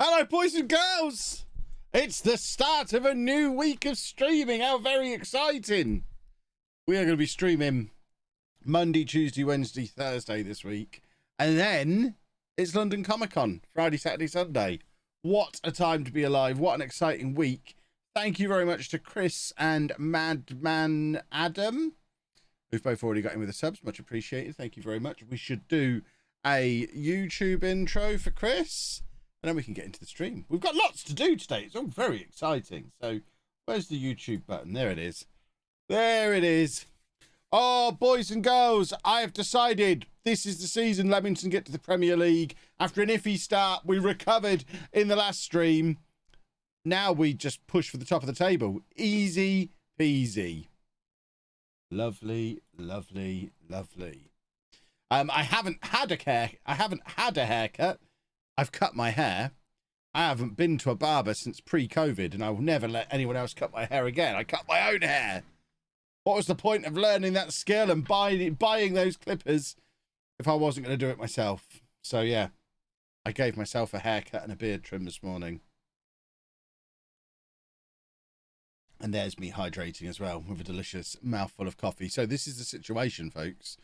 Hello, boys and girls. It's the start of a new week of streaming. How very exciting. We are going to be streaming Monday, Tuesday, Wednesday, Thursday this week. And then it's London Comic Con, Friday, Saturday, Sunday. What a time to be alive. What an exciting week. Thank you very much to Chris and Madman Adam, who've both already got in with the subs. Much appreciated. Thank you very much. We should do a YouTube intro for Chris, and then we can get into the stream. We've got lots to do today. It's all very exciting. So where's the YouTube button? There it is. There it is. Oh, boys and girls, I have decided this is the season Levington get to the Premier League. After an iffy start, we recovered in the last stream. Now we just push for the top of the table. Easy peasy. Lovely, lovely, lovely. I haven't had a haircut. I've cut my hair. I haven't been to a barber since pre-COVID, and I will never let anyone else cut my hair again. I cut my own hair. What was the point of learning that skill and buying those clippers if I wasn't going to do it myself? So yeah, I gave myself a haircut and a beard trim this morning. And there's me hydrating as well with a delicious mouthful of coffee. So this is the situation, folks.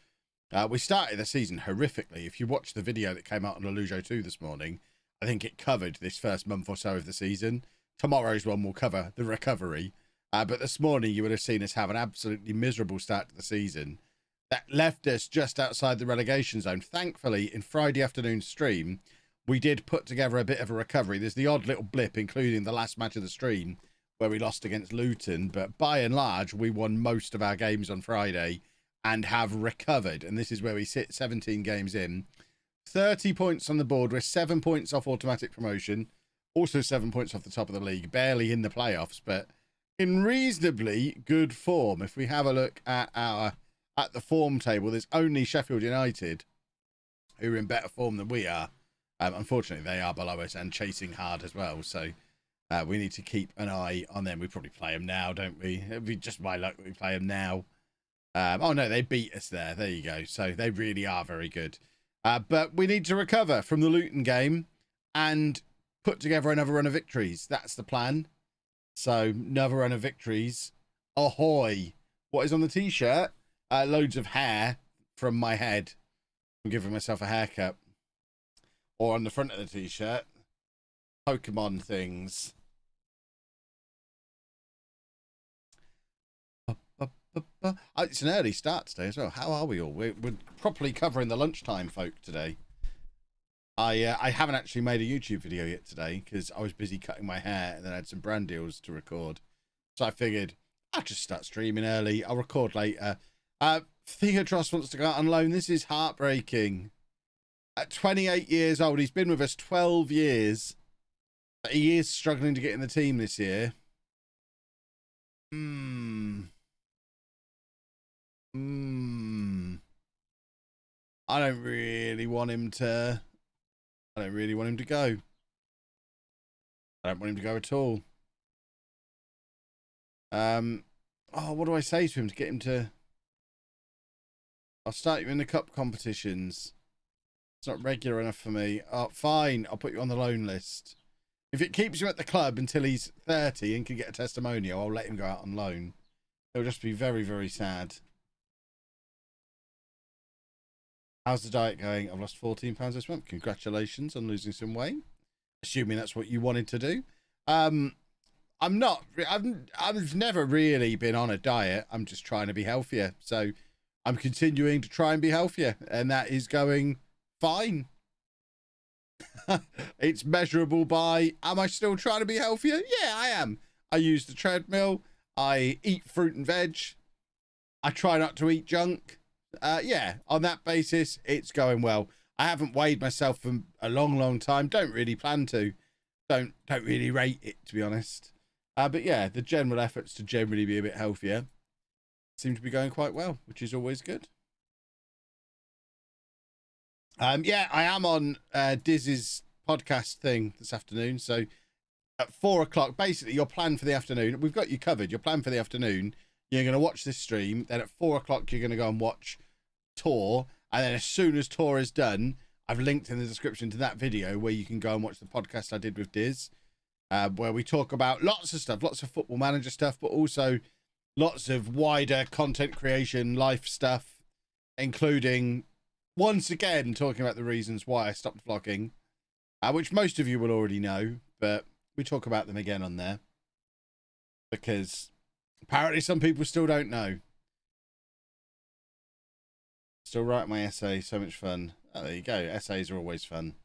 We started the season horrifically. If you watch the video that came out on LOLLUJO 2 this morning, I think it covered this first month or so of the season. Tomorrow's one will cover the recovery. But this morning, you would have seen us have an absolutely miserable start to the season that left us just outside the relegation zone. Thankfully, in Friday afternoon stream, we did put together a bit of a recovery. There's the odd little blip, including the last match of the stream, where we lost against Luton. But by and large, we won most of our games on Friday and have recovered. And this is where we sit 17 games in. 30 points on the board. We're 7 points off automatic promotion. Also 7 points off the top of the league. Barely in the playoffs, but in reasonably good form. If we have a look at the form table, there's only Sheffield United who are in better form than we are. Unfortunately, they are below us and chasing hard as well. So we need to keep an eye on them. We probably play them now, don't we? It'd be just my luck that we play them now. Oh, no, they beat us there. There you go. So they really are very good. But we need to recover from the Luton game and put together another run of victories. That's the plan. So another run of victories. Ahoy. What is on the T-shirt? Loads of hair from my head. I'm giving myself a haircut. Or on the front of the T-shirt, Pokemon things. It's an early start today as well. How are we all? We're properly covering the lunchtime folk today. I haven't actually made a YouTube video yet today because I was busy cutting my hair and then I had some brand deals to record. So I figured I'll just start streaming early. I'll record later. Theodros wants to go out on loan. This is heartbreaking. At 28 years old, he's been with us 12 years. But he is struggling to get in the team this year. I don't really want him to go. I don't want him to go at all. Oh, what do I say to him to get him to... I'll start you in the cup competitions. It's not regular enough for me. Oh, fine. I'll put you on the loan list. If it keeps you at the club until he's 30 and can get a testimonial, I'll let him go out on loan. It'll just be very, very sad. How's the diet going? I've lost 14 pounds this month. Congratulations on losing some weight. Assuming that's what you wanted to do. I've never really been on a diet. I'm just trying to be healthier. So I'm continuing to try and be healthier. And that is going fine. It's measurable by, am I still trying to be healthier? Yeah, I am. I use the treadmill. I eat fruit and veg. I try not to eat junk. Yeah, on that basis, it's going well. I haven't weighed myself for a long, long time. Don't really plan to. Don't really rate it, to be honest. But yeah, the general efforts to generally be a bit healthier seem to be going quite well, which is always good. Yeah, I am on Diz's podcast thing this afternoon. So at 4 o'clock, basically your plan for the afternoon, we've got you covered. Your plan for the afternoon, you're going to watch this stream. Then at 4 o'clock, you're going to go and watch Tour. And then as soon as Tour is done, I've linked in the description to that video where you can go and watch the podcast I did with Diz, where we talk about lots of stuff, lots of Football Manager stuff, but also lots of wider content creation, life stuff, including, once again, talking about the reasons why I stopped vlogging, which most of you will already know, but we talk about them again on there, because apparently some people still don't know. Still write my essay, so much fun. Oh, there you go. Essays are always fun.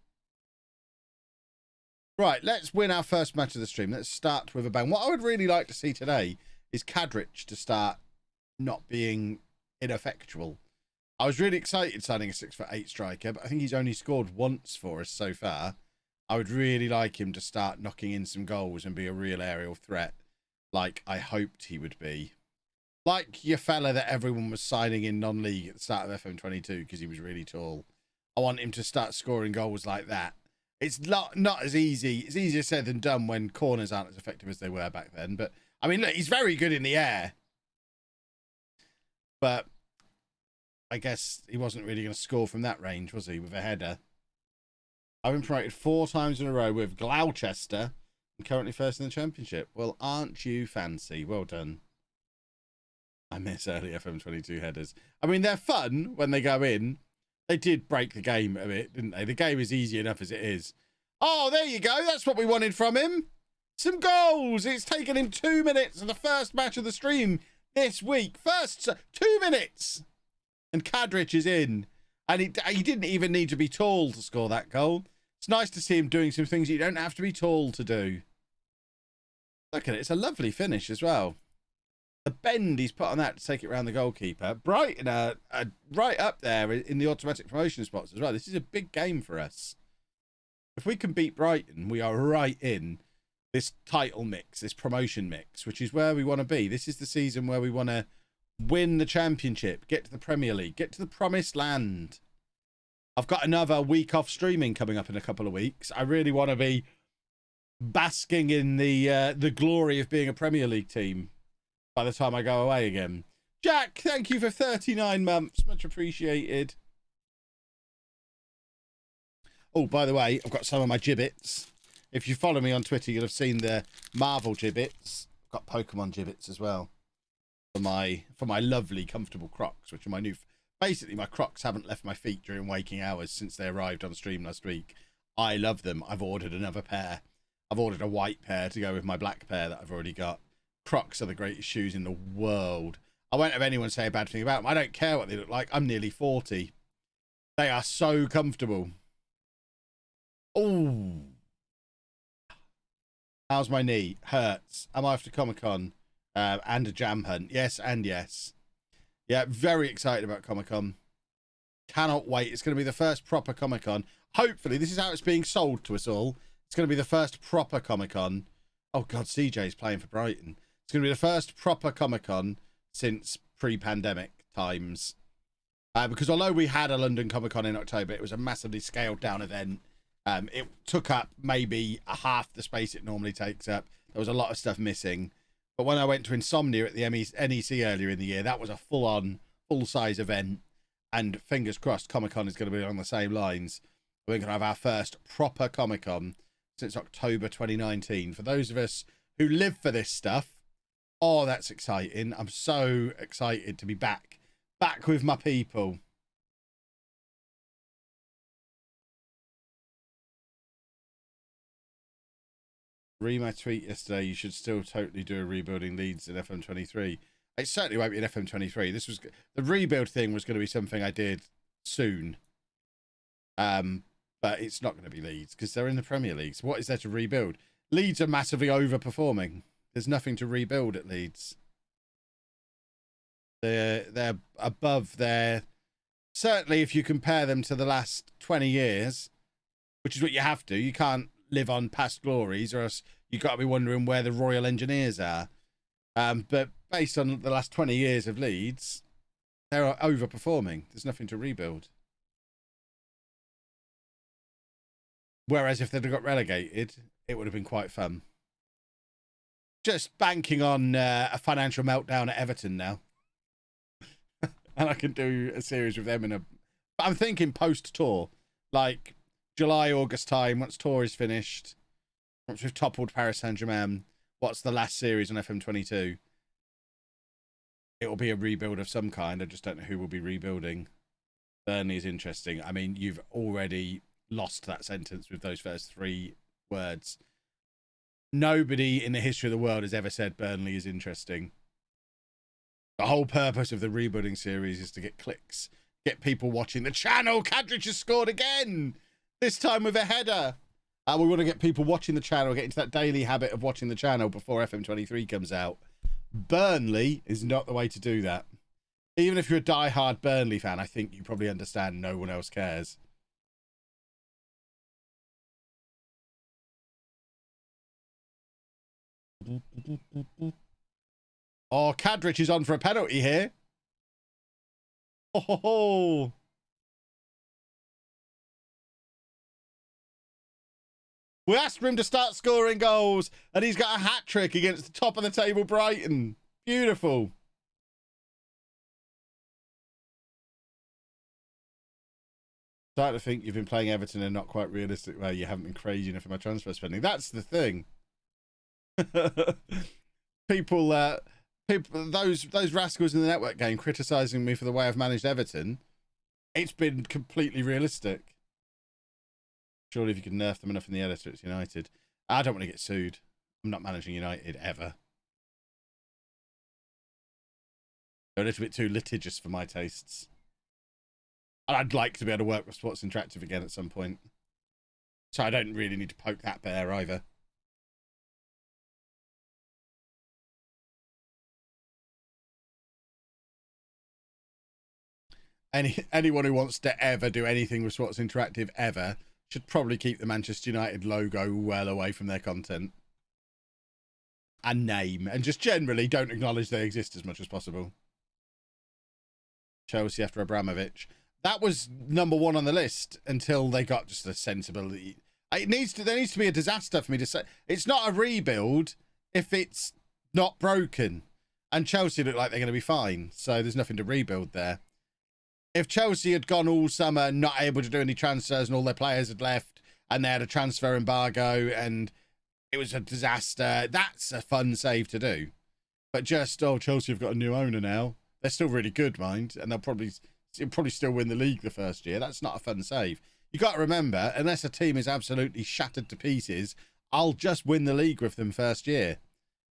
Right, let's win our first match of the stream. Let's start with a bang. What I would really like to see today is Kadrich to start not being ineffectual. I was really excited signing a 6'8" striker, but I think he's only scored once for us so far. I would really like him to start knocking in some goals and be a real aerial threat, like I hoped he would be. Like your fella that everyone was signing in non-league at the start of FM22 because he was really tall. I want him to start scoring goals like that. It's not as easy. It's easier said than done when corners aren't as effective as they were back then. But, I mean, look, he's very good in the air. But I guess he wasn't really going to score from that range, was he, with a header? I've been promoted 4 times in a row with Gloucester and currently first in the championship. Well, aren't you fancy? Well done. I miss early FM22 headers. I mean, they're fun when they go in. They did break the game a bit, didn't they? The game is easy enough as it is. Oh, there you go. That's what we wanted from him. Some goals. It's taken him 2 minutes of the first match of the stream this week. First 2 minutes. And Kadrich is in. And he didn't even need to be tall to score that goal. It's nice to see him doing some things you don't have to be tall to do. Look at it. It's a lovely finish as well. The bend he's put on that to take it around the goalkeeper. Brighton are right up there in the automatic promotion spots as well. This is a big game for us. If we can beat Brighton, we are right in this title mix, this promotion mix, which is where we want to be. This is the season where we want to win the championship, get to the Premier League, get to the promised land. I've got another week off streaming coming up in a couple of weeks. I really want to be basking in the glory of being a Premier League team by the time I go away again. Jack, thank you for 39 months. Much appreciated. Oh, by the way, I've got some of my gibbets. If you follow me on Twitter, you'll have seen the Marvel gibbets. I've got Pokemon gibbets as well. For my lovely, comfortable Crocs, which are my new... Basically, my Crocs haven't left my feet during waking hours since they arrived on stream last week. I love them. I've ordered another pair. I've ordered a white pair to go with my black pair that I've already got. Crocs are the greatest shoes in the world. I won't have anyone say a bad thing about them. I don't care what they look like. I'm nearly 40. They are so comfortable. Oh. How's my knee? Hurts. Am I after Comic-Con? And a jam hunt. Yes and yes. Yeah, very excited about Comic-Con. Cannot wait. It's going to be the first proper Comic-Con. Hopefully, this is how it's being sold to us all. It's going to be the first proper Comic-Con. Oh, God, CJ's playing for Brighton. It's going to be the first proper Comic-Con since pre-pandemic times. Because although we had a London Comic-Con in October, it was a massively scaled-down event. It took up maybe a half the space it normally takes up. There was a lot of stuff missing. But when I went to Insomnia at the NEC earlier in the year, that was a full-on, full-size event. And fingers crossed, Comic-Con is going to be on the same lines. We're going to have our first proper Comic-Con since October 2019. For those of us who live for this stuff, oh, that's exciting. I'm so excited to be back with my people. Read my tweet yesterday. You should still totally do a rebuilding Leeds in FM23. It certainly won't be in FM23. This was the rebuild thing was going to be something I did soon. But it's not going to be Leeds because they're in the Premier League. So what is there to rebuild? Leeds are massively overperforming. There's nothing to rebuild at Leeds. They're above their... Certainly, if you compare them to the last 20 years, which is what you have to. You can't live on past glories, or else you've got to be wondering where the Royal Engineers are. But based on the last 20 years of Leeds, they're overperforming. There's nothing to rebuild. Whereas if they'd have got relegated, it would have been quite fun. Just banking on a financial meltdown at Everton now. And I can do a series with them in a... I'm thinking post-tour. Like July, August time, once tour is finished, once we've toppled Paris Saint-Germain, what's the last series on FM22? It will be a rebuild of some kind. I just don't know who will be rebuilding. Burnley is interesting. I mean, you've already lost that sentence with those first 3 words. Nobody in the history of the world has ever said Burnley is interesting. The whole purpose of the rebuilding series is to get clicks, get people watching the channel. Kadrich has scored again, this time with a header. We want to get people watching the channel, get into that daily habit of watching the channel before FM23 comes out. Burnley is not the way to do that. Even if you're a die-hard Burnley fan, I think you probably understand no one else cares. Oh, Kadrich is on for a penalty here. Oh. We asked for him to start scoring goals, and he's got a hat-trick against the top of the table Brighton. Beautiful. Starting to think you've been playing Everton in a not quite realistic way. You haven't been crazy enough for my transfer spending. That's the thing. people, those rascals in the network game criticising me for the way I've managed Everton. It's been completely realistic. Surely if you could nerf them enough in the editor, it's United. I don't want to get sued. I'm not managing United ever. They're a little bit too litigious for my tastes. And I'd like to be able to work with Sports Interactive again at some point. So I don't really need to poke that bear either. Anyone who wants to ever do anything with Sports Interactive ever should probably keep the Manchester United logo well away from their content and name, and just generally don't acknowledge they exist as much as possible. Chelsea after Abramovich. That was number 1 on the list until they got just a sensibility. There needs to be a disaster for me to say. It's not a rebuild if it's not broken. And Chelsea look like they're going to be fine. So there's nothing to rebuild there. If Chelsea had gone all summer not able to do any transfers and all their players had left and they had a transfer embargo and it was a disaster, that's a fun save to do. But just, oh, Chelsea have got a new owner now. They're still really good, mind, and they'll probably still win the league the first year. That's not a fun save. You got to remember, unless a team is absolutely shattered to pieces, I'll just win the league with them first year.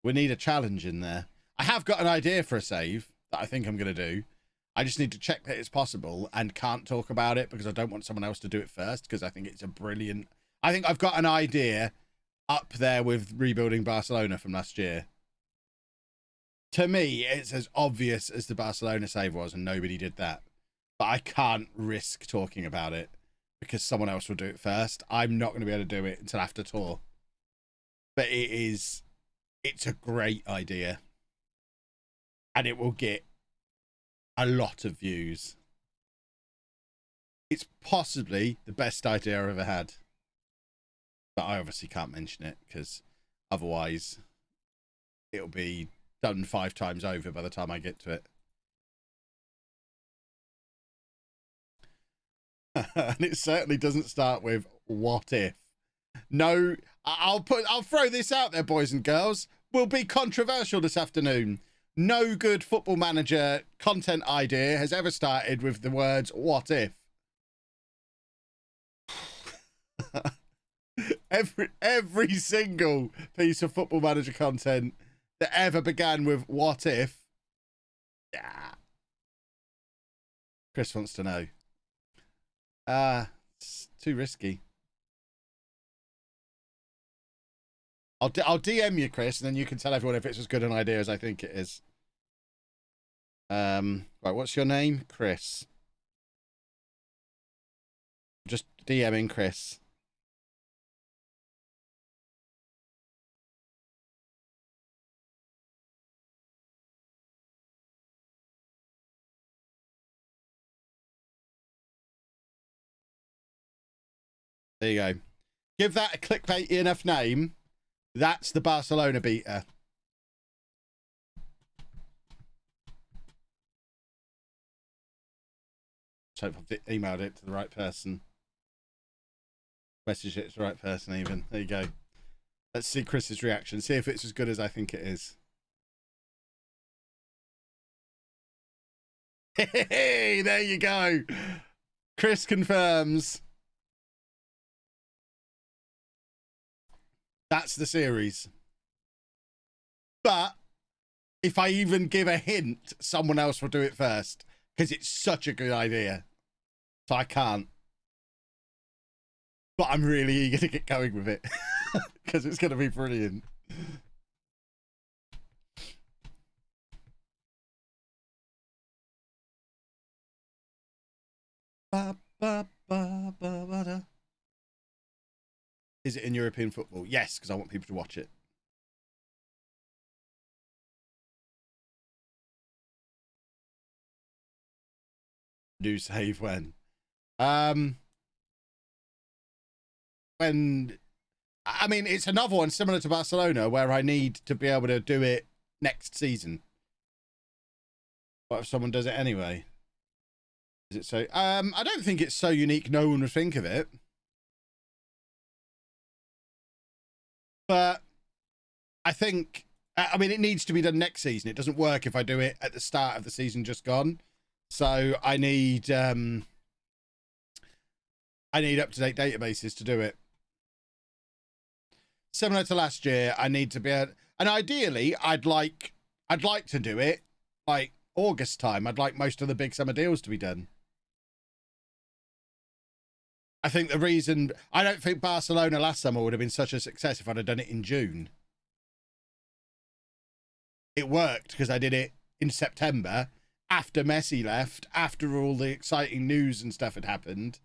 We need a challenge in there. I have got an idea for a save that I think I'm going to do. I just need to check that it's possible and can't talk about it because I don't want someone else to do it first because I think it's a brilliant... I think I've got an idea up there with rebuilding Barcelona from last year. To me, it's as obvious as the Barcelona save was and nobody did that. But I can't risk talking about it because someone else will do it first. I'm not going to be able to do it until after tour. But it's a great idea. And it will get a lot of views. It's possibly the best idea I've ever had. But I obviously can't mention it because otherwise it'll be done 5 times over by the time I get to it. And it certainly doesn't start with what if. No, I'll throw this out there, boys and girls. We'll be controversial this afternoon. No good Football Manager content idea has ever started with the words what if. every single piece of Football Manager content that ever began with what if. Yeah. Chris wants to know. It's too risky. I'll DM you, Chris, and then you can tell everyone if it's as good an idea as I think it is. Right, what's your name? Chris. Just DMing Chris. There you go. Give that a clickbaity enough name. That's the Barcelona beater. So I've emailed it to the right person. Message it to the right person even. There you go. Let's see Chris's reaction. See if it's as good as I think it is. Hey, there you go. Chris confirms. That's the series. But if I even give a hint, someone else will do it first. Because it's such a good idea. So I can't. But I'm really eager to get going with it. Because it's going to be brilliant. Is it in European football? Yes, because I want people to watch it. Do save when? When, I mean, it's another one similar to Barcelona where I need to be able to do it next season. What if someone does it anyway? Is it so? I don't think it's so unique no one would think of it. But I think, I mean, it needs to be done next season. It doesn't work if I do it at the start of the season just gone. So I need up-to-date databases to do it. Similar to last year, I need to be able, and ideally, I'd like to do it like August time. I'd like most of the big summer deals to be done. I think the reason, I don't think Barcelona last summer would have been such a success if I'd have done it in June. It worked because I did it in September, after Messi left, after all the exciting news and stuff had happened.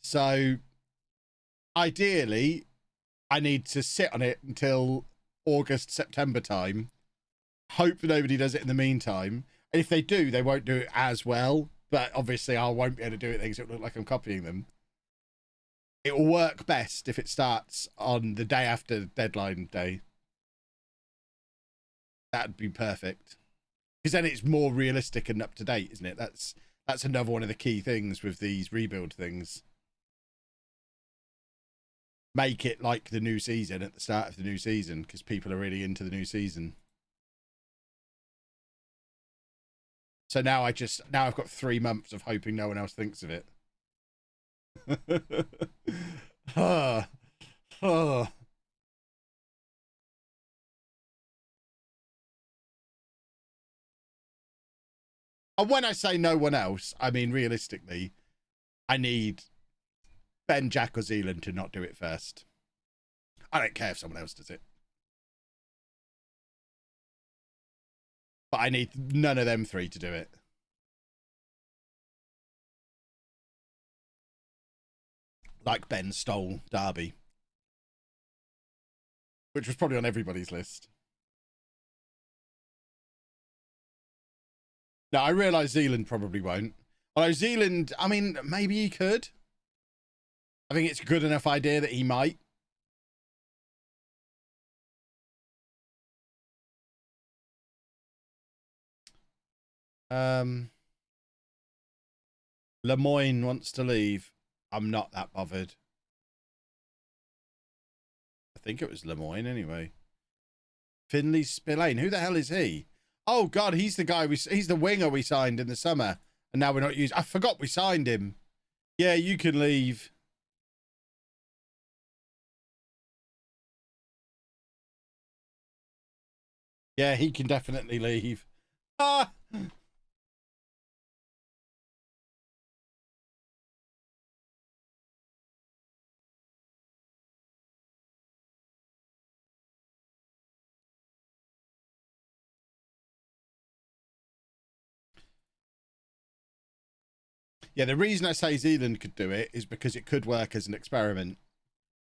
So, ideally, I need to sit on it until August, September time. Hope nobody does it in the meantime. And if they do, they won't do it as well. But obviously, I won't be able to do it because it will look like I'm copying them. It will work best if it starts on the day after deadline day. That'd be perfect. Because then it's more realistic and up to date, isn't it? That's another one of the key things with these rebuild things. Make it like the new season at the start of the new season because people are really into the new season. So now I've got 3 months of hoping no one else thinks of it. Oh. And when I say no one else, I mean realistically, I need Ben, Jack, or Zealand to not do it first. I don't care if someone else does it. But I need none of them three to do it. Like Ben stole Derby. Which was probably on everybody's list. No, I realise Zealand probably won't. Although Zealand, I mean, maybe he could. I think it's a good enough idea that he might. Lemoyne wants to leave. I'm not that bothered. I think it was Lemoyne anyway. Finley Spillane. Who the hell is he? Oh God, he's the guy he's the winger we signed in the summer, and now we're not using. I forgot we signed him. Yeah, you can leave. Yeah, he can definitely leave. Ah. Yeah, the reason I say Zealand could do it is because it could work as an experiment,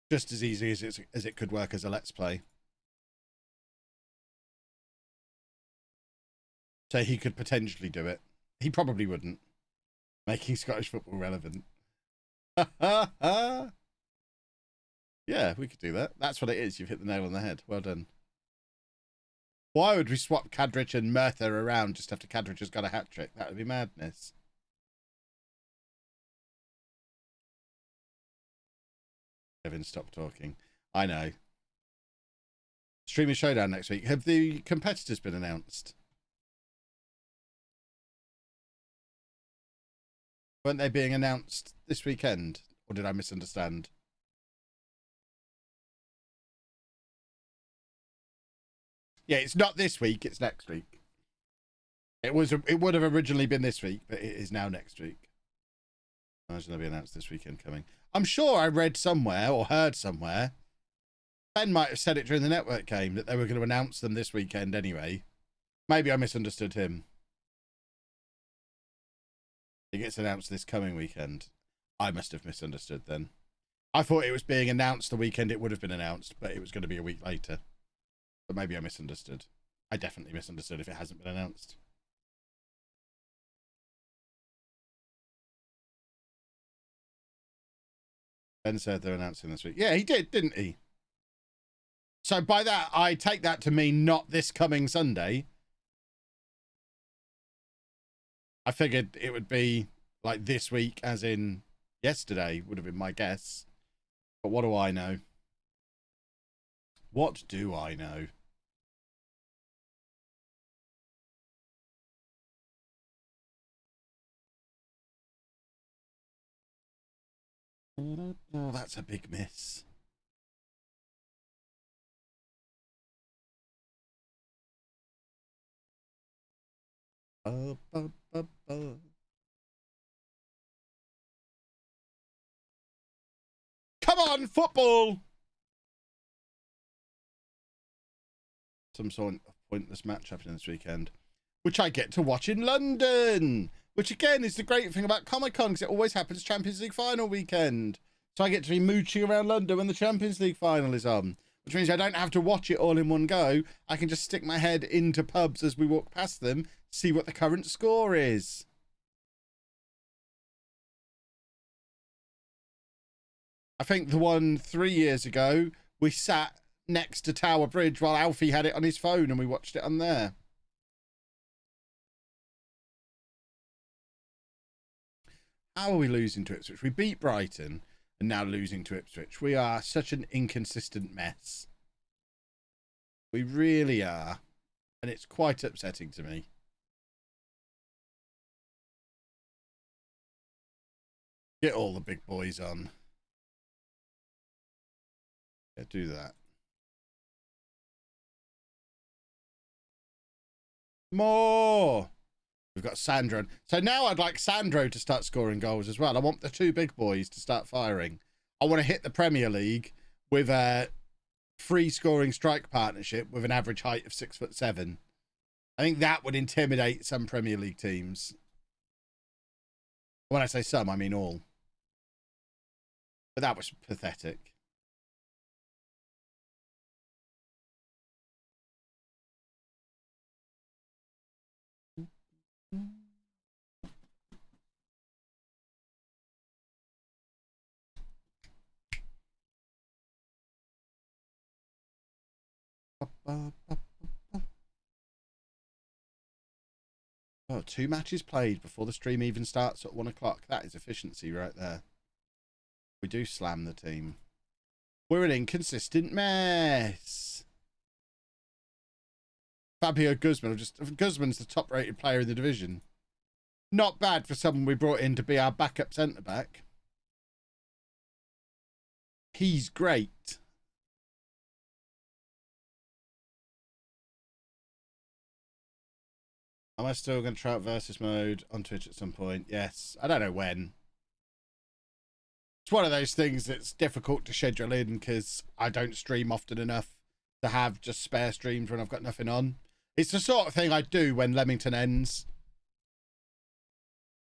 just as easy as it could work as a let's play. So he could potentially do it. He probably wouldn't, making Scottish football relevant. Yeah, we could do that. That's what it is. You've hit the nail on the head. Well done. Why would we swap Kadrich and Murtha around just after Kadrich has got a hat-trick? That would be madness. Kevin, stop talking. I know. Streaming Showdown next week. Have the competitors been announced? Weren't they being announced this weekend? Or did I misunderstand? Yeah, it's not this week, it's next week. It would have originally been this week, but it is now next week. Imagine they'll be announced this weekend coming. I'm sure I read somewhere or heard somewhere. Ben might have said it during the network game that they were going to announce them this weekend anyway. Maybe I misunderstood him. It gets announced this coming weekend. I must have misunderstood then. I thought it was being announced the weekend it would have been announced, but it was going to be a week later. But maybe I misunderstood. I definitely misunderstood if it hasn't been announced. Ben said they're announcing this week. Yeah, he did, didn't he? So by that, I take that to mean not this coming Sunday. I figured it would be like this week, as in yesterday, would have been my guess. But what do I know? What do I know? Oh, that's a big miss. Come on, football! Some sort of pointless match happening this weekend, which I get to watch in London, which again is the great thing about Comic-Con, because it always happens Champions League final weekend. So I get to be mooching around London when the Champions League final is on, which means I don't have to watch it all in one go. I can just stick my head into pubs as we walk past them, see what the current score is. I think the one 3 years ago, we sat next to Tower Bridge while Alfie had it on his phone and we watched it on there. How are we losing to Ipswich? We beat Brighton and now losing to Ipswich. We are such an inconsistent mess. We really are. And it's quite upsetting to me. Get all the big boys on. Yeah, do that. More. We've got Sandro. So now I'd like Sandro to start scoring goals as well. I want the two big boys to start firing. I want to hit the Premier League with a free scoring strike partnership with an average height of 6'7". I think that would intimidate some Premier League teams. When I say some, I mean all. But that was pathetic. Oh, 2 matches played before the stream even starts at 1 o'clock. That is efficiency right there. We do slam the team. We're an inconsistent mess. Fabio Guzman, Guzman's the top rated player in the division. Not bad for someone we brought in to be our backup centre back. He's great. Am I still going to try out versus mode on Twitch at some point? Yes. I don't know when. It's one of those things that's difficult to schedule in because I don't stream often enough to have just spare streams when I've got nothing on. It's the sort of thing I do when Leamington ends,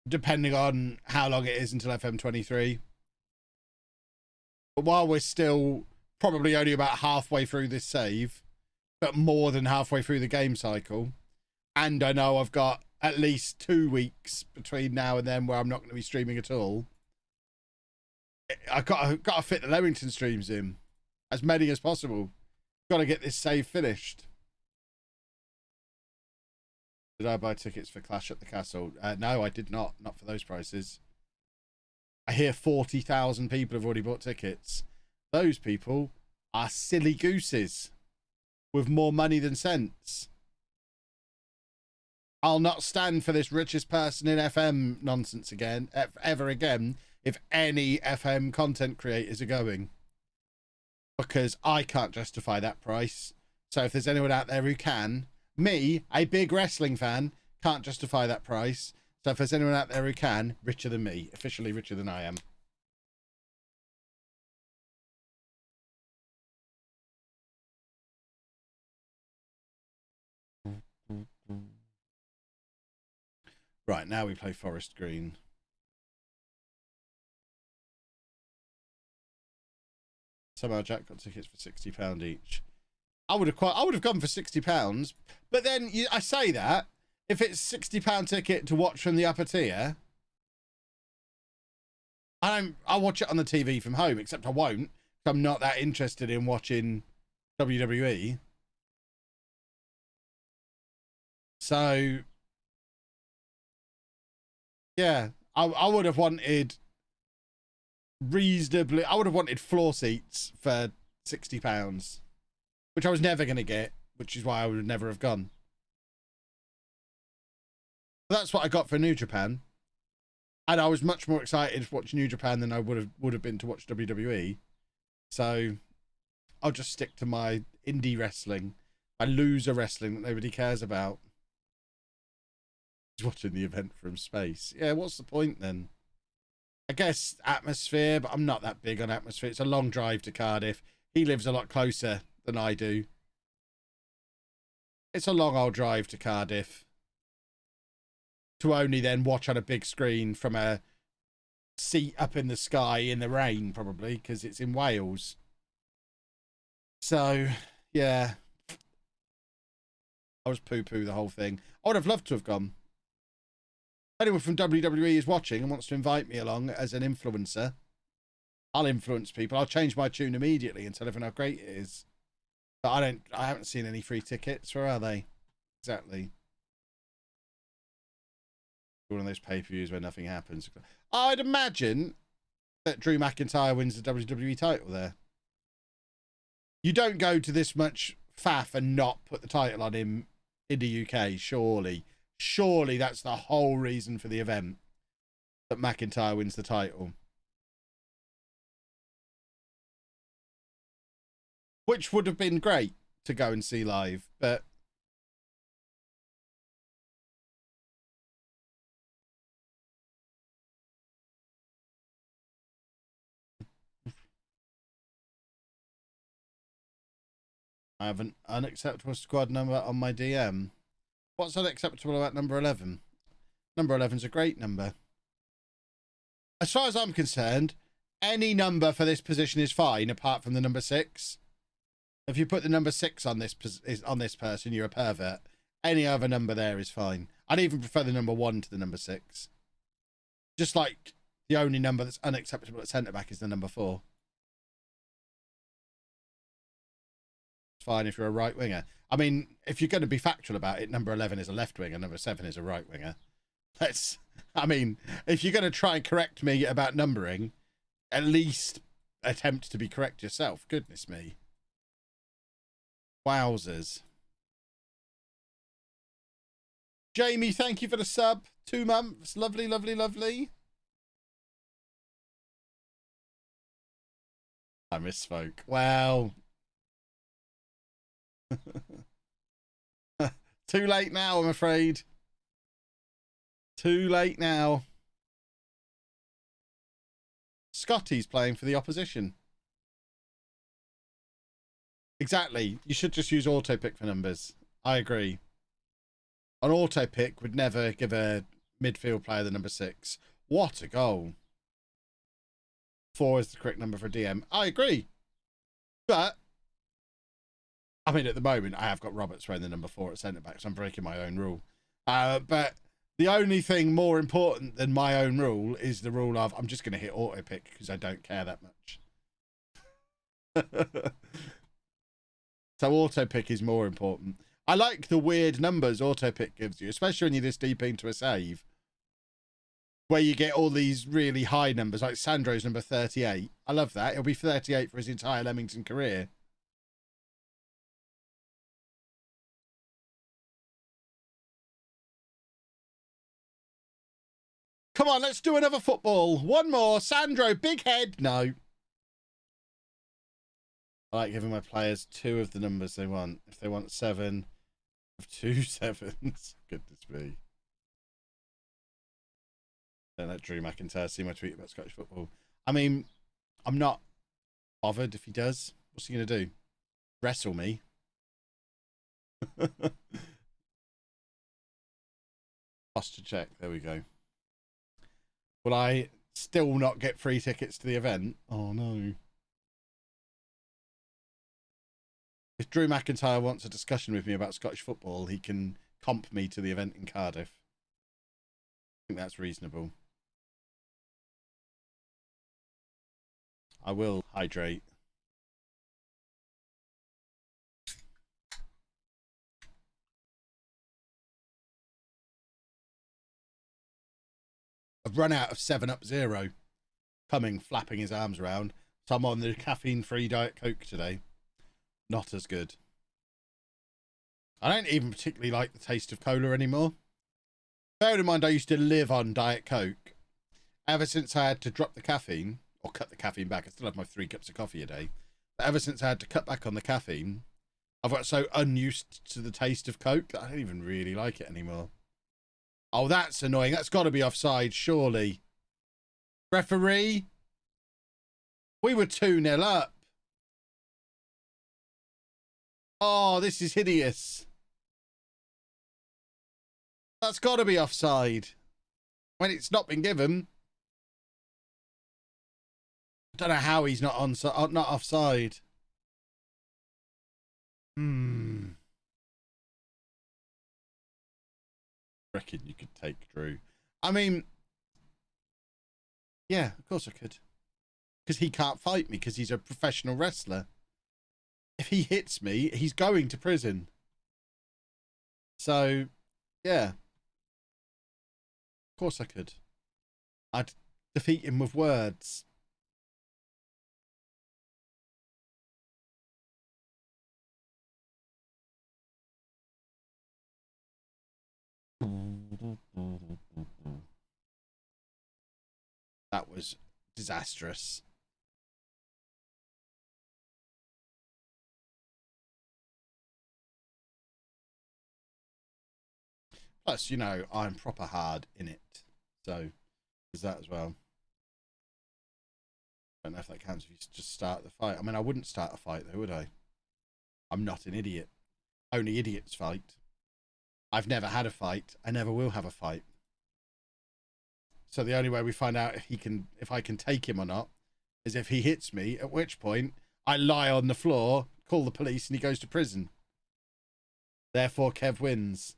depending on how long it is until FM23. But while we're still probably only about halfway through this save, but more than halfway through the game cycle, and I know I've got at least 2 weeks between now and then where I'm not going to be streaming at all, I've got to fit the Levington streams in, as many as possible. Got to get this save finished. Did I buy tickets for Clash at the Castle? No, I did not. Not for those prices. I hear 40,000 people have already bought tickets. Those people are silly gooses with more money than sense. I'll not stand for this richest person in FM nonsense again, ever again, if any FM content creators are going. Because I can't justify that price. So if there's anyone out there who can, me, a big wrestling fan, can't justify that price. So if there's anyone out there who can, richer than me, officially richer than I am. Right, now we play Forest Green. Somehow Jack got tickets for £60 each. I would have gone for £60, but then I say that if it's £60 ticket to watch from the upper tier, I'll watch it on the TV from home. Except I won't. I'm not that interested in watching WWE. So yeah, I would have wanted reasonably. I would have wanted floor seats for £60. Which I was never going to get, which is why I would never have gone. But that's what I got for New Japan. And I was much more excited to watch New Japan than I would have been to watch WWE. So I'll just stick to my indie wrestling, my loser wrestling that nobody cares about. Just watching the event from space. Yeah, what's the point then? I guess atmosphere, but I'm not that big on atmosphere. It's a long drive to Cardiff. He lives a lot closer than I do. It's a long old drive to Cardiff to only then watch on a big screen from a seat up in the sky in the rain, probably because it's in Wales. So yeah, I was poo-poo the whole thing. I would have loved to have gone. Anyone from WWE is watching and wants to invite me along as an influencer, I'll influence people. I'll change my tune immediately and tell everyone how great it is. But I haven't seen any free tickets. Where are they? Exactly. One of those pay-per-views where nothing happens. I'd imagine that Drew McIntyre wins the WWE title there. You don't go to this much faff and not put the title on him in the UK, surely. Surely that's the whole reason for the event, that McIntyre wins the title. Which would have been great to go and see live, but I have an unacceptable squad number on my DM. What's unacceptable about number 11? Number 11's a great number. As far as I'm concerned, any number for this position is fine, apart from the number 6. If you put the number 6 on this person, you're a pervert. Any other number there is fine. I'd even prefer the number 1 to the number 6. Just like the only number that's unacceptable at centre-back is the number 4. It's fine if you're a right winger. I mean, if you're going to be factual about it, number 11 is a left winger, number 7 is a right winger. I mean, if you're going to try and correct me about numbering, at least attempt to be correct yourself. Goodness me. Wowzers. Jamie, thank you for the sub. 2 months. Lovely, lovely, lovely. I misspoke. Wow. Too late now, I'm afraid. Too late now. Scotty's playing for the opposition. Exactly. You should just use auto pick for numbers. I agree. An auto pick would never give a midfield player the number 6. What a goal. 4 is the correct number for a DM. I agree. But, I mean, at the moment, I have got Roberts wearing the number 4 at centre-back, so I'm breaking my own rule. But the only thing more important than my own rule is the rule of I'm just going to hit auto pick because I don't care that much. So auto pick is more important. I like the weird numbers auto pick gives you, especially when you're this deep into a save. where you get all these really high numbers, like Sandro's number 38. I love that. He'll be 38 for his entire Leamington career. Come on, let's do another football. One more. Sandro, big head. No. I like giving my players 2 of the numbers they want. If they want 7, of 2 7s. Goodness me. Don't let Drew McIntyre see my tweet about Scottish football. I mean, I'm not bothered if he does. What's he going to do? Wrestle me? Posture check. There we go. Will I still not get free tickets to the event? Oh, no. If Drew McIntyre wants a discussion with me about Scottish football, he can comp me to the event in Cardiff. I think that's reasonable. I will hydrate. I've run out of 7-Up Zero. Coming, flapping his arms around. So I'm on the caffeine-free Diet Coke today. Not as good. I don't even particularly like the taste of cola anymore. Bearing in mind, I used to live on Diet Coke. Ever since I had to drop the caffeine, or cut the caffeine back, I still have my 3 cups of coffee a day. But ever since I had to cut back on the caffeine, I've got so unused to the taste of Coke that I don't even really like it anymore. Oh, that's annoying. That's got to be offside, surely. Referee? We were 2-0 up. Oh, this is hideous. That's got to be offside. When it's not been given. I don't know how he's not not offside. Reckon you could take Drew. I mean, yeah, of course I could. Because he can't fight me because he's a professional wrestler. If he hits me, he's going to prison. So, yeah. Of course I could. I'd defeat him with words. That was disastrous. Plus, you know, I'm proper hard in it. So, there's that as well. I don't know if that counts if you just start the fight. I mean, I wouldn't start a fight though, would I? I'm not an idiot. Only idiots fight. I've never had a fight. I never will have a fight. So the only way we find out if I can take him or not is if he hits me, at which point I lie on the floor, call the police, and he goes to prison. Therefore, Kev wins.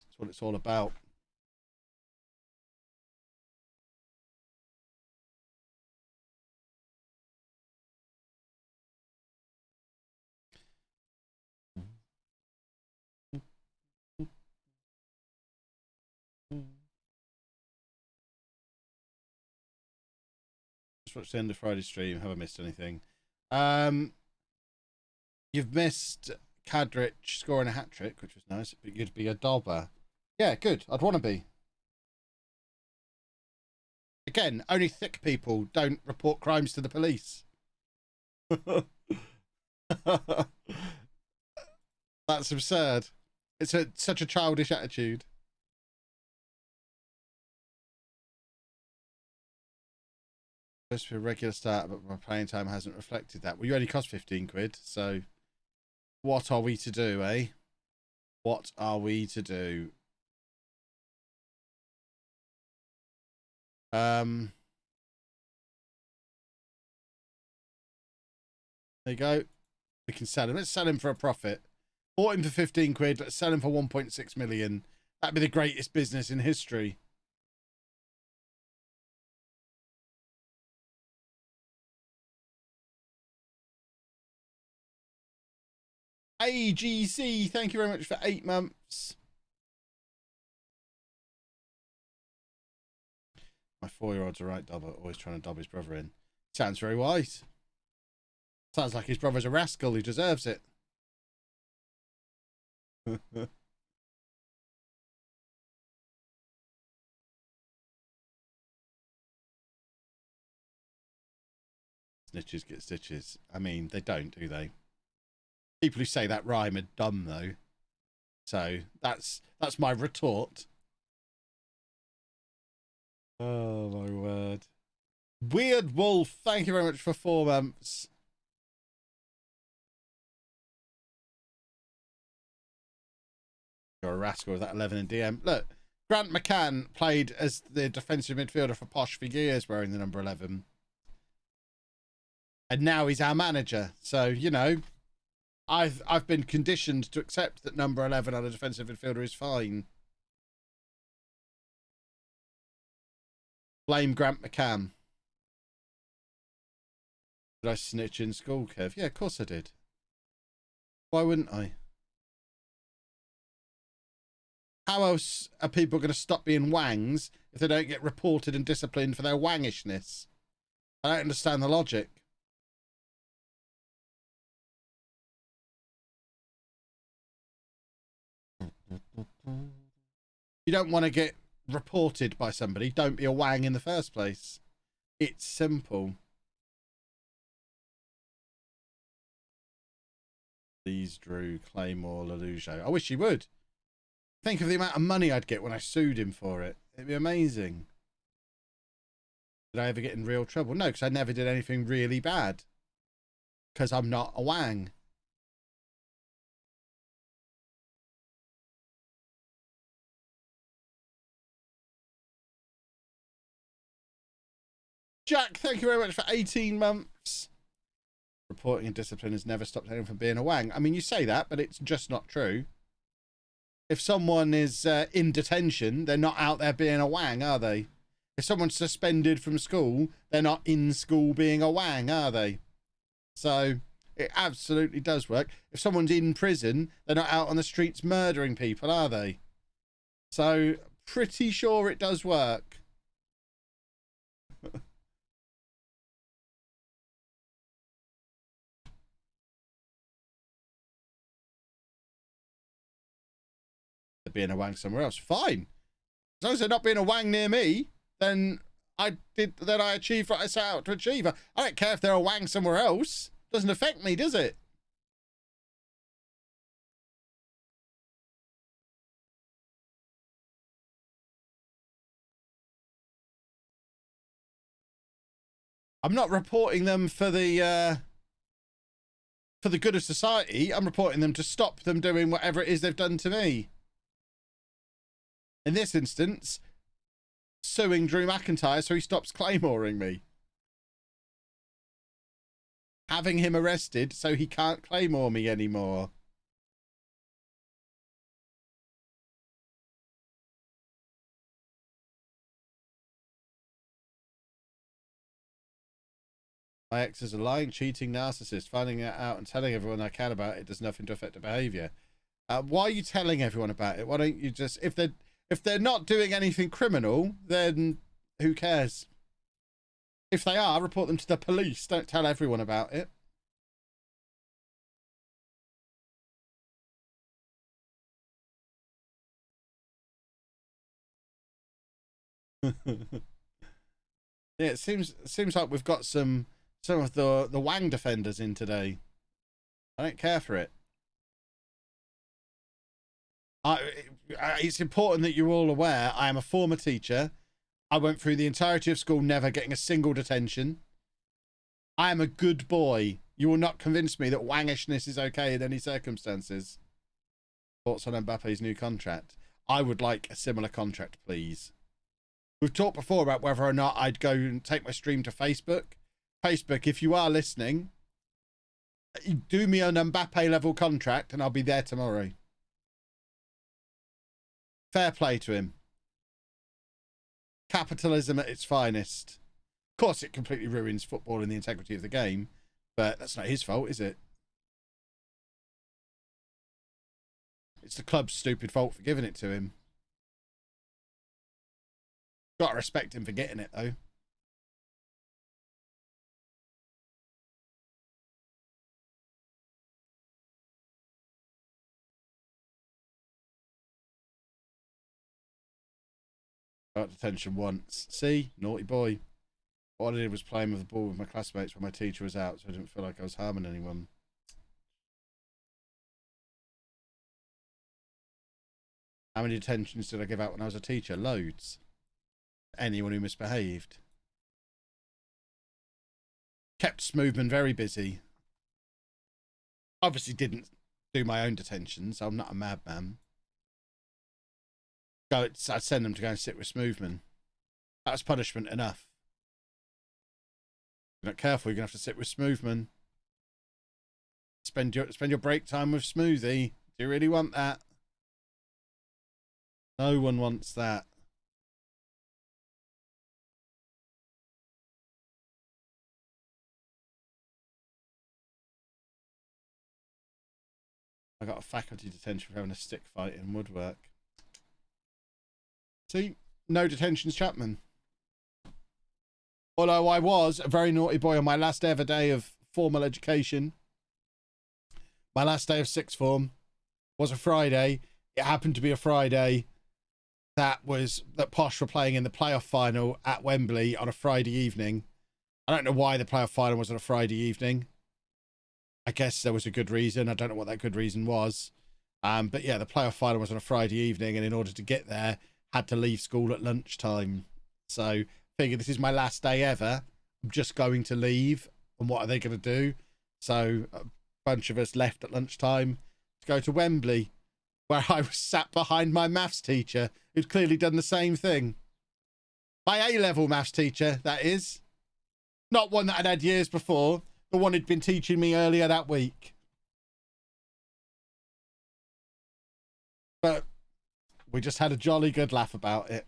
That's what it's all about. Just watched the end of Friday's stream. Have I missed anything? You've missed Kadrich scoring a hat trick, which was nice, but you'd be a dobber. Yeah, good. I'd want to be. Again, only thick people don't report crimes to the police. That's absurd. It's such a childish attitude. Supposed to be a regular start, but my playing time hasn't reflected that. Well, you only cost 15 quid, so what are we to do, eh? What are we to do? There you go. We can sell him. Let's sell him for a profit. Bought him for 15 quid. Let's sell him for 1.6 million. That'd be the greatest business in history. AGC, thank you very much for 8 months. My 4-year-old's a right dobber, always trying to dob his brother in. Sounds very wise. Sounds like his brother's a rascal who deserves it. Snitches get stitches. I mean, they don't, do they? People who say that rhyme are dumb, though. So that's my retort. Oh, my word. Weird Wolf, thank you very much for 4 months. You're a rascal with that 11 in DM. Look, Grant McCann played as the defensive midfielder for Posh for years wearing the number 11. And now he's our manager. So, you know, I've been conditioned to accept that number 11 on a defensive midfielder is fine. Blame Grant McCann. Did I snitch in school, Kev? Yeah, of course I did. Why wouldn't I? How else are people going to stop being wangs if they don't get reported and disciplined for their wangishness? I don't understand the logic. You don't want to get reported by somebody, don't be a wang in the first place. It's simple. Please, Drew, Claymore, LOLLUJO. I wish he would. Think of the amount of money I'd get when I sued him for it. It'd be amazing. Did I ever get in real trouble? No, because I never did anything really bad. Because I'm not a wang. Jack, thank you very much for 18 months. Reporting and discipline has never stopped anyone from being a wang. I mean, you say that, but it's just not true. If someone is in detention, they're not out there being a wang, are they? If someone's suspended from school, they're not in school being a wang, are they? So it absolutely does work. If someone's in prison, they're not out on the streets murdering people, are they? So pretty sure it does work. Being a wang somewhere else, fine. As long as they're not being a wang near me, then I achieved what I set out to achieve. I don't care if they're a wang somewhere else. Doesn't affect me, does it? I'm not reporting them for the good of society. I'm reporting them to stop them doing whatever it is they've done to me. In this instance, suing Drew McIntyre so he stops claymoring me. Having him arrested so he can't claymore me anymore. My ex is a lying, cheating narcissist. Finding it out and telling everyone I can about it does nothing to affect the behaviour. Why are you telling everyone about it? Why don't you just... If they're not doing anything criminal, then who cares? If they are, report them to the police. Don't tell everyone about it. Yeah, it seems like we've got some of the wang defenders in today. I don't care for it. It's important that you're all aware I am a former teacher. I went through the entirety of school never getting a single detention. I am a good boy. You will not convince me that wangishness is okay in any circumstances. Thoughts on Mbappe's new contract? I would like a similar contract, please. We've talked before about whether or not I'd go and take my stream to Facebook. Facebook, if you are listening, do me an Mbappe level contract and I'll be there tomorrow. Fair play to him. Capitalism at its finest. Of course, it completely ruins football and the integrity of the game, but that's not his fault, is it? It's the club's stupid fault for giving it to him. Got to respect him for getting it, though. Got detention once. See? Naughty boy. What I did was playing with the ball with my classmates when my teacher was out, so I didn't feel like I was harming anyone. How many detentions did I give out when I was a teacher? Loads. Anyone who misbehaved. Kept Smoothman very busy. Obviously didn't do my own detentions. I'm not a madman. I'd send them to go and sit with Smoothman. That was punishment enough. If you're not careful, you're going to have to sit with Smoothman. Spend your break time with Smoothie. Do you really want that? No one wants that. I got a faculty detention for having a stick fight in woodwork. See? No detentions, Chapman. Although I was a very naughty boy on my last ever day of formal education. My last day of sixth form was a Friday. It happened to be a Friday that Posh were playing in the playoff final at Wembley on a Friday evening. I don't know why the playoff final was on a Friday evening. I guess there was a good reason. I don't know what that good reason was. But yeah, the playoff final was on a Friday evening, and in order to get there, had to leave school at lunchtime. So figure this is my last day ever. I'm just going to leave, and what are they going to do? So a bunch of us left at lunchtime to go to Wembley, where I was sat behind my maths teacher, who'd clearly done the same thing. My A-level maths teacher, that is. Not one that I'd had years before. The one who'd been teaching me earlier that week. But we just had a jolly good laugh about it.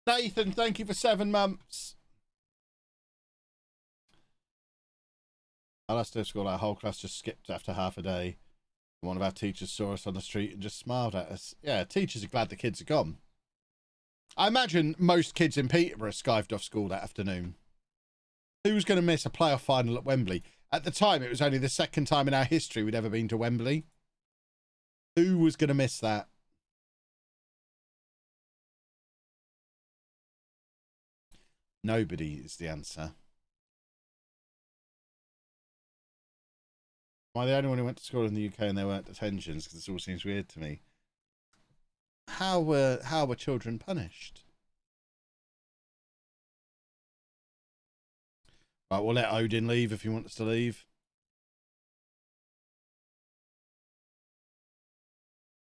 Nathan, thank you for 7 months. Our last day of school, our whole class just skipped after half a day. One of our teachers saw us on the street and just smiled at us. Yeah, teachers are glad the kids are gone. I imagine most kids in Peterborough skived off school that afternoon. Who's going to miss a playoff final at Wembley? At the time, it was only the second time in our history we'd ever been to Wembley. Who was going to miss that? Nobody is the answer. Am I the only one who went to school in the UK and there weren't detentions? Because this all seems weird to me. How were children punished? Right, we'll let Odin leave if he wants to leave.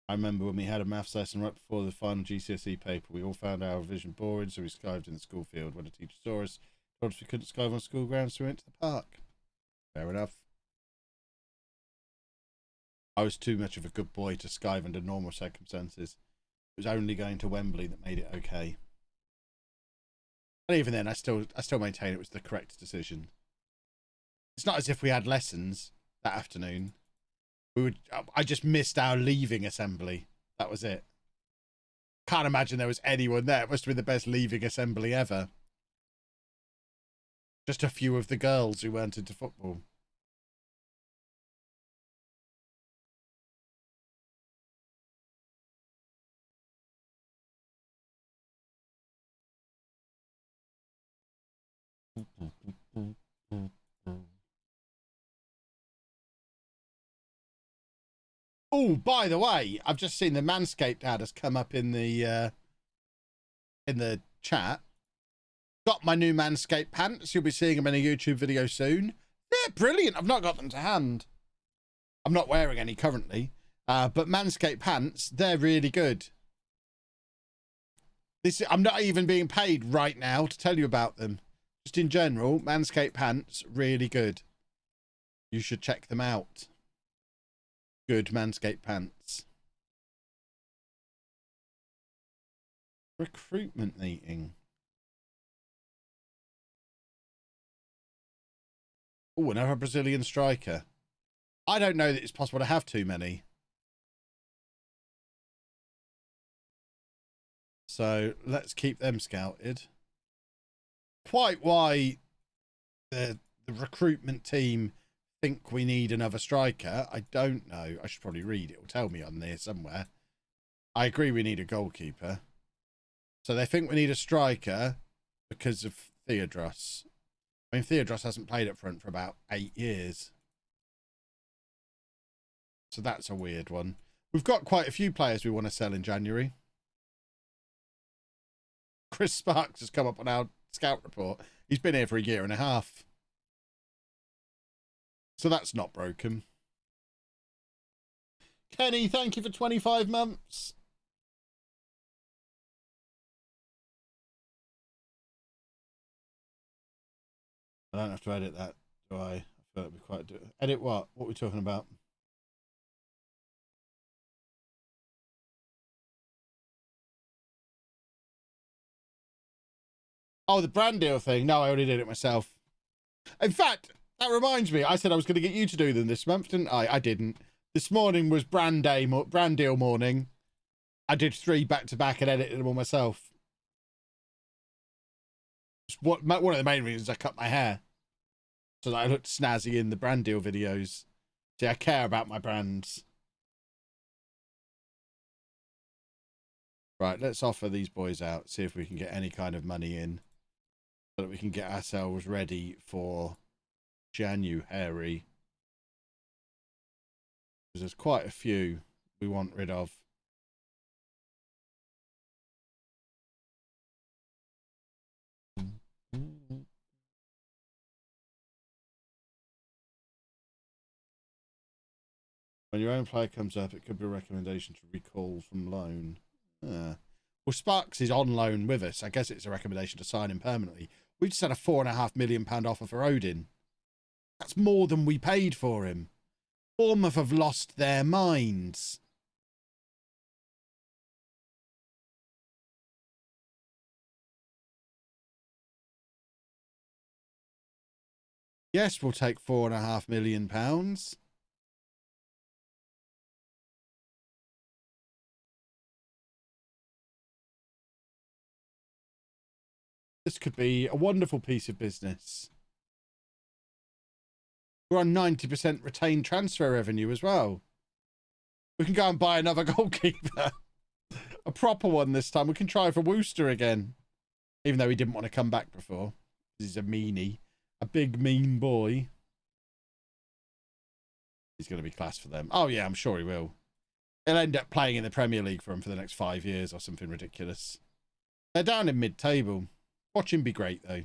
I remember when we had a maths lesson right before the final GCSE paper, we all found our revision boring, so we skived in the school field. When a teacher saw us, told us we couldn't skive on school grounds, so we went to the park. Fair enough. I was too much of a good boy to skive under normal circumstances. It was only going to Wembley that made it okay. And even then, I still maintain it was the correct decision. It's not as if we had lessons that afternoon. I just missed our leaving assembly. That was it. Can't imagine there was anyone there. It must have been the best leaving assembly ever. Just a few of the girls who weren't into football. Oh, by the way, I've just seen the Manscaped ad has come up in the chat. Got my new Manscaped pants. You'll be seeing them in a YouTube video soon. They're brilliant. I've not got them to hand. I'm not wearing any currently, but Manscaped pants, they're really good. I'm not even being paid right now to tell you about them. Just in general, Manscaped pants, really good. You should check them out. Good Manscaped pants. Recruitment meeting. Oh, another Brazilian striker. I don't know that it's possible to have too many. So let's keep them scouted. Quite why the recruitment team think we need another striker, I don't know. I should probably read it. It'll tell me on there somewhere. I agree we need a goalkeeper. So they think we need a striker because of Theodros. I mean, Theodros hasn't played up front for about 8 years. So that's a weird one. We've got quite a few players we want to sell in January. Chris Sparks has come up on our scout report. He's been here for a year and a half. So that's not broken. Kenny, thank you for 25 months. I don't have to edit that, do I? I feel like it'd be quite... Edit what? What are we talking about? Oh, the brand deal thing. No, I already did it myself. In fact, that reminds me. I said I was going to get you to do them this month, didn't I? I didn't. This morning was brand deal morning. I did 3 back-to-back and edited them all myself. One of the main reasons I cut my hair. So that I looked snazzy in the brand deal videos. See, I care about my brands. Right, let's offer these boys out. See if we can get any kind of money in. So that we can get ourselves ready for January. Because there's quite a few we want rid of. When your own player comes up, it could be a recommendation to recall from loan. Well, Sparks is on loan with us. I guess it's a recommendation to sign him permanently. We just had a £4.5 million offer for Odin. That's more than we paid for him. Bournemouth have lost their minds. Yes, we'll take £4.5 million. This could be a wonderful piece of business. We're on 90% retained transfer revenue as well. We can go and buy another goalkeeper. A proper one this time. We can try for Wooster again. Even though he didn't want to come back before. He's a meanie. A big, mean boy. He's going to be class for them. Oh, yeah, I'm sure he will. He'll end up playing in the Premier League for him for the next 5 years or something ridiculous. They're down in mid-table. Watch him be great, though.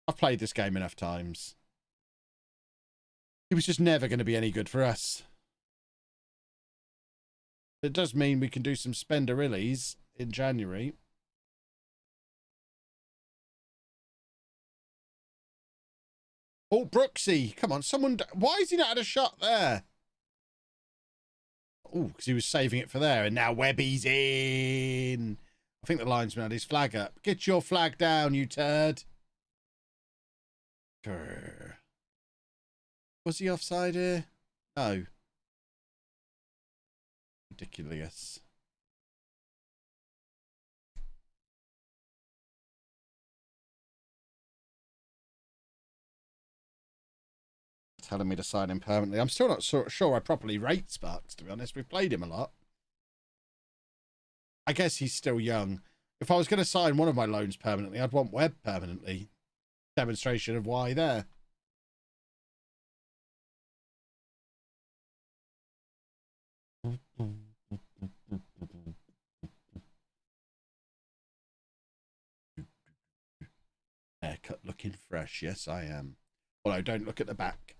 I've played this game enough times. He was just never going to be any good for us. It does mean we can do some spenderillies in January. Oh, Brooksy. Come on, someone... Why has he not had a shot there? Oh, because he was saving it for there. And now Webby's in. I think the linesman had his flag up. Get your flag down, you turd. Grr. Was he offside here? No. Ridiculous. Telling me to sign him permanently. I'm still not sure I properly rate Sparks, to be honest. We've played him a lot. I guess he's still young. If I was going to sign one of my loans permanently, I'd want Webb permanently. Demonstration of why there. Haircut looking fresh. Yes, I am. Although, don't look at the back.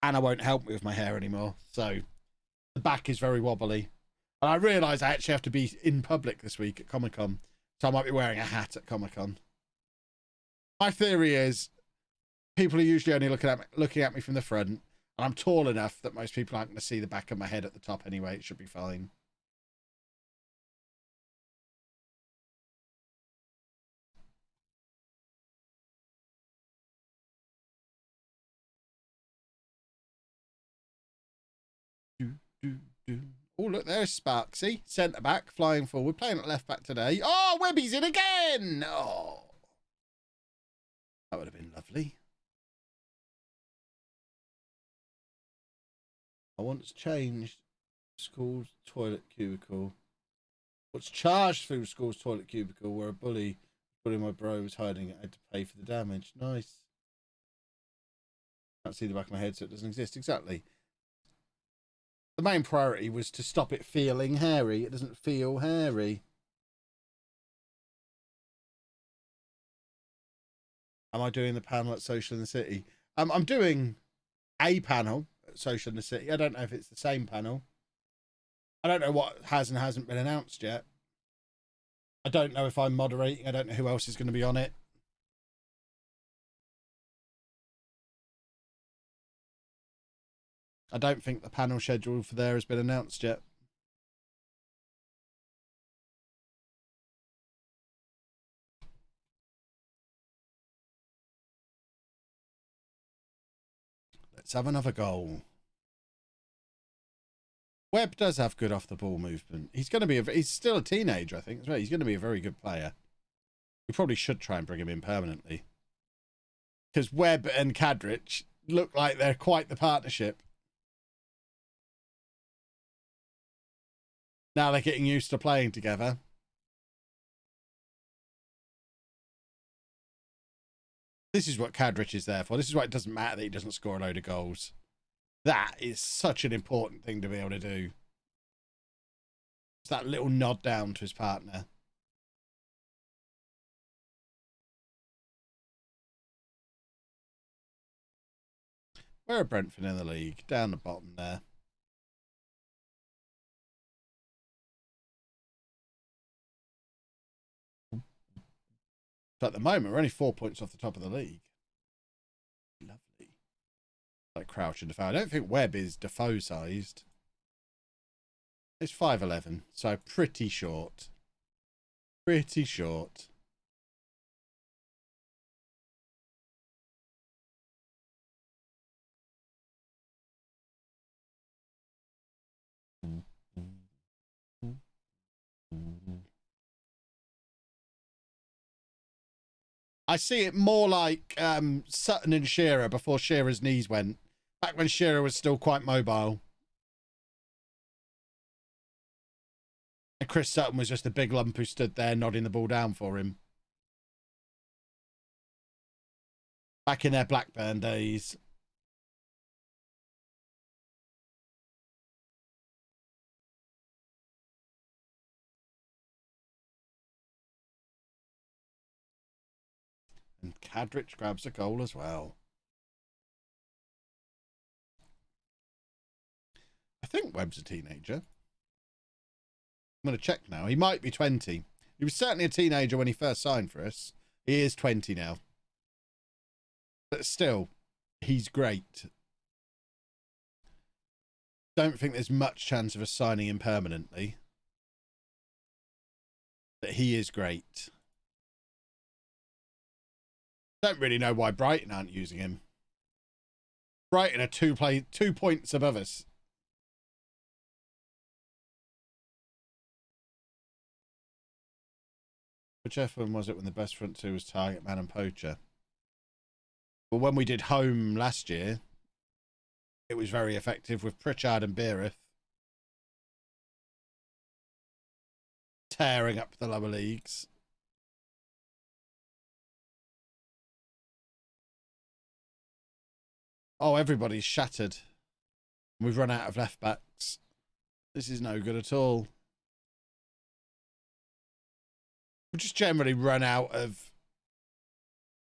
Anna won't help me with my hair anymore. So, the back is very wobbly. And I realise I actually have to be in public this week at Comic-Con. So I might be wearing a hat at Comic-Con. My theory is people are usually only looking at me from the front. And I'm tall enough that most people aren't going to see the back of my head at the top anyway. It should be fine. Oh, look, there's Sparksy. Centre back, flying forward, playing at left back today. Oh, Webby's in again. Oh, that would have been lovely. I once changed school's toilet cubicle. What's charged through school's toilet cubicle where a bully my bro was hiding it. I had to pay for the damage. Nice. Can't see the back of my head, so it doesn't exist. Exactly. The main priority was to stop it feeling hairy. It doesn't feel hairy. Am I doing the panel at Social in the City? I'm doing a panel at Social in the City. I don't know if it's the same panel. I don't know what has and hasn't been announced yet. I don't know if I'm moderating. I don't know who else is going to be on it. I don't think the panel schedule for there has been announced yet. Let's have another goal. Webb does have good off the ball movement. He's going to be he's still a teenager, I think. He's going to be a very good player. We probably should try and bring him in permanently. Because Webb and Kadrich look like they're quite the partnership. Now they're getting used to playing together. This is what Kadrich is there for. This is why it doesn't matter that he doesn't score a load of goals. That is such an important thing to be able to do. It's that little nod down to his partner. Where are Brentford in the league? Down the bottom there. So at the moment, we're only 4 points off the top of the league. Lovely. Like Crouch and Defoe. I don't think Webb is Defoe sized. It's 5'11", so pretty short. Pretty short. I see it more like Sutton and Shearer before Shearer's knees went. Back when Shearer was still quite mobile. And Chris Sutton was just a big lump who stood there nodding the ball down for him. Back in their Blackburn days. And Kadrich grabs a goal as well. I think Webb's a teenager. I'm going to check now. He might be 20. He was certainly a teenager when he first signed for us. He is 20 now. But still, he's great. Don't think there's much chance of us signing him permanently. But he is great. Don't really know why Brighton aren't using him. Brighton are 2 points above us. Whichever one was it when the best front two was Target Man and Poacher? Well, when we did home last year, it was very effective with Pritchard and Beereth tearing up the lower leagues. Oh, everybody's shattered. We've run out of left backs. This is no good at all. We just generally run out of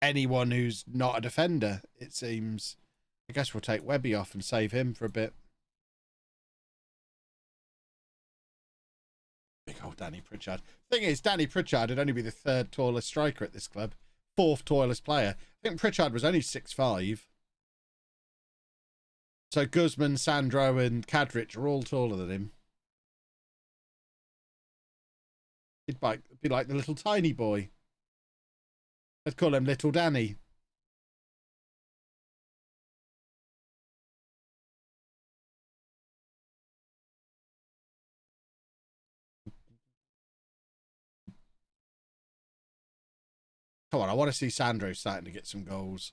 anyone who's not a defender, it seems. I guess we'll take Webby off and save him for a bit. Big old Danny Pritchard. Thing is, Danny Pritchard would only be the 3rd tallest striker at this club. 4th tallest player. I think Pritchard was only 6'5". So Guzman, Sandro, and Kadrich are all taller than him. He'd be like the little tiny boy. Let's call him Little Danny. Come on, I want to see Sandro starting to get some goals.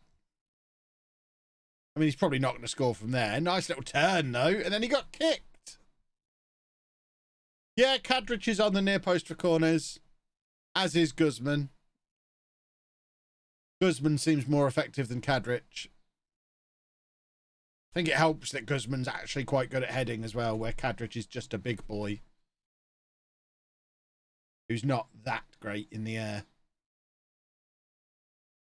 I mean, he's probably not going to score from there. Nice little turn, though. And then he got kicked. Yeah, Kadrich is on the near post for corners, as is Guzman. Guzman seems more effective than Kadrich. I think it helps that Guzman's actually quite good at heading as well, where Kadrich is just a big boy who's not that great in the air.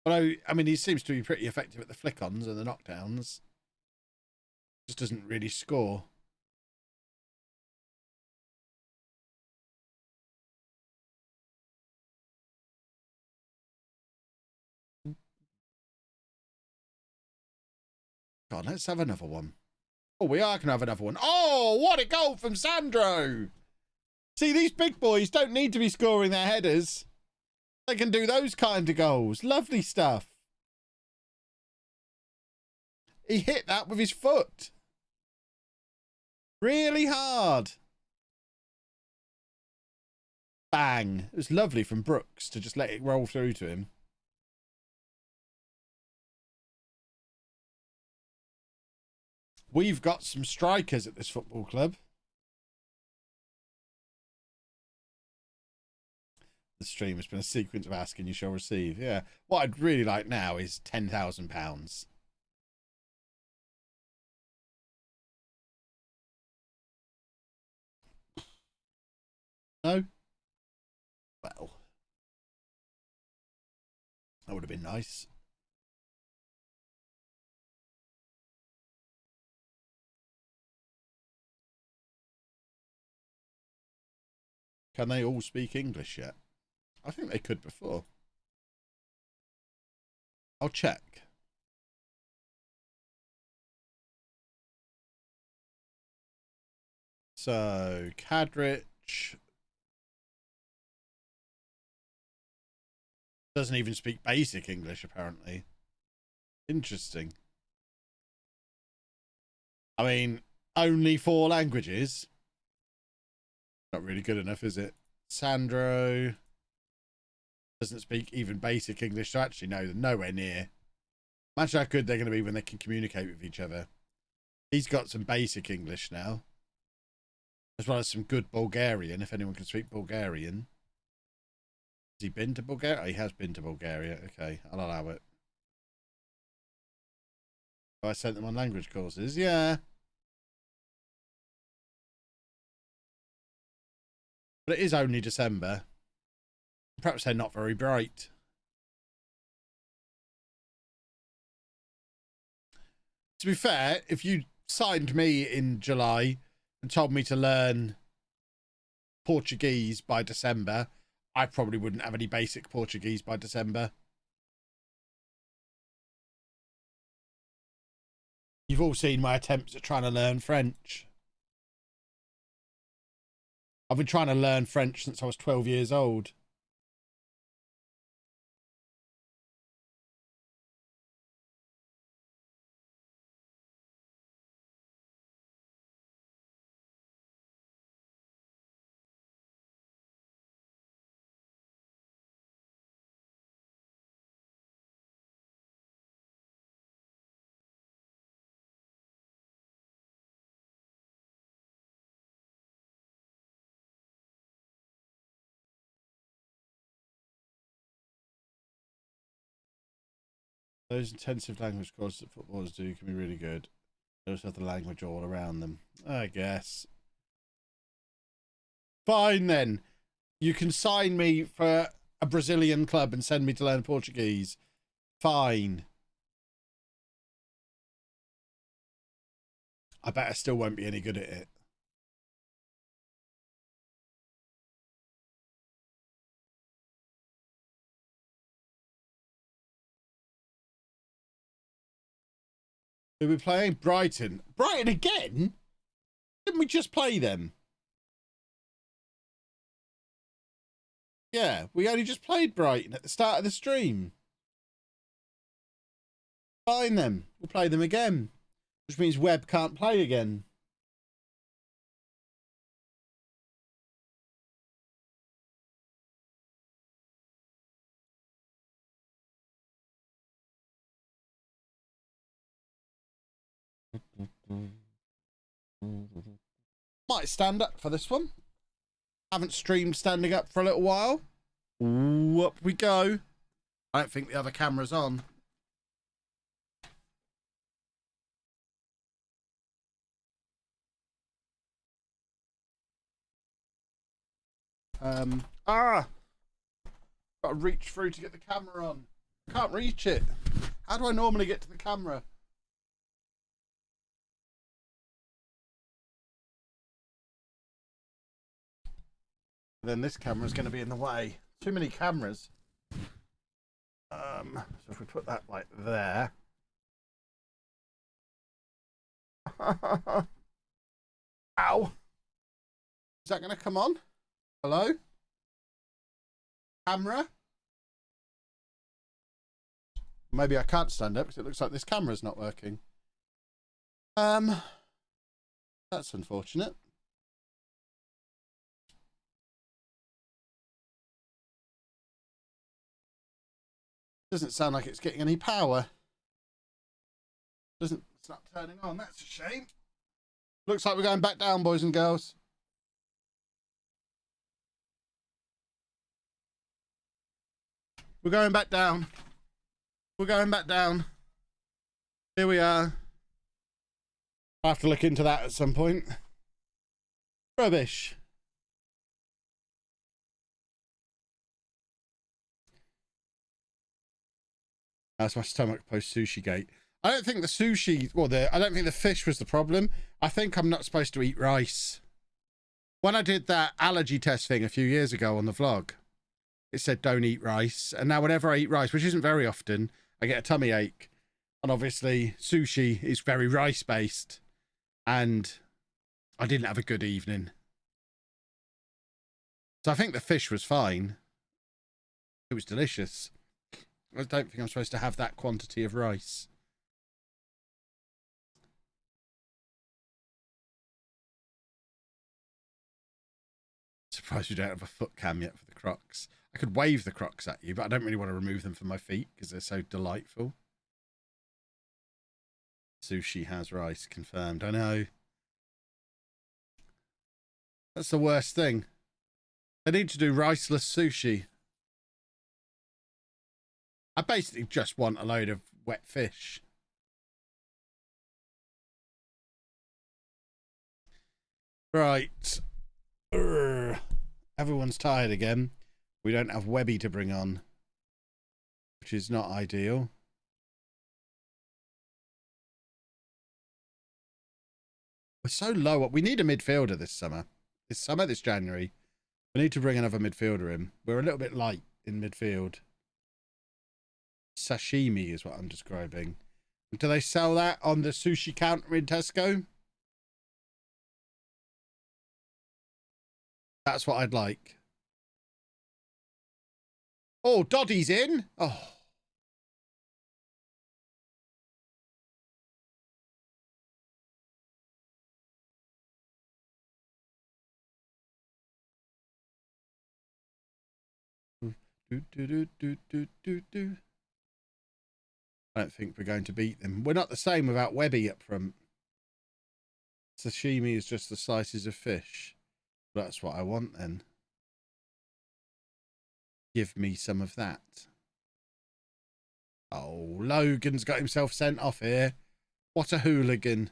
Although, I mean, he seems to be pretty effective at the flick-ons and the knockdowns. Just doesn't really score. God, let's have another one. Oh, we are going to have another one. Oh, what a goal from Sandro. See, these big boys don't need to be scoring their headers. They can do those kind of goals. Lovely stuff. He hit that with his foot. Really hard. Bang. It was lovely from Brooks to just let it roll through to him. We've got some strikers at this football club. The stream has been a sequence of asking you shall receive. Yeah. What I'd really like now is £10,000. No? Well. That would have been nice. Can they all speak English yet? I think they could before. I'll check. So, Kadrich doesn't even speak basic English, apparently. Interesting. I mean, only 4 languages. Not really good enough, is it? Sandro doesn't speak even basic English, so actually, no, they're nowhere near. Imagine how good they're going to be when they can communicate with each other. He's got some basic English now, as well as some good Bulgarian, if anyone can speak Bulgarian. Has he been to Bulgaria? Oh, he has been to Bulgaria. Okay, I'll allow it. Oh, I sent them on language courses. Yeah. But it is only December. Perhaps they're not very bright. To be fair, if you signed me in July and told me to learn Portuguese by December, I probably wouldn't have any basic Portuguese by December. You've all seen my attempts at trying to learn French. I've been trying to learn French since I was 12 years old. Those intensive language courses that footballers do can be really good. They also have the language all around them, I guess. Fine then. You can sign me for a Brazilian club and send me to learn Portuguese. Fine. I bet I still won't be any good at it. Who we playing? Brighton. Brighton again? Didn't we just play them? Yeah, we only just played Brighton at the start of the stream. Fine then. We'll play them again. Which means Webb can't play again. Might stand up for this one. Haven't streamed standing up for a little while. Ooh, up we go. I don't think the other camera's on. Got to reach through to get the camera on. Can't reach it. How do I normally get to the camera? Then this camera's going to be in the way. Too many cameras. So if we put that like there. Ow. Is that going to come on? Hello? Camera? Maybe I can't stand up because it looks like this camera's not working. That's unfortunate. Doesn't sound like it's getting any power. It's not turning on. That's a shame. Looks like we're going back down, boys and girls. We're going back down. We're going back down. Here we are. I'll have to look into that at some point. Rubbish. That's my stomach post sushi gate. I don't think the sushi, well, I don't think the fish was the problem. I think I'm not supposed to eat rice. When I did that allergy test thing a few years ago on the vlog, it said don't eat rice. And now whenever I eat rice, which isn't very often, I get a tummy ache. And obviously sushi is very rice based. And I didn't have a good evening. So I think the fish was fine. It was delicious. I don't think I'm supposed to have that quantity of rice. Surprised we don't have a foot cam yet for the Crocs. I could wave the Crocs at you, but I don't really want to remove them from my feet because they're so delightful. Sushi has rice, confirmed. I know. That's the worst thing. They need to do riceless sushi. I basically just want a load of wet fish. Right. Everyone's tired again. We don't have Webby to bring on, which is not ideal. We're so low up. We need a midfielder this summer. This January. We need to bring another midfielder in. We're a little bit light in midfield. Sashimi is what I'm describing. Do they sell that on the sushi counter in Tesco? That's what I'd like. Oh, Doddy's in. Oh. Do. I don't think we're going to beat them. We're not the same without Webby up front. Sashimi is just the slices of fish. That's what I want then. Give me some of that. Oh, Logan's got himself sent off here. What a hooligan.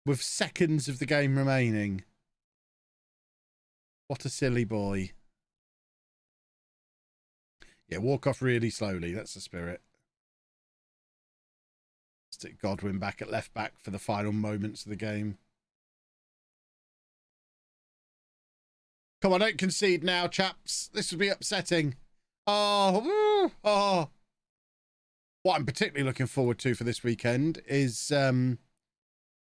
With seconds of the game remaining. What a silly boy. Yeah, walk off really slowly. That's the spirit. Stick Godwin back at left back for the final moments of the game. Come on, don't concede now, chaps. This would be upsetting. Oh, oh. What I'm particularly looking forward to for this weekend is being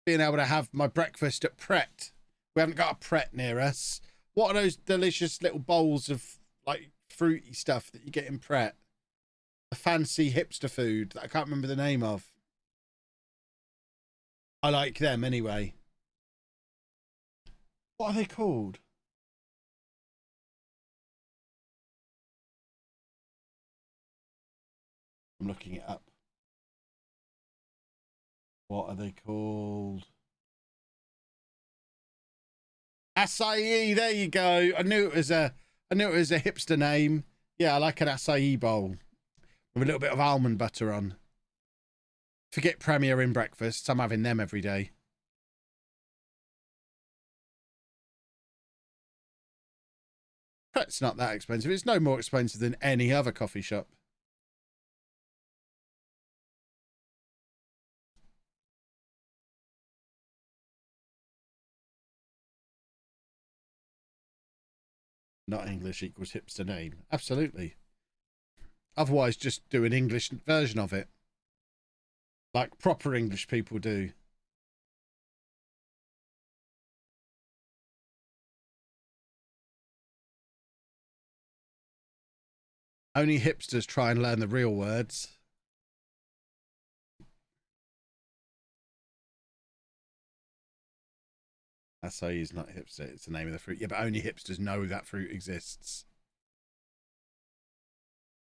able to have my breakfast at Pret. We haven't got a Pret near us. What are those delicious little bowls of like fruity stuff that you get in Pret? The fancy hipster food that I can't remember the name of. I like them anyway. What are they called? I'm looking it up. What are they called? Acai, there you go. I knew it was a hipster name. Yeah, I like an acai bowl with a little bit of almond butter on. Forget Premier in breakfast. I'm having them every day. It's not that expensive. It's no more expensive than any other coffee shop. Not English equals hipster name. Absolutely. Otherwise, just do an English version of it. Like proper English people do. Only hipsters try and learn the real words. Acai is not hipster. It's the name of the fruit. Yeah, but only hipsters know that fruit exists.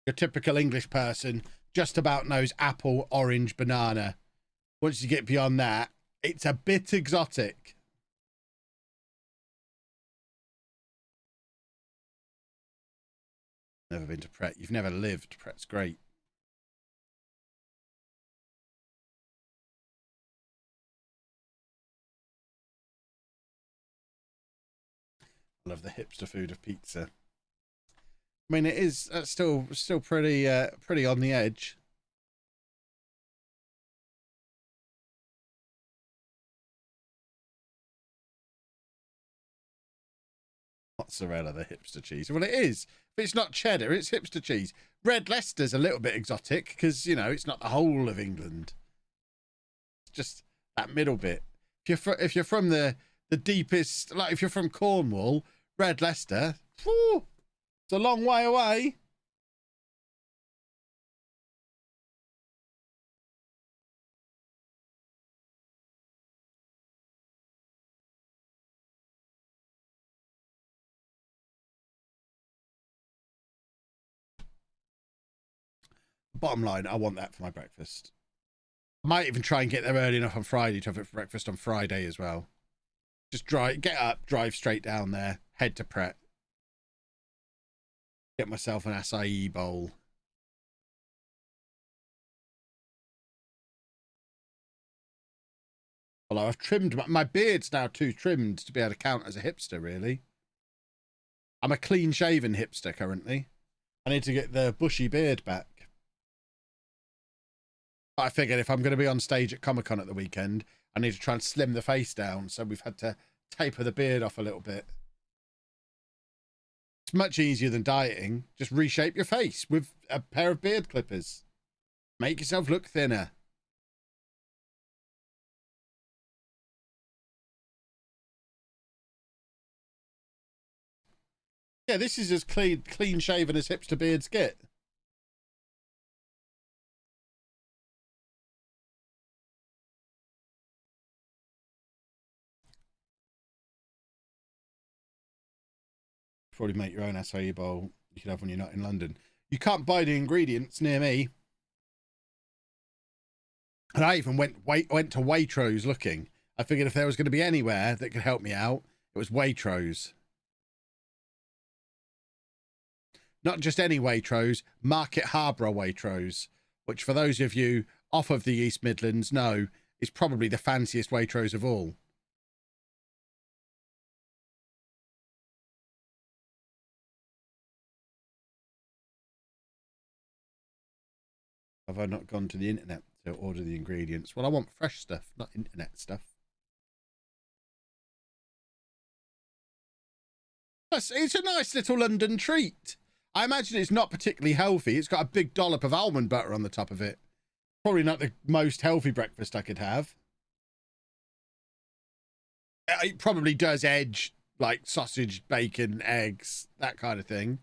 Your typical English person just about knows apple, orange, banana. Once you get beyond that, it's a bit exotic. Never been to Pret. You've never lived. Pret's great. I love the hipster food of pizza. I mean, it is still pretty on the edge. Mozzarella, the hipster cheese. Well, it is. If it's not cheddar, it's hipster cheese. Red Leicester's a little bit exotic because, you know, it's not the whole of England. It's just that middle bit. If you're from the deepest, like if you're from Cornwall, Red Leicester, whew, it's a long way away. Bottom line, I want that for my breakfast. I might even try and get there early enough on Friday to have it for breakfast on Friday as well. Just get up, drive straight down there, head to Pret. Get myself an acai bowl. Although I've trimmed, my beard's now too trimmed to be able to count as a hipster, really. I'm a clean-shaven hipster currently. I need to get the bushy beard back. But I figured if I'm going to be on stage at Comic-Con at the weekend, I need to try and slim the face down. So we've had to taper the beard off a little bit. It's much easier than dieting. Just reshape your face with a pair of beard clippers. Make yourself look thinner. Yeah, this is as clean shaven as hipster beards get. Probably make your own acai bowl. You can have when you're not in London. You can't buy the ingredients near me. And I even went to Waitrose looking. I figured if there was going to be anywhere that could help me out, it was Waitrose. Not just any Waitrose, Market Harborough Waitrose, which for those of you off of the East Midlands know is probably the fanciest Waitrose of all. Have I not gone to the internet to order the ingredients? Well, I want fresh stuff, not internet stuff. It's a nice little London treat. I imagine it's not particularly healthy. It's got a big dollop of almond butter on the top of it. Probably not the most healthy breakfast I could have. It probably does edge like sausage, bacon, eggs, that kind of thing.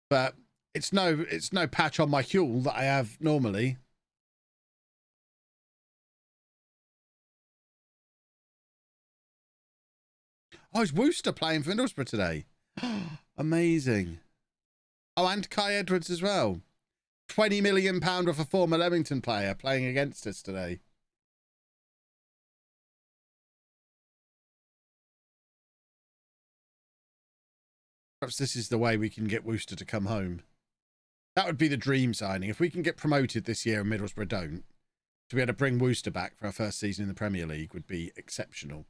But it's no patch on my Huel that I have normally. Oh, is Worcester playing for Middlesbrough today? Amazing. Oh, and Kai Edwards as well. £20 million of a former Levington player playing against us today. Perhaps this is the way we can get Worcester to come home. That would be the dream signing. If we can get promoted this year and Middlesbrough don't, to be able to bring Worcester back for our first season in the Premier League would be exceptional.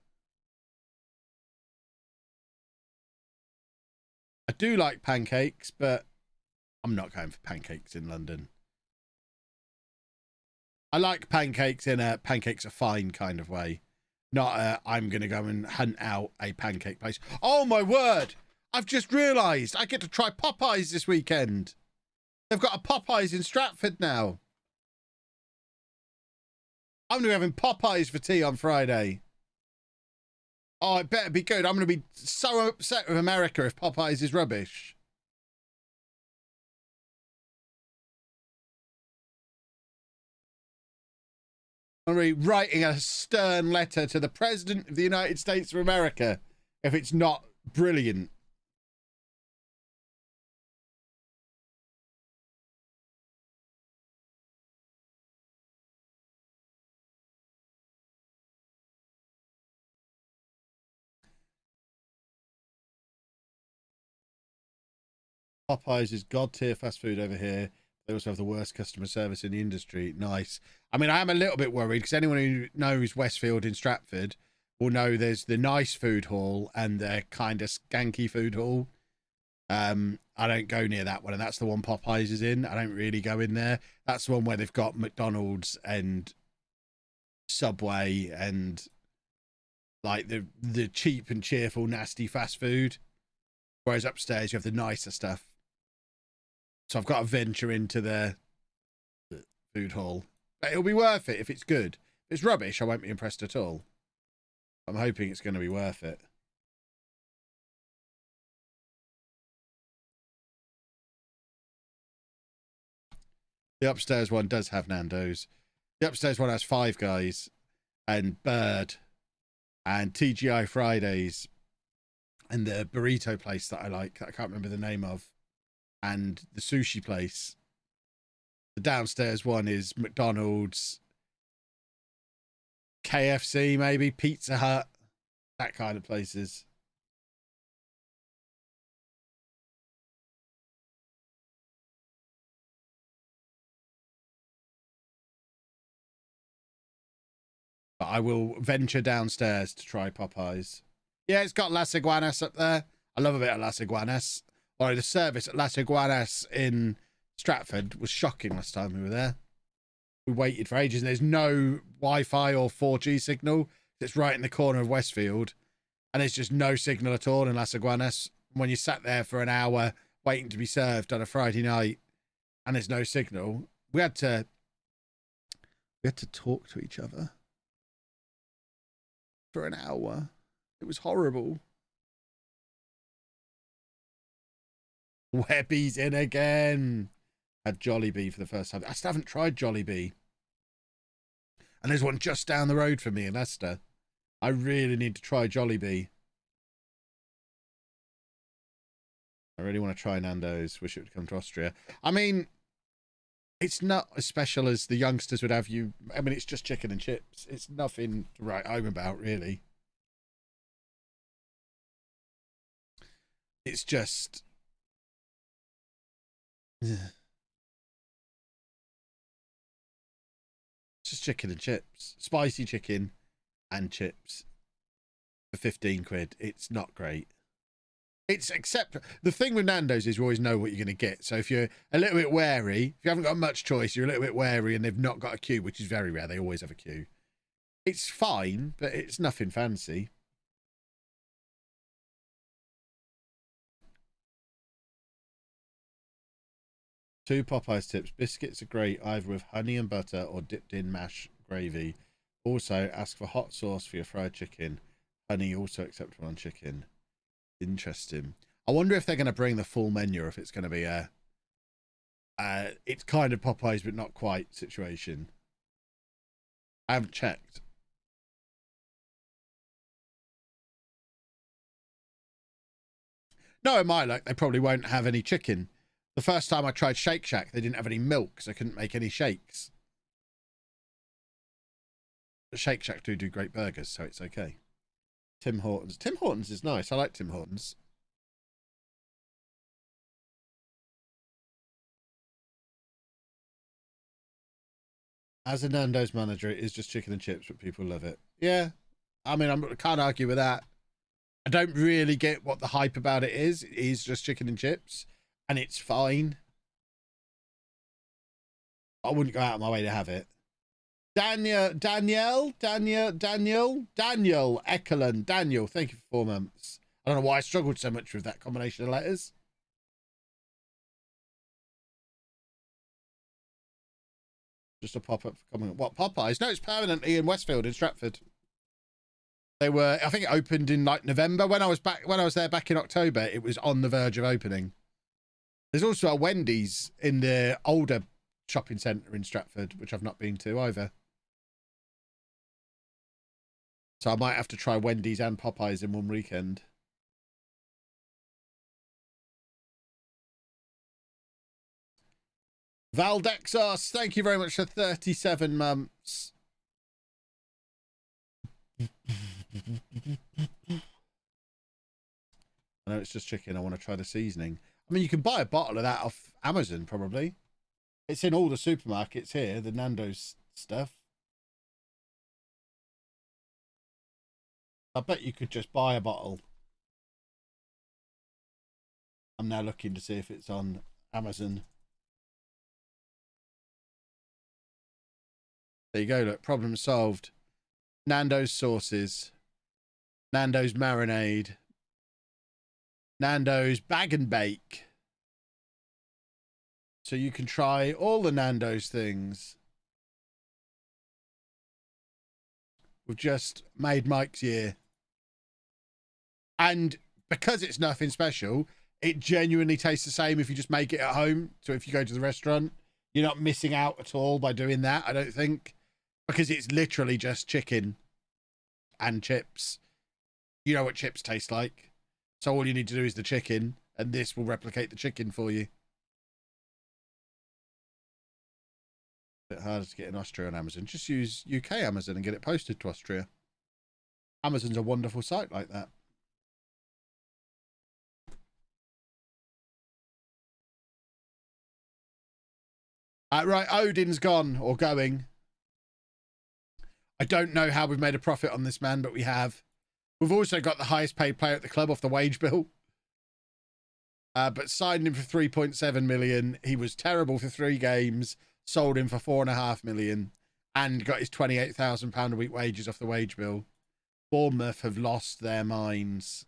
I do like pancakes, but I'm not going for pancakes in London. I like pancakes in a pancakes are fine kind of way. Not a, I'm going to go and hunt out a pancake place. Oh, my word. I've just realised I get to try Popeyes this weekend. They've got a Popeyes in Stratford now. I'm going to be having Popeyes for tea on Friday. Oh, it better be good. I'm going to be so upset with America if Popeyes is rubbish. I'm going to be writing a stern letter to the President of the United States of America if it's not brilliant. Popeyes is god tier fast food over here. They also have the worst customer service in the industry. Nice. I mean, I am a little bit worried because anyone who knows Westfield in Stratford will know there's the nice food hall and the kind of skanky food hall. I don't go near that one, and that's the one Popeyes is in. I don't really go in there. That's the one where they've got McDonald's and Subway and like the cheap and cheerful nasty fast food. Whereas upstairs you have the nicer stuff. So I've got to venture into the food hall. But it'll be worth it if it's good. If it's rubbish, I won't be impressed at all. I'm hoping it's going to be worth it. The upstairs one does have Nando's. The upstairs one has Five Guys and Bird and TGI Fridays and the burrito place that I like, that I can't remember the name of, and the sushi place. The downstairs one is McDonald's, KFC maybe, Pizza Hut, that kind of places. But I will venture downstairs to try Popeyes. Yeah, it's got Las Iguanas up there. I love a bit of Las Iguanas. Although the service at Las Iguanas in Stratford was shocking last time we were there. We waited for ages and there's no Wi-Fi or 4G signal. It's right in the corner of Westfield. And there's just no signal at all in Las Iguanas. When you sat there for an hour waiting to be served on a Friday night and there's no signal, we had to talk to each other for an hour. It was horrible. Webby's in again. Had Jollibee for the first time. I still haven't tried Jollibee. And there's one just down the road from me in Leicester. I really need to try Jollibee. I really want to try Nando's. Wish it would come to Austria. I mean, it's not as special as the youngsters would have you. I mean, it's just chicken and chips. It's nothing to write home about, really. It's just... It's just chicken and chips. Spicy chicken and chips for 15 quid. It's not great. It's except the thing with Nando's is you always know what you're going to get. So if you're a little bit wary, if you haven't got much choice, you're a little bit wary and they've not got a queue, which is very rare. They always have a queue. It's fine, but it's nothing fancy. 2 Popeyes tips. Biscuits are great either with honey and butter or dipped in mash gravy. Also, ask for hot sauce for your fried chicken. Honey also acceptable on chicken. Interesting. I wonder if they're going to bring the full menu or if it's going to be a... it's kind of Popeyes but not quite situation. I haven't checked. No, in my luck, they probably won't have any chicken. The first time I tried Shake Shack, they didn't have any milk, so I couldn't make any shakes. But Shake Shack do great burgers, so it's okay. Tim Hortons. Tim Hortons is nice. I like Tim Hortons. As a Nando's manager, it is just chicken and chips, but people love it. Yeah. I mean, I can't argue with that. I don't really get what the hype about it is. It is just chicken and chips, and it's fine. I wouldn't go out of my way to have it. Daniel Ekelund. Daniel, thank you for 4 months. I don't know why I struggled so much with that combination of letters. Just a pop-up for coming. What, Popeyes? No, it's permanently in Westfield in Stratford. They were, I think it opened in like November. When I was there back in October, it was on the verge of opening. There's also a Wendy's in the older shopping centre in Stratford, which I've not been to either. So I might have to try Wendy's and Popeyes in one weekend. Valdexos, thank you very much for 37 months. I know it's just chicken. I want to try the seasoning. I mean, you can buy a bottle of that off Amazon, probably. It's in all the supermarkets here, the Nando's stuff. I bet you could just buy a bottle. I'm now looking to see if it's on Amazon. There you go, look, problem solved. Nando's sauces. Nando's marinade. Nando's bag and bake. So you can try all the Nando's things. We've just made Mike's year. And because it's nothing special, it genuinely tastes the same if you just make it at home. So if you go to the restaurant, you're not missing out at all by doing that, I don't think. Because it's literally just chicken and chips. You know what chips taste like. So all you need to do is the chicken, and this will replicate the chicken for you. A bit harder to get in Austria on Amazon. Just use UK Amazon and get it posted to Austria. Amazon's a wonderful site like that. Right, Odin's gone or going. I don't know how we've made a profit on this man, but we have. We've also got the highest paid player at the club off the wage bill. But signed him for 3.7 million. He was terrible for 3 games. Sold him for 4.5 million. And got his £28,000 a week wages off the wage bill. Bournemouth have lost their minds.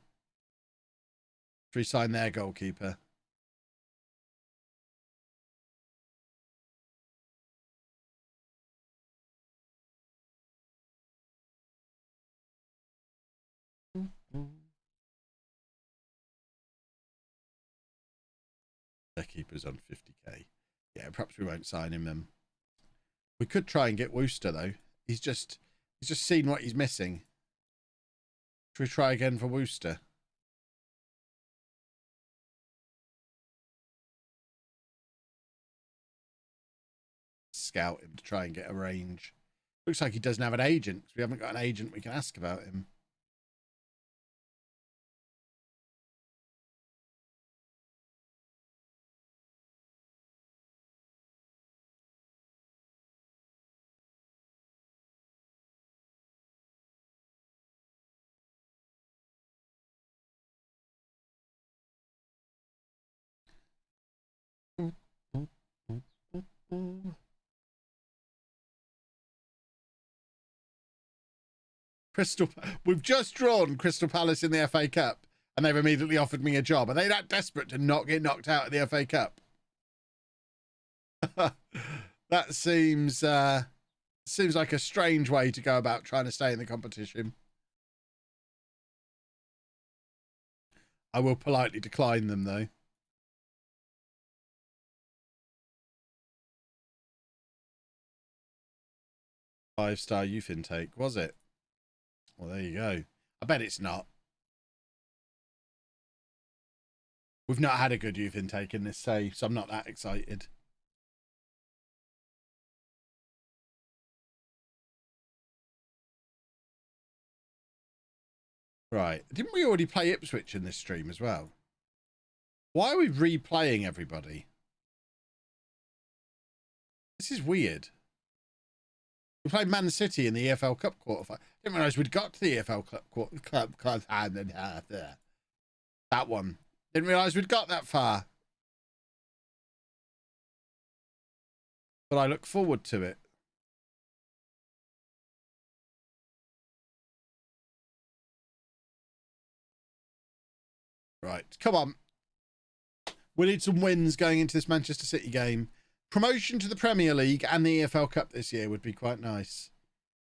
To re-sign their goalkeeper. Their keeper's on 50k. Yeah, perhaps we won't sign him then. We could try and get Wooster though. He's just seen what he's missing. Should we try again for Wooster? Scout him to try and get a range. Looks like he doesn't have an agent, because we haven't got an agent we can ask about him. We've just drawn Crystal Palace in the FA Cup, and they've immediately offered me a job. Are they that desperate to not get knocked out of the FA Cup? That seems like a strange way to go about trying to stay in the competition. I will politely decline them, though. Five-star youth intake, was it? Well, there you go. I bet it's not. We've not had a good youth intake in this save, so I'm not that excited. Right. Didn't we already play Ipswich in this stream as well? Why are we replaying everybody? This is weird. We played Man City in the EFL Cup quarterfinal. Didn't realise we'd got to the EFL Cup that one. Didn't realise we'd got that far. But I look forward to it. Right, come on. We need some wins going into this Manchester City game. Promotion to the Premier League and the EFL Cup this year would be quite nice.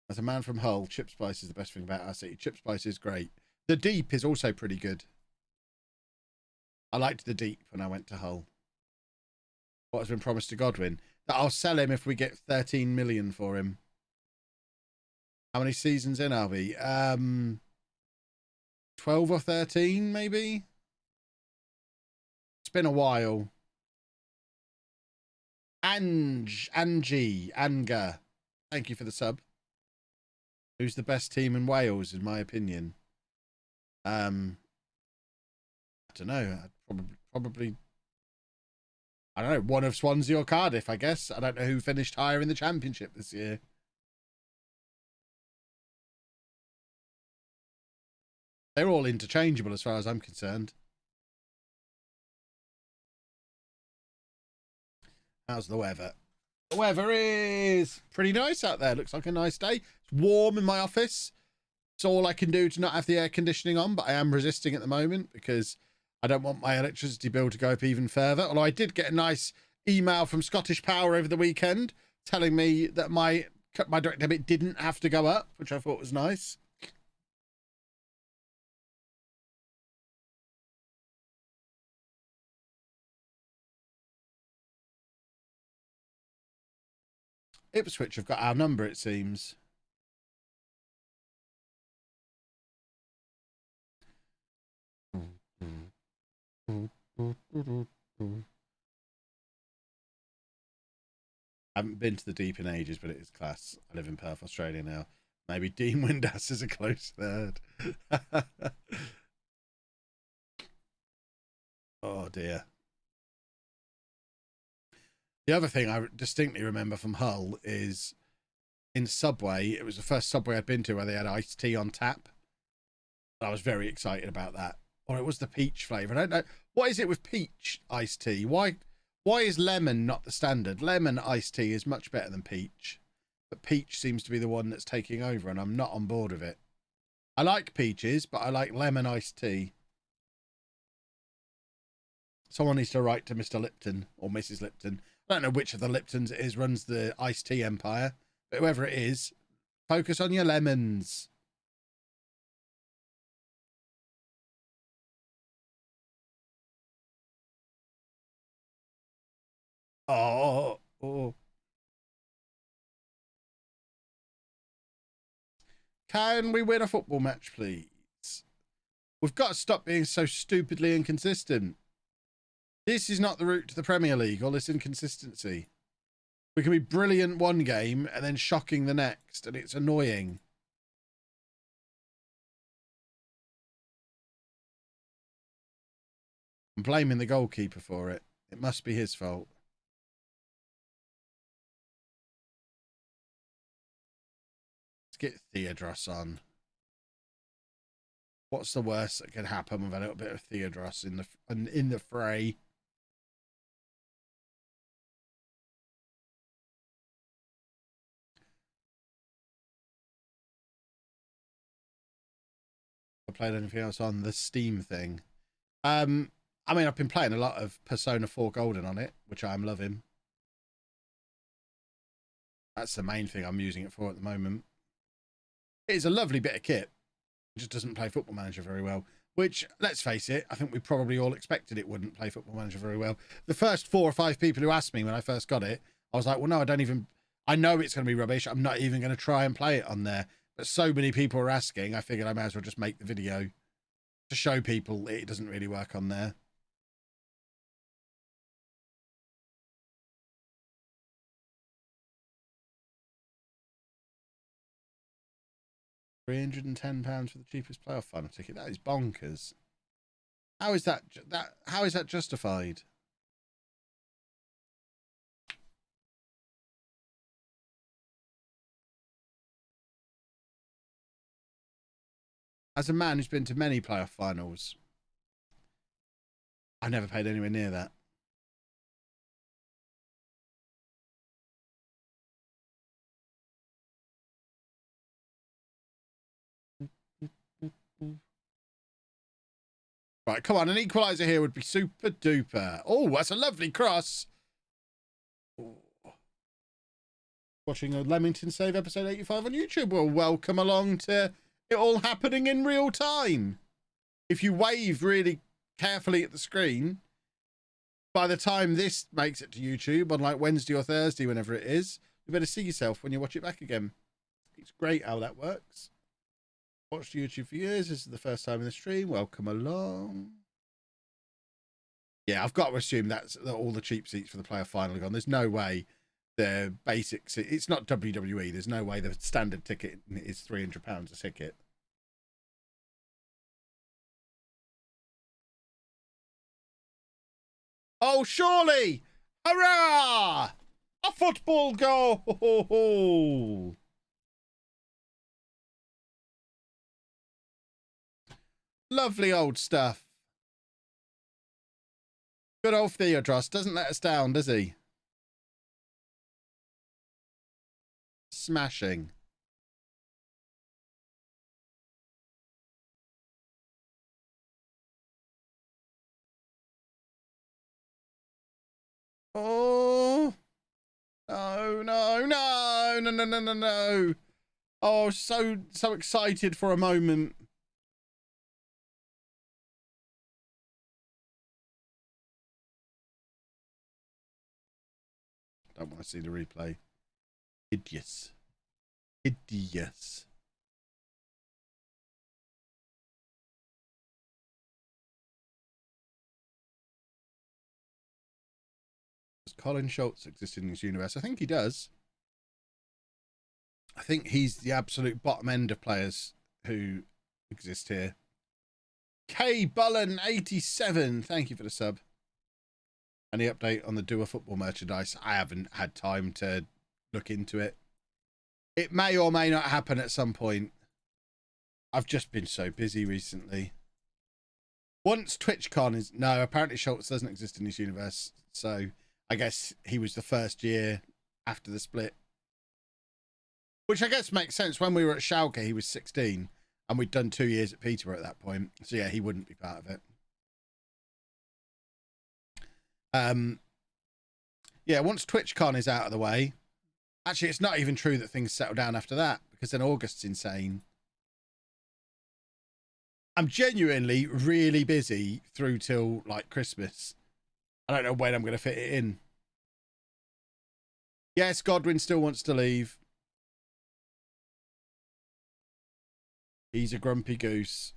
As a man from Hull, Chip Spice is the best thing about our city. Chip Spice is great. The Deep is also pretty good. I liked the Deep when I went to Hull. What has been promised to Godwin? That I'll sell him if we get 13 million for him. How many seasons in are we? 12 or 13, maybe? It's been a while. Angie, Anga. Thank you for the sub. Who's the best team in Wales, in my opinion? I don't know. Probably. I don't know. One of Swansea or Cardiff, I guess. I don't know who finished higher in the Championship this year. They're all interchangeable as far as I'm concerned. How's the weather? The weather is pretty nice out there. Looks like a nice day. It's warm in my office. It's all I can do to not have the air conditioning on, but I am resisting at the moment because I don't want my electricity bill to go up even further. Although I did get a nice email from Scottish Power over the weekend telling me that my direct debit didn't have to go up, which I thought was nice. Ipswich have got our number, it seems. I haven't been to the Deep in ages, but it is class. I live in Perth, Australia now. Maybe Dean Windass is a close third. Oh, dear. The other thing I distinctly remember from Hull is in Subway, it was the first Subway I'd been to where they had iced tea on tap. I was very excited about that. Or it was the peach flavour. I don't know. What is it with peach iced tea? Why is lemon not the standard? Lemon iced tea is much better than peach. But peach seems to be the one that's taking over, and I'm not on board with it. I like peaches, but I like lemon iced tea. Someone needs to write to Mr. Lipton or Mrs. Lipton. I don't know which of the Liptons it is runs the iced tea empire, but whoever it is, focus on your lemons. Oh. Can we win a football match, please? We've got to stop being so stupidly inconsistent. This is not the route to the Premier League, all this inconsistency. We can be brilliant one game and then shocking the next, and it's annoying. I'm blaming the goalkeeper for it. It must be his fault. Let's get Theodros on. What's the worst that could happen with a little bit of Theodros in the fray? Played anything else on the Steam thing? I mean, I've been playing a lot of Persona 4 Golden on it, which I'm loving. That's the main thing I'm using it for at the moment. It is a lovely bit of kit. It just doesn't play Football Manager very well. Which, let's face it, I think we probably all expected it wouldn't play Football Manager very well. The first 4 or 5 people who asked me when I first got it, I was like, well, no, I know it's going to be rubbish. I'm not even going to try and play it on there. But so many people were asking, I figured I may as well just make the video to show people it doesn't really work on there. £310 for the cheapest playoff final ticket. That is bonkers. How is that justified? As a man who's been to many playoff finals, I never paid anywhere near that. Right, come on. An equaliser here would be super duper. Oh, that's a lovely cross. Ooh. Watching a Leamington Save episode 85 on YouTube. Well, welcome along to it all happening in real time. If you wave really carefully at the screen, by the time this makes it to YouTube on like Wednesday or Thursday, whenever it is, you better see yourself when you watch it back again. It's great how that works. Watched YouTube for years. This is the first time in the stream. Welcome along. Yeah, I've got to assume that all the cheap seats for the playoff final are gone. There's no way the basic seat. It's not WWE. There's no way the standard ticket is £300 a ticket. Oh, surely! Hurrah! A football goal! Lovely old stuff. Good old Theodros doesn't let us down, does he? Smashing. Oh. No, no, no, no, no, no, no, no. Oh, so excited for a moment. Don't want to see the replay. Hideous. Hideous. Does Colin Schultz exist in this universe? I think he does. I think he's the absolute bottom end of players who exist here. K Bullen 87. Thank you for the sub. Any update on the Do a Football merchandise? I haven't had time to look into it. It may or may not happen at some point. I've just been so busy recently. Once TwitchCon is... No, apparently Schultz doesn't exist in this universe. So I guess he was the first year after the split. Which I guess makes sense. When we were at Schalke, he was 16. And we'd done 2 years at Peterborough at that point. So yeah, he wouldn't be part of it. Yeah, once TwitchCon is out of the way, actually, it's not even true that things settle down after that, because then August's insane. I'm genuinely really busy through till like Christmas. I don't know when I'm going to fit it in. Yes, Godwin still wants to leave. He's a grumpy goose.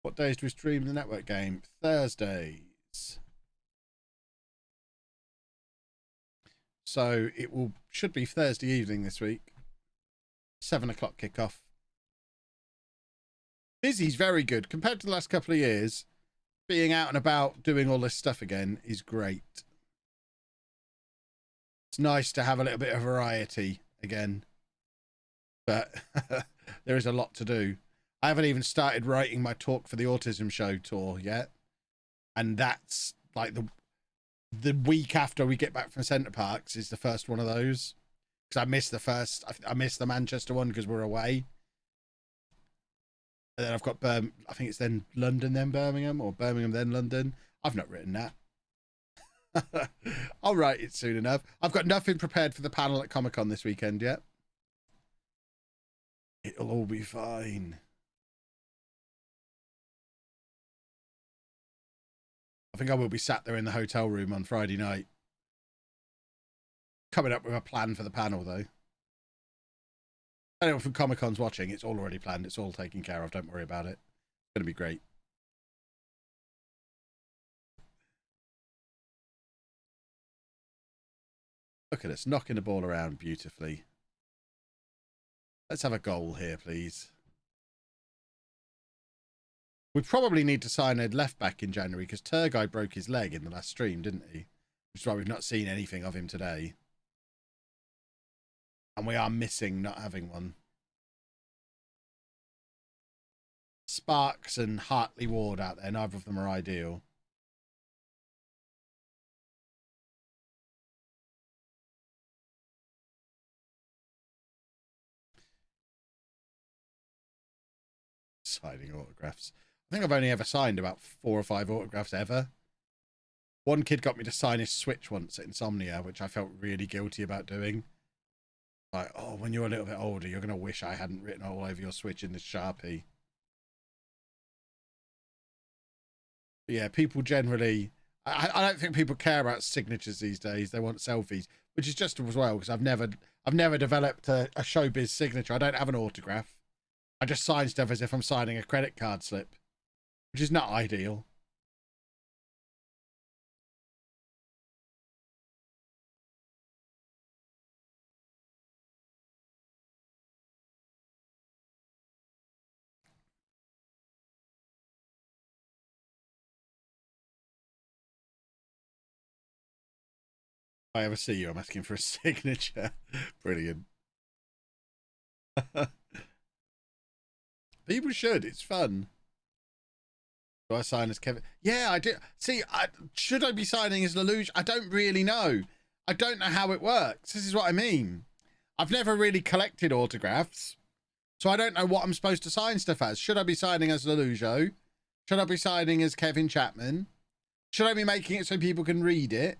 What days do we stream the network game? Thursdays. So it should be Thursday evening this week. 7 o'clock kickoff. Busy's very good. Compared to the last couple of years, being out and about doing all this stuff again is great. It's nice to have a little bit of variety again. But there is a lot to do. I haven't even started writing my talk for the Autism Show tour yet. And that's like the week after we get back from Centre Parks is the first one of those. Because I missed the Manchester one because we're away. And then I've got I think it's then London, then Birmingham, or Birmingham, then London. I've not written that. I'll write it soon enough. I've got nothing prepared for the panel at Comic-Con this weekend yet. It'll all be fine. I think I will be sat there in the hotel room on Friday night, coming up with a plan for the panel, though. Anyone from Comic-Con's watching, it's all already planned. It's all taken care of. Don't worry about it. It's going to be great. Look at us, knocking the ball around beautifully. Let's have a goal here, please. We probably need to sign a left back in January because Turgai broke his leg in the last stream, didn't he? Which is why we've not seen anything of him today. And we are missing not having one. Sparks and Hartley Ward out there, neither of them are ideal. Signing autographs. I think I've only ever signed about 4 or 5 autographs ever. One kid got me to sign his Switch once at Insomnia, which I felt really guilty about doing. Like, oh, when you're a little bit older, you're going to wish I hadn't written all over your Switch in this Sharpie. But yeah, people generally... I don't think people care about signatures these days. They want selfies, which is just as well, because I've never developed a showbiz signature. I don't have an autograph. I just sign stuff as if I'm signing a credit card slip, which is not ideal. If I ever see you, I'm asking for a signature. Brilliant. People should. It's fun. Do I sign as Kevin? Yeah, I do. See, should I be signing as LOLLUJO? I don't really know. I don't know how it works. This is what I mean. I've never really collected autographs, so I don't know what I'm supposed to sign stuff as. Should I be signing as LOLLUJO? Should I be signing as Kevin Chapman? Should I be making it so people can read it?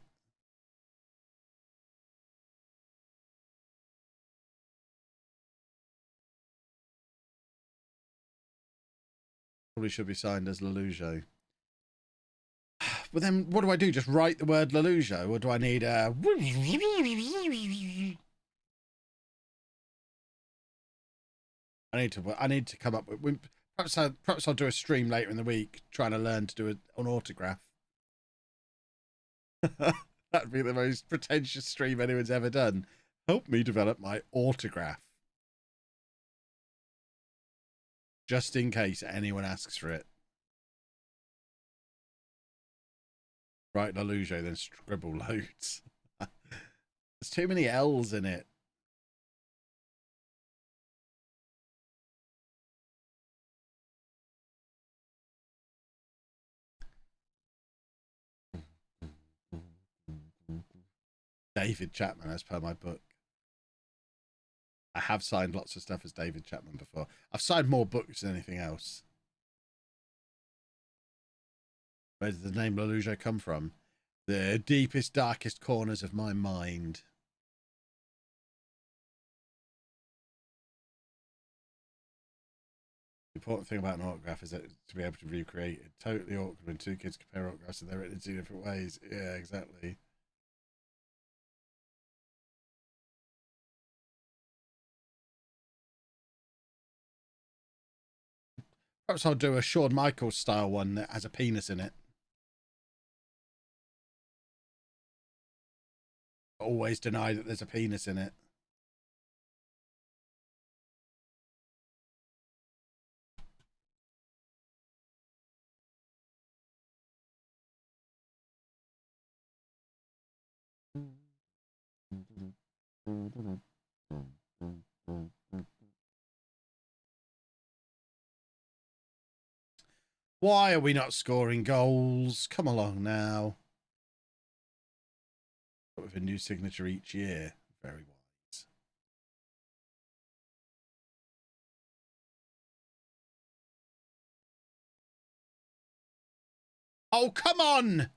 Probably should be signed as LOLLUJO. But then what do I do? Just write the word LOLLUJO? Or do I need a... I need to come up with... Perhaps I'll do a stream later in the week trying to learn to do an autograph. That'd be the most pretentious stream anyone's ever done. Help me develop my autograph. Just in case anyone asks for it. Write LOLLUJO, then scribble loads. There's too many L's in it. David Chapman, as per my book. I have signed lots of stuff as David Chapman before. I've signed more books than anything else. Where did the name LOLLUJO come from? The deepest, darkest corners of my mind. The important thing about an autograph is that to be able to recreate it. Totally awkward when two kids compare autographs and they're written in 2 different ways. Yeah, exactly. Perhaps I'll do a Shawn Michaels style one that has a penis in it. Always deny that there's a penis in it. Why are we not scoring goals? Come along now. With a new signature each year. Very wise. Oh, come on!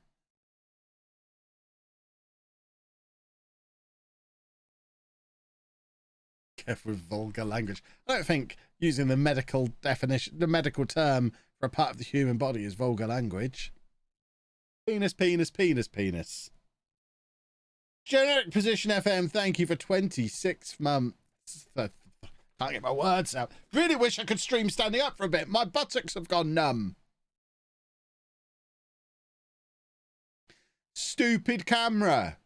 Careful with vulgar language. I don't think using the medical definition, the medical term for a part of the human body is vulgar language. Penis, penis, penis, penis. Generic Position FM, thank you for 26 months. Can't get my words out. Really wish I could stream standing up for a bit. My buttocks have gone numb. Stupid camera.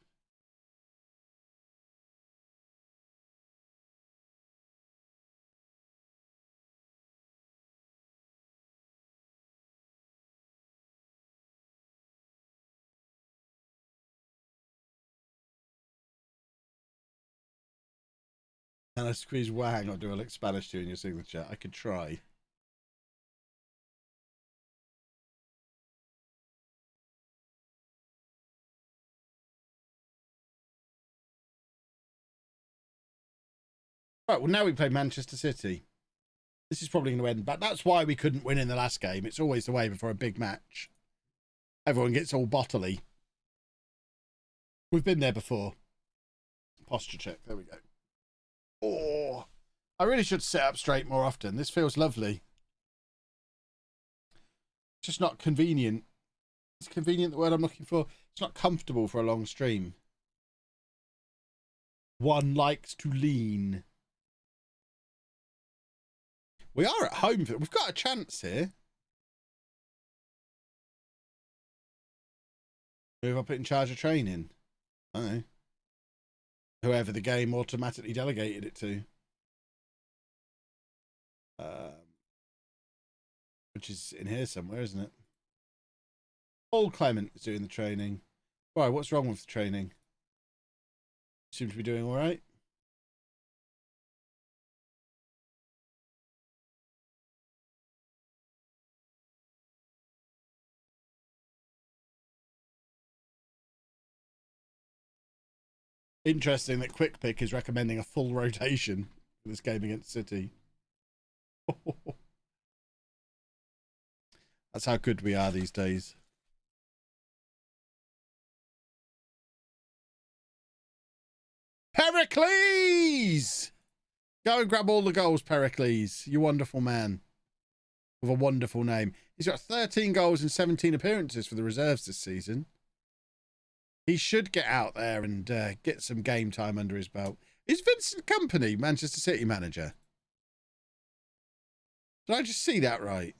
And I squeeze wang or do a Spanish to you in your signature. I could try. Right, well, now we play Manchester City. This is probably going to end, but that's why we couldn't win in the last game. It's always the way before a big match. Everyone gets all bottly. We've been there before. Posture check. There we go. Oh, I really should sit up straight more often. This feels lovely. Just not convenient. It's convenient, the word I'm looking for. It's not comfortable for a long stream. One likes to lean. We are at home. We've got a chance here. Who have I put in charge of training? I don't know. Whoever the game automatically delegated it to. Which is in here somewhere, isn't it? Paul Clement is doing the training. Why, what's wrong with the training? Seems to be doing all right. Interesting that Quick Pick is recommending a full rotation for this game against City. That's how good we are these days. Pericles! Go and grab all the goals, Pericles. You wonderful man. With a wonderful name. He's got 13 goals and 17 appearances for the reserves this season. He should get out there and get some game time under his belt. Is Vincent Kompany Manchester City manager? Did I just see that right?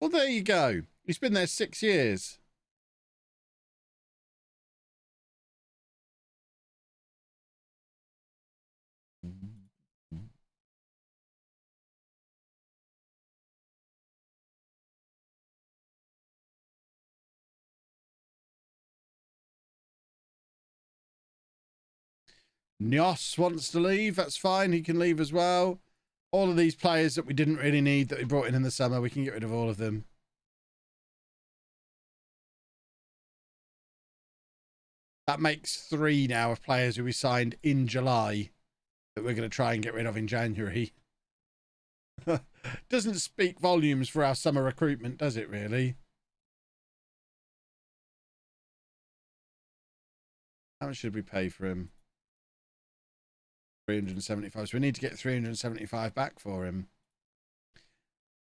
Well, there you go. He's been there 6 years. Nios wants to leave. That's fine. He can leave as well. All of these players that we didn't really need that we brought in the summer, we can get rid of all of them. That makes 3 now of players who we signed in July that we're going to try and get rid of in January. Doesn't speak volumes for our summer recruitment, does it really? How much should we pay for him? 375. So we need to get 375 back for him.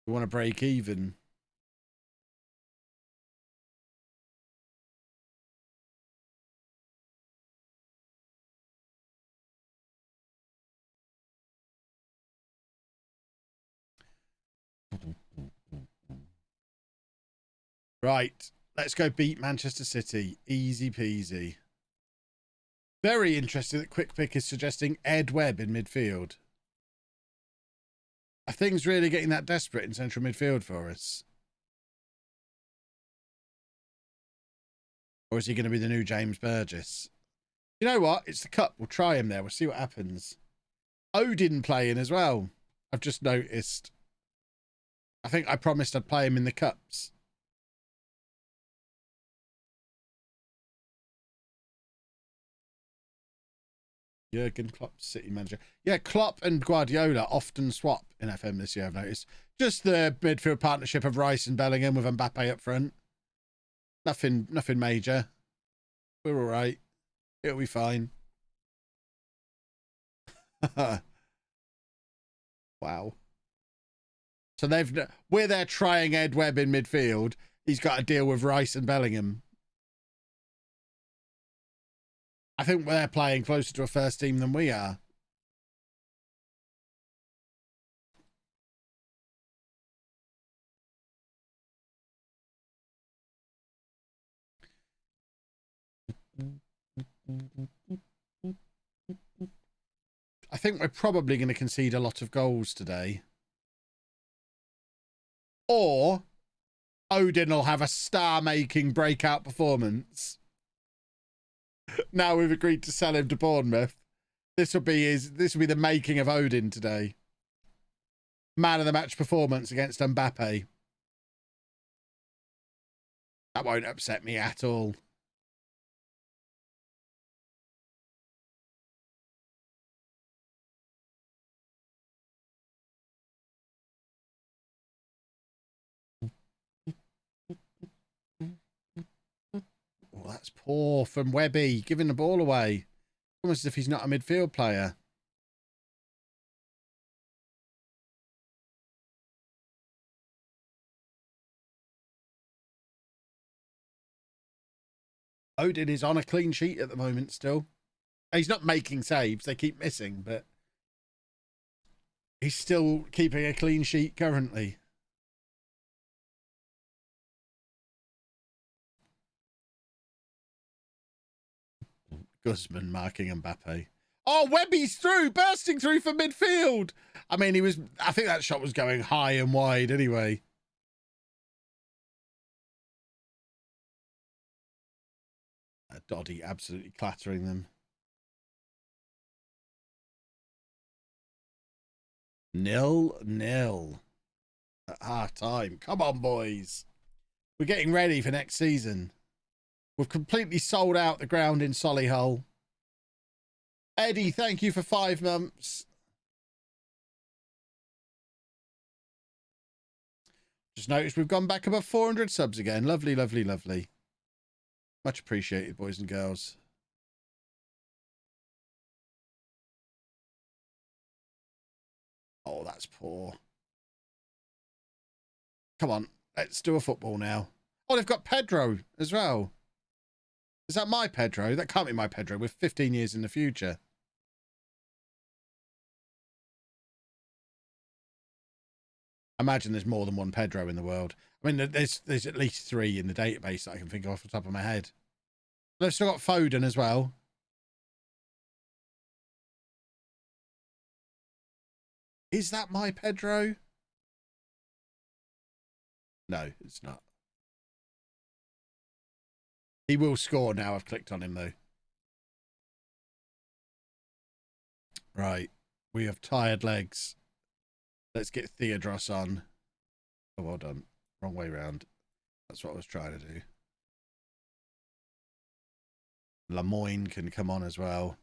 We want to break even. Right, let's go beat Manchester City. Easy peasy. Very interesting that Quick Pick is suggesting Ed Webb in midfield. Are things really getting that desperate in central midfield for us? Or is he going to be the new James Burgess? You know what? It's the cup. We'll try him there. We'll see what happens. Odin playing as well. I've just noticed. I think I promised I'd play him in the cups. Jurgen Klopp, City manager. Yeah, Klopp and Guardiola often swap in FM this year, I've noticed. Just the midfield partnership of Rice and Bellingham with Mbappe up front. Nothing major. We're all right. It'll be fine. Wow. So we're there trying Ed Webb in midfield. He's got to deal with Rice and Bellingham. I think they're playing closer to a first team than we are. I think we're probably going to concede a lot of goals today. Or Odin will have a star-making breakout performance. Now we've agreed to sell him to Bournemouth. This will be the making of Odin today. Man of the match performance against Mbappe. That won't upset me at all. Oh, that's poor from Webby, giving the ball away. Almost as if he's not a midfield player. Odin is on a clean sheet at the moment still. He's not making saves, they keep missing, but he's still keeping a clean sheet currently. Guzman marking Mbappe. Oh, Webby's through, bursting through for midfield. I mean, I think that shot was going high and wide anyway. Doddy absolutely clattering them. 0-0 at half time. Come on, boys. We're getting ready for next season. We've completely sold out the ground in Solihull. Eddie, thank you for 5 months. Just noticed we've gone back above 400 subs again. Lovely, lovely, lovely. Much appreciated, boys and girls. Oh, that's poor. Come on, let's do a football now. Oh, they've got Pedro as well. Is that my Pedro? That can't be my Pedro. We're 15 years in the future. I imagine there's more than one Pedro in the world. I mean, there's at least 3 in the database that I can think of off the top of my head. They've still got Foden as well. Is that my Pedro? No, it's not. He will score now. I've clicked on him, though. Right. We have tired legs. Let's get Theodros on. Oh, well done. Wrong way round. That's what I was trying to do. Lemoyne can come on as well.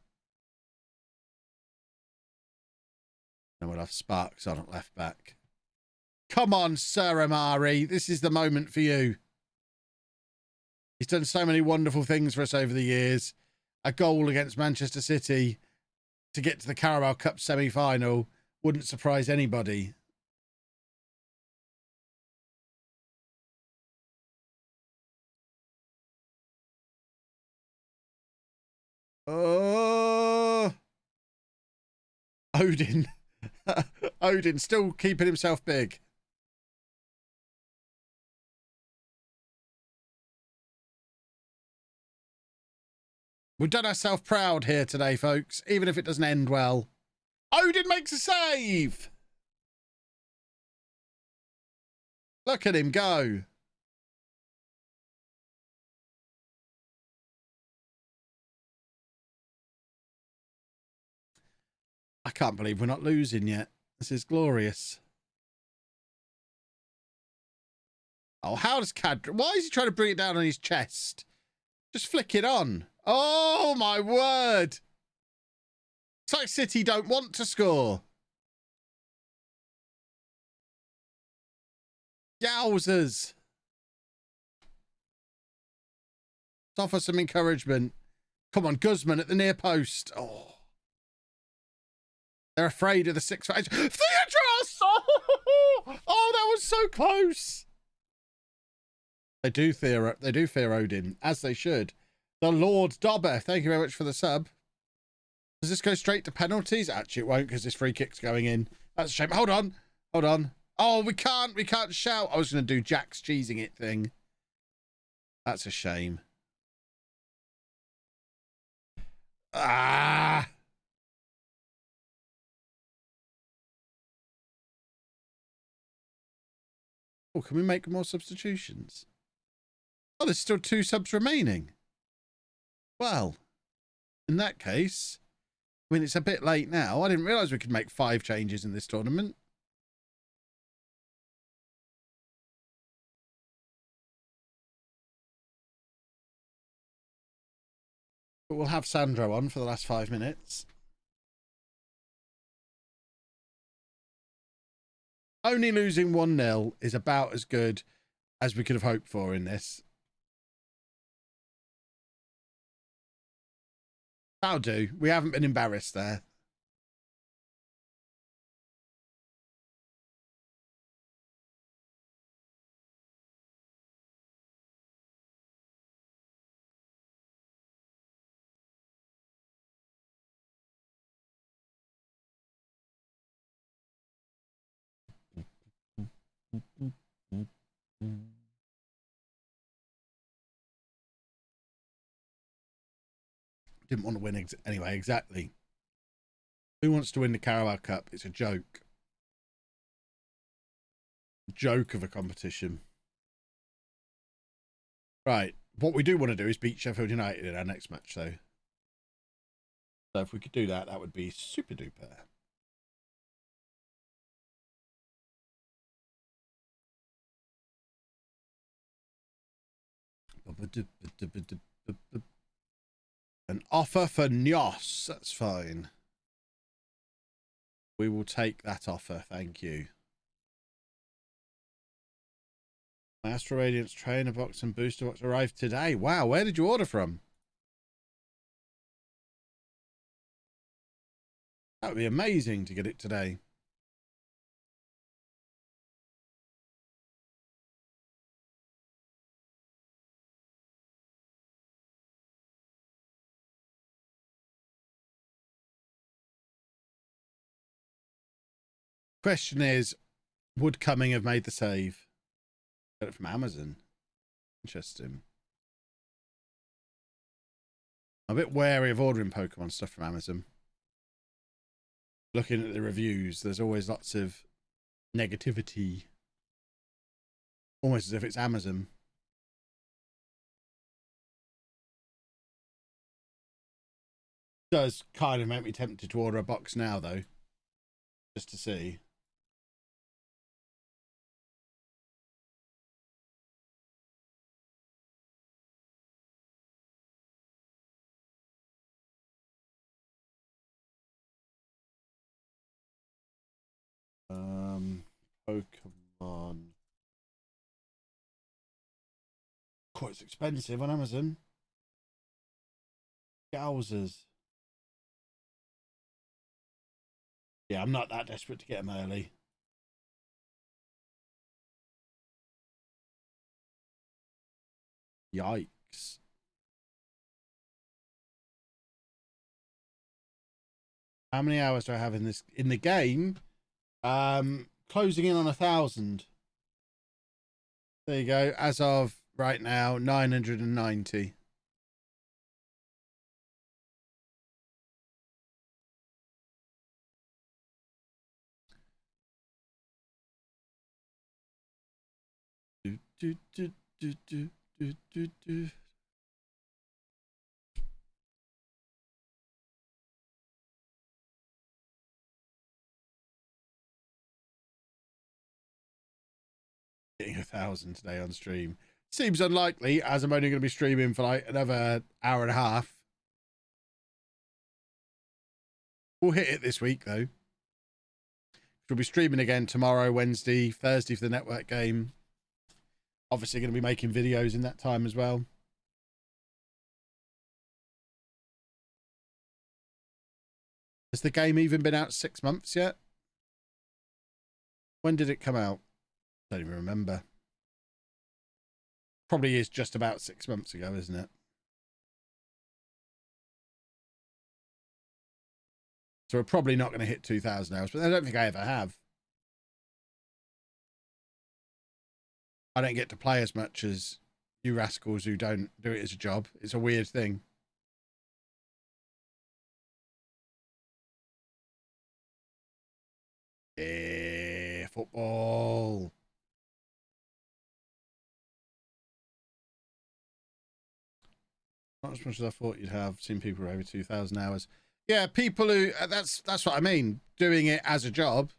And we'll have Sparks on at left back. Come on, Sir Amari. This is the moment for you. He's done so many wonderful things for us over the years. A goal against Manchester City to get to the Carabao Cup semi-final wouldn't surprise anybody. Oh, Odin. Odin still keeping himself big. We've done ourselves proud here today, folks, even if it doesn't end well. Odin makes a save. Look at him go. I can't believe we're not losing yet. This is glorious. Oh, how does Cadra... Why is he trying to bring it down on his chest? Just flick it on. Oh, my word. It's like City don't want to score. Yowzers. Let's offer some encouragement. Come on, Guzman at the near post. Oh. They're afraid of the 6'5". Theodros! Oh, that was so close. They do fear Odin, as they should. The Lord Dobber, thank you very much for the sub. Does this go straight to penalties? Actually, it won't, because this free kick's going in. That's a shame. Hold on. Hold on. Oh, we can't shout. I was going to do Jack's cheesing it thing. That's a shame. Ah. Oh, can we make more substitutions? Oh, there's still 2 subs remaining. Well, in that case, I mean, it's a bit late now. I didn't realise we could make 5 changes in this tournament. But we'll have Sandro on for the last 5 minutes. Only losing 1-0 is about as good as we could have hoped for in this. That'll do. We haven't been embarrassed there. Didn't want to win anyway, exactly. Who wants to win the Carabao Cup? It's a joke. Joke of a competition. Right. What we do want to do is beat Sheffield United in our next match, though. So if we could do that, that would be super duper. An offer for Nyos. That's fine. We will take that offer. Thank you. My Astro Radiance trainer box and booster box arrived today. Wow, where did you order from? That would be amazing to get it today. Question is, would Cumming have made the save? Got it from Amazon. Interesting. I'm a bit wary of ordering Pokemon stuff from Amazon. Looking at the reviews, there's always lots of negativity. Almost as if it's Amazon. Does kind of make me tempted to order a box now, though. Just to see. Pokemon. Quite expensive on Amazon. Yowzers. Yeah, I'm not that desperate to get them early. Yikes. How many hours do I have in the game? Closing in on 1,000. There you go. As of right now, 990. Getting 1,000 today on stream seems unlikely, as I'm only going to be streaming for like another hour and a half. We'll hit it this week, though. We'll be streaming again tomorrow, Wednesday, Thursday for the network game. Obviously going to be making videos in that time as well. Has the game even been out 6 months yet? When did it come out? Don't even remember. Probably is just about 6 months ago, isn't it? So we're probably not going to hit 2,000 hours, but I don't think I ever have. I don't get to play as much as you rascals who don't do it as a job. It's a weird thing. Yeah, football. Not as much as I thought you'd have. Seen people over 2,000 hours. Yeah, people who, that's what I mean. Doing it as a job.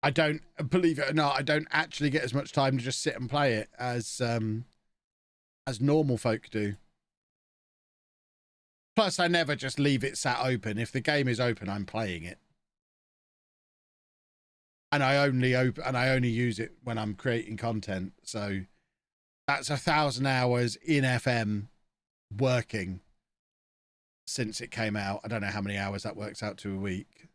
I don't, believe it or not, I don't actually get as much time to just sit and play it as normal folk do. Plus, I never just leave it sat open. If the game is open, I'm playing it. And I only use it when I'm creating content. So that's 1,000 hours in FM working since it came out. I don't know how many hours that works out to a week.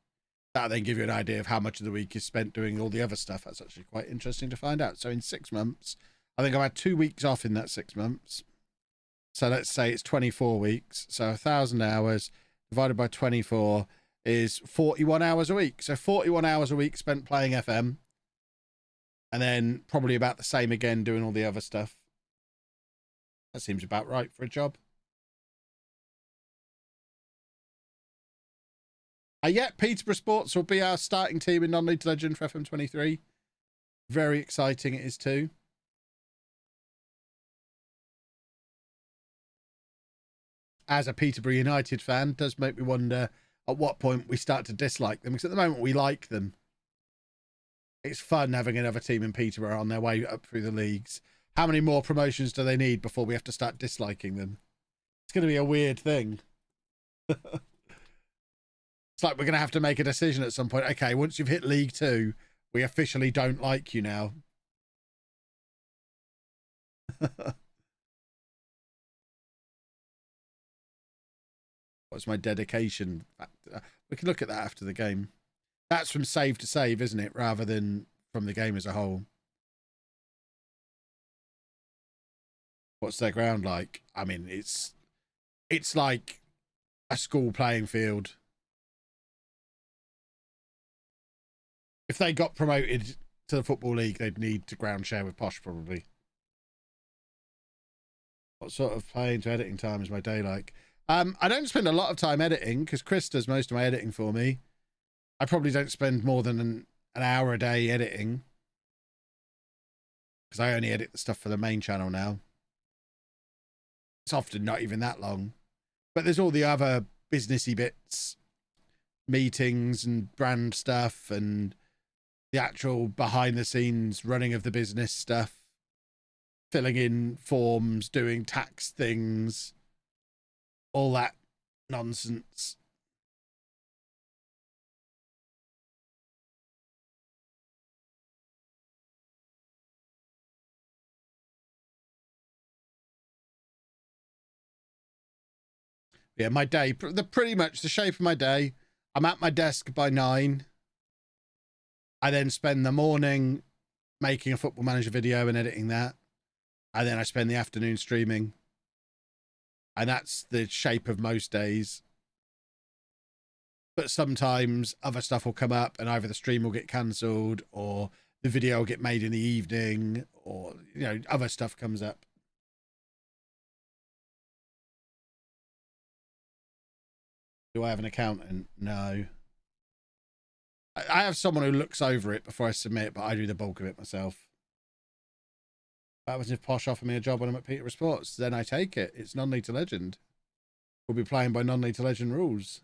That'll then give you an idea of how much of the week is spent doing all the other stuff. That's actually quite interesting to find out. So in 6 months, I think I've had 2 weeks off in that 6 months. So let's say it's 24 weeks. So 1,000 hours divided by 24 is 41 hours a week. So 41 hours a week spent playing FM. And then probably about the same again doing all the other stuff. That seems about right for a job. Yeah, Peterborough Sports will be our starting team in non-league legend for FM23. Very exciting it is too. As a Peterborough United fan, it does make me wonder at what point we start to dislike them. Because at the moment we like them. It's fun having another team in Peterborough on their way up through the leagues. How many more promotions do they need before we have to start disliking them? It's going to be a weird thing. It's like we're going to have to make a decision at some point. Okay, once you've hit League 2, we officially don't like you now. What's my dedication factor? We can look at that after the game. That's from save to save, isn't it? Rather than from the game as a whole. What's their ground like? I mean, it's like a school playing field. If they got promoted to the Football League, they'd need to ground share with Posh, probably. What sort of playing to editing time is my day like? I don't spend a lot of time editing because Chris does most of my editing for me. I probably don't spend more than an hour a day editing because I only edit the stuff for the main channel now. It's often not even that long. But there's all the other businessy bits, meetings and brand stuff and the actual behind the scenes running of the business stuff, filling in forms, doing tax things, all that nonsense. Yeah, my day, pretty much the shape of my day. I'm at my desk by 9. I then spend the morning making a Football Manager video and editing that. And then I spend the afternoon streaming. And that's the shape of most days. But sometimes other stuff will come up and either the stream will get cancelled or the video will get made in the evening or, you know, other stuff comes up. Do I have an accountant? No. I have someone who looks over it before I submit, but I do the bulk of it myself. What happens if Posh offer me a job when I'm at Peterborough Sports? Then I take it. It's non-league to legend. We'll be playing by non-league to legend rules.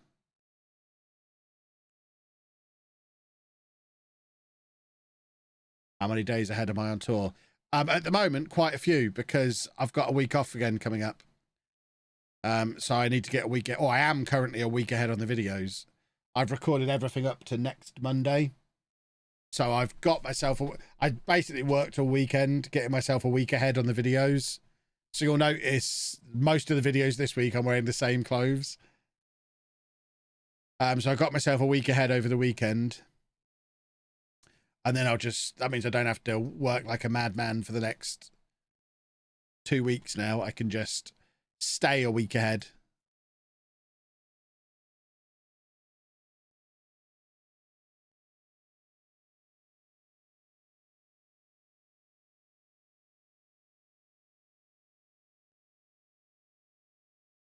How many days ahead am I on tour? At the moment, quite a few, because I've got a week off again coming up. So I need to get a week, or I am currently a week ahead on the videos. I've recorded everything up to next Monday. So I've got myself, I basically worked all weekend, getting myself a week ahead on the videos. So you'll notice most of the videos this week, I'm wearing the same clothes. So I got myself a week ahead over the weekend. And then that means I don't have to work like a madman for the next 2 weeks now. I can just stay a week ahead.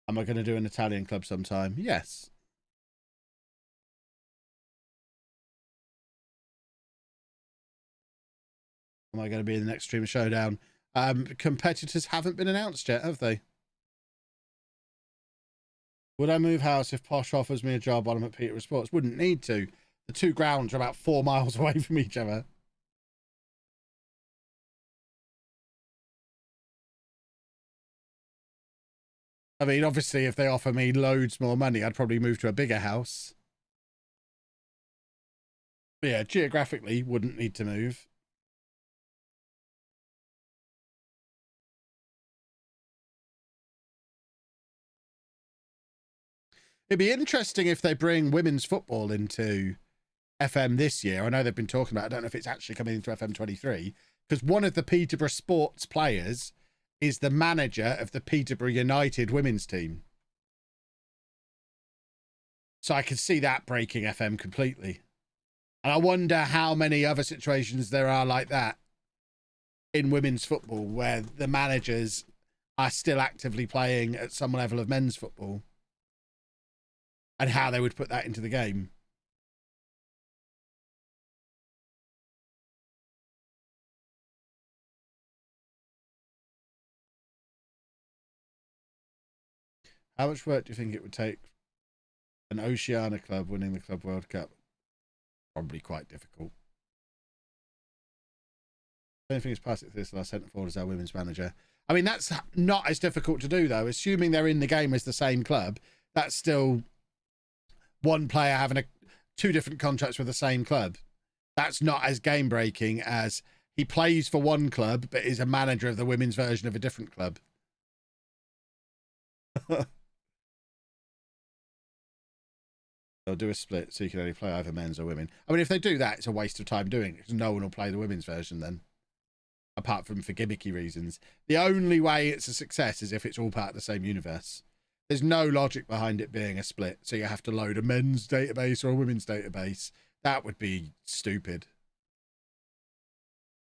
Am I going to do an Italian club sometime? Yes. Am I going to be in the next Streamer Showdown? Competitors haven't been announced yet, have they? Would I move house if Posh offers me a job while I'm at Peterborough Sports? Wouldn't need to. The two grounds are about 4 miles away from each other. I mean, obviously, if they offer me loads more money, I'd probably move to a bigger house. But yeah, geographically, wouldn't need to move. It'd be interesting if they bring women's football into FM this year. I know they've been talking about it. I don't know if it's actually coming into FM23, because one of the Peterborough Sports players is the manager of the Peterborough United women's team. So I could see that breaking FM completely. And I wonder how many other situations there are like that in women's football where the managers are still actively playing at some level of men's football, and how they would put that into the game. How much work do you think it would take an Oceania club winning the Club World Cup? Probably quite difficult. The only thing is pass it to this last centre forward as our women's manager. I mean, that's not as difficult to do, though. Assuming they're in the game as the same club, that's still one player having two different contracts with the same club. That's not as game breaking as he plays for one club but is a manager of the women's version of a different club. They'll do a split so you can only play either men's or women. I mean, if they do that, it's a waste of time doing it because no one will play the women's version then, apart from for gimmicky reasons. The only way it's a success is if it's all part of the same universe. There's no logic behind it being a split, so you have to load a men's database or a women's database. That would be stupid.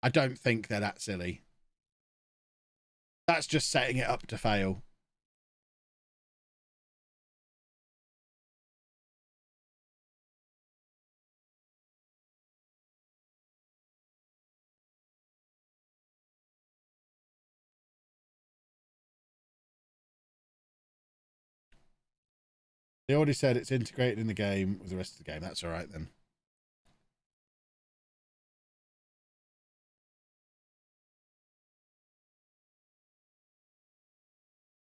I don't think they're that silly. That's just setting it up to fail. They already said it's integrated in the game with the rest of the game. That's all right then.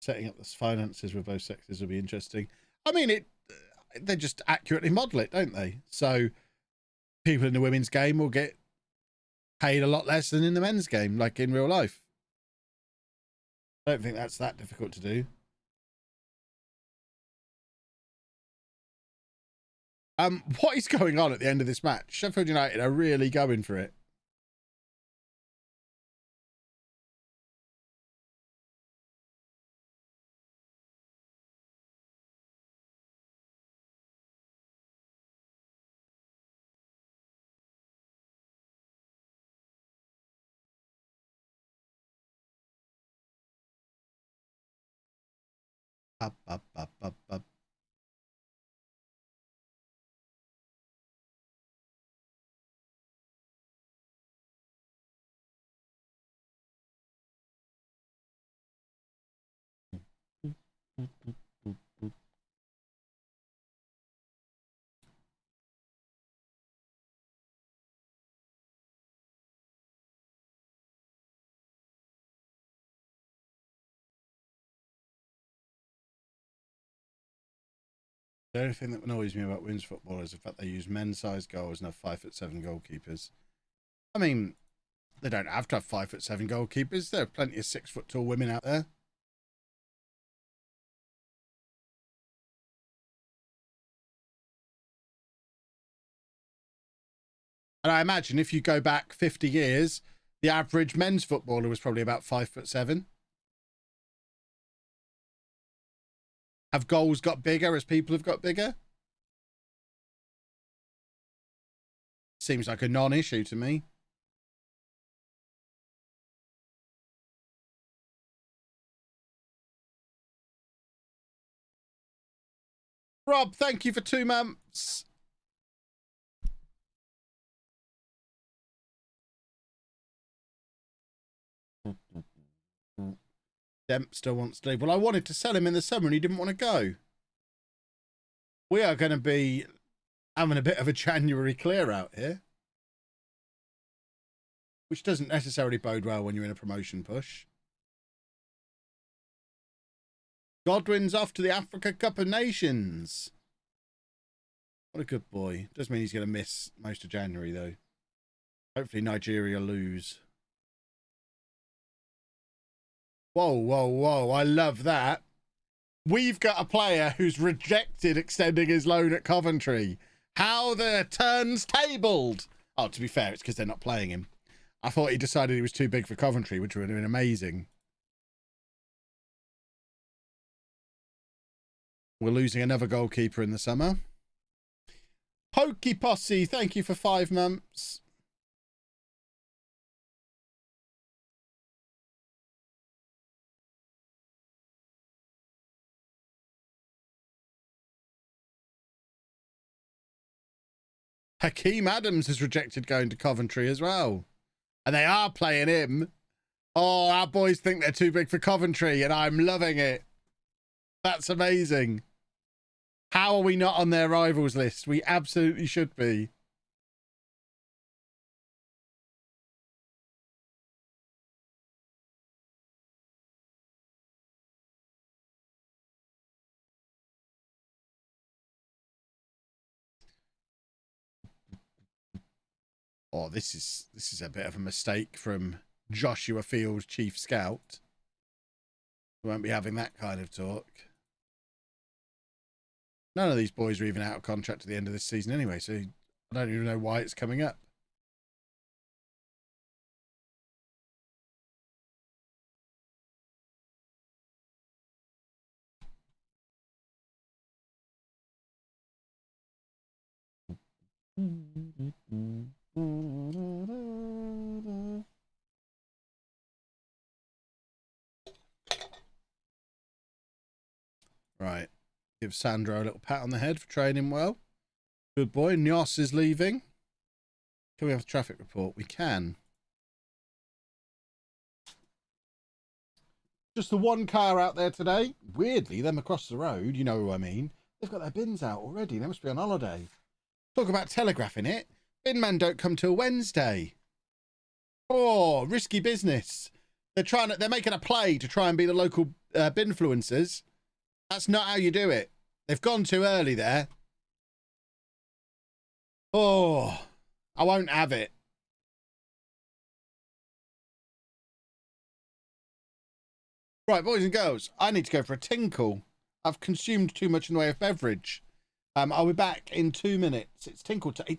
Setting up the finances with both sexes will be interesting. I mean, they just accurately model it, don't they? So people in the women's game will get paid a lot less than in the men's game, like in real life. I don't think that's that difficult to do. What is going on at the end of this match? Sheffield United are really going for it. Up, up, up, up, up. The only thing that annoys me about women's football is the fact they use men's-sized goals and have 5'7" goalkeepers. I mean, they don't have to have 5'7" goalkeepers. There are plenty of 6 foot tall women out there. And I imagine if you go back 50 years, the average men's footballer was probably about 5'7". Have goals got bigger as people have got bigger? Seems like a non-issue to me. Rob, thank you for 2 months. Dempster wants to leave. Well, I wanted to sell him in the summer and he didn't want to go. We are going to be having a bit of a January clear out here, which doesn't necessarily bode well when you're in a promotion push. Godwin's off to the Africa Cup of Nations. What a good boy. Does mean he's going to miss most of January, though. Hopefully Nigeria lose. Whoa, whoa, whoa. I love that. We've got a player who's rejected extending his loan at Coventry. How the turn's tabled. Oh, to be fair, it's because they're not playing him. I thought he decided he was too big for Coventry, which would have been amazing. We're losing another goalkeeper in the summer. Pokey Posse, thank you for 5 months. Hakeem Adams has rejected going to Coventry as well. And they are playing him. Oh, our boys think they're too big for Coventry, and I'm loving it. That's amazing. How are we not on their rivals list? We absolutely should be. Oh, this is a bit of a mistake from Joshua Fields, Chief Scout. We won't be having that kind of talk. None of these boys are even out of contract at the end of this season anyway, so I don't even know why it's coming up. Right. Give Sandro a little pat on the head for training well. Good boy. Nyos is leaving. Can we have a traffic report? We can. Just the one car out there today. Weirdly, them across the road, you know who I mean. They've got their bins out already. They must be on holiday. Talk about telegraphing it. Bin men don't come till Wednesday. Oh, risky business. They're making a play to try and be the local binfluencers. That's not how you do it. They've gone too early there. Oh, I won't have it. Right, boys and girls, I need to go for a tinkle. I've consumed too much in the way of beverage. I'll be back in 2 minutes. It's tinkle time.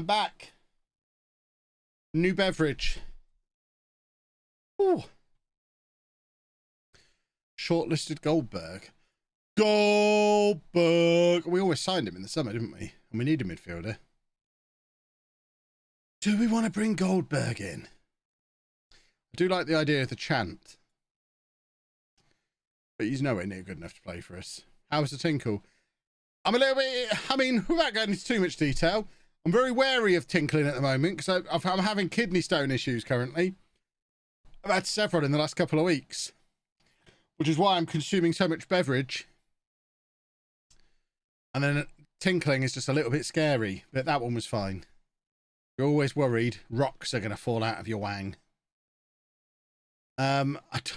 I'm back. New beverage. Ooh. Shortlisted Goldberg. Goldberg. We always signed him in the summer, didn't we? And we need a midfielder. Do we want to bring Goldberg in? I do like the idea of the chant. But he's nowhere near good enough to play for us. How's the Tinkle? I'm a little bit... I mean, without going into too much detail, I'm very wary of tinkling at the moment because I'm having kidney stone issues currently. I've had several in the last couple of weeks, which is why I'm consuming so much beverage. And then tinkling is just a little bit scary, but that one was fine. You're always worried rocks are going to fall out of your wang. I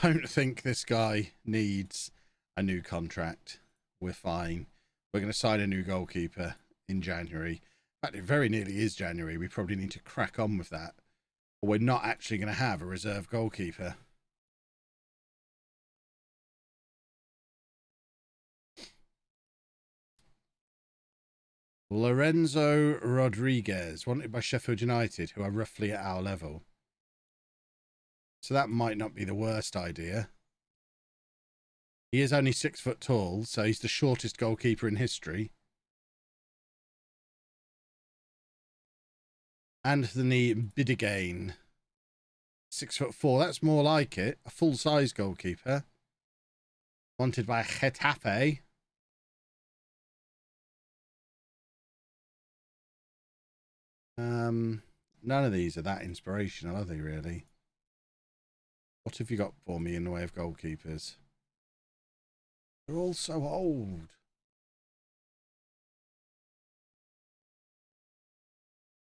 don't think this guy needs a new contract. We're fine. We're going to sign a new goalkeeper in January. In fact, it very nearly is January. We probably need to crack on with that. Or we're not actually going to have a reserve goalkeeper. Lorenzo Rodriguez, wanted by Sheffield United, who are roughly at our level. So that might not be the worst idea. He is only 6 foot tall, so he's the shortest goalkeeper in history. Anthony Bidegain, 6'4". That's more like it. A full-size goalkeeper. Wanted by Getafe. None of these are that inspirational, are they, really? What have you got for me in the way of goalkeepers? They're all so old.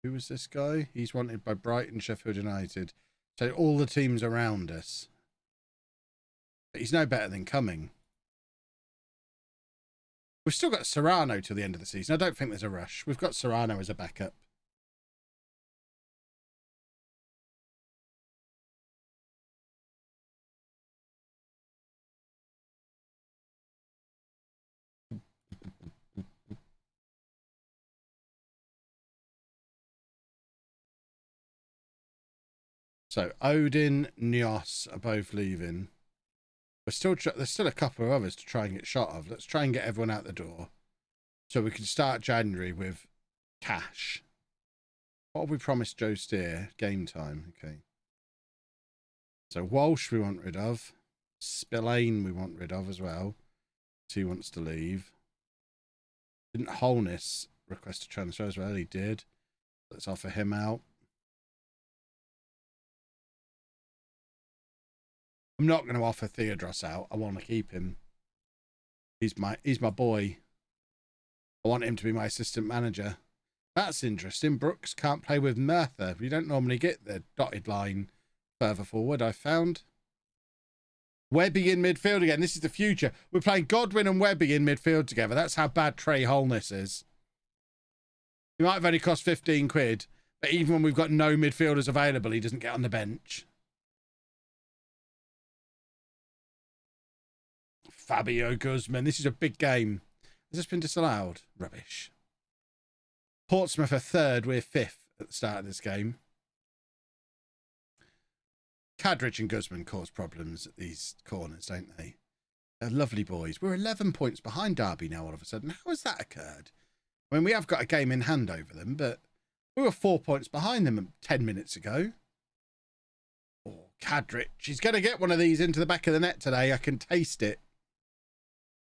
Who was this guy? He's wanted by Brighton, Sheffield United. So all the teams around us. But he's no better than Cumming. We've still got Serrano till the end of the season. I don't think there's a rush. We've got Serrano as a backup. So Odin, Nios are both leaving. There's still a couple of others to try and get shot of. Let's try and get everyone out the door, so we can start January with cash. What have we promised Joe Steer? Game time. Okay. So Walsh we want rid of. Spillane we want rid of as well. So he wants to leave. Didn't Holness request a transfer as well? He did. Let's offer him out. I'm not going to offer Theodros out. I want to keep him. He's my boy. I want him to be my assistant manager. That's interesting. Brooks can't play with Merthyr. You don't normally get the dotted line further forward, I found. Webby in midfield again. This is the future. We're playing Godwin and Webby in midfield together. That's how bad Trey Holness is. He might have only cost 15 quid, but even when we've got no midfielders available, he doesn't get on the bench. Fabio Guzman. This is a big game. Has this been disallowed? Rubbish. Portsmouth are 3rd. We're 5th at the start of this game. Cadridge and Guzman cause problems at these corners, don't they? They're lovely boys. We're 11 points behind Derby now all of a sudden. How has that occurred? I mean, we have got a game in hand over them, but we were 4 points behind them 10 minutes ago. Oh, Cadridge. He's going to get one of these into the back of the net today. I can taste it.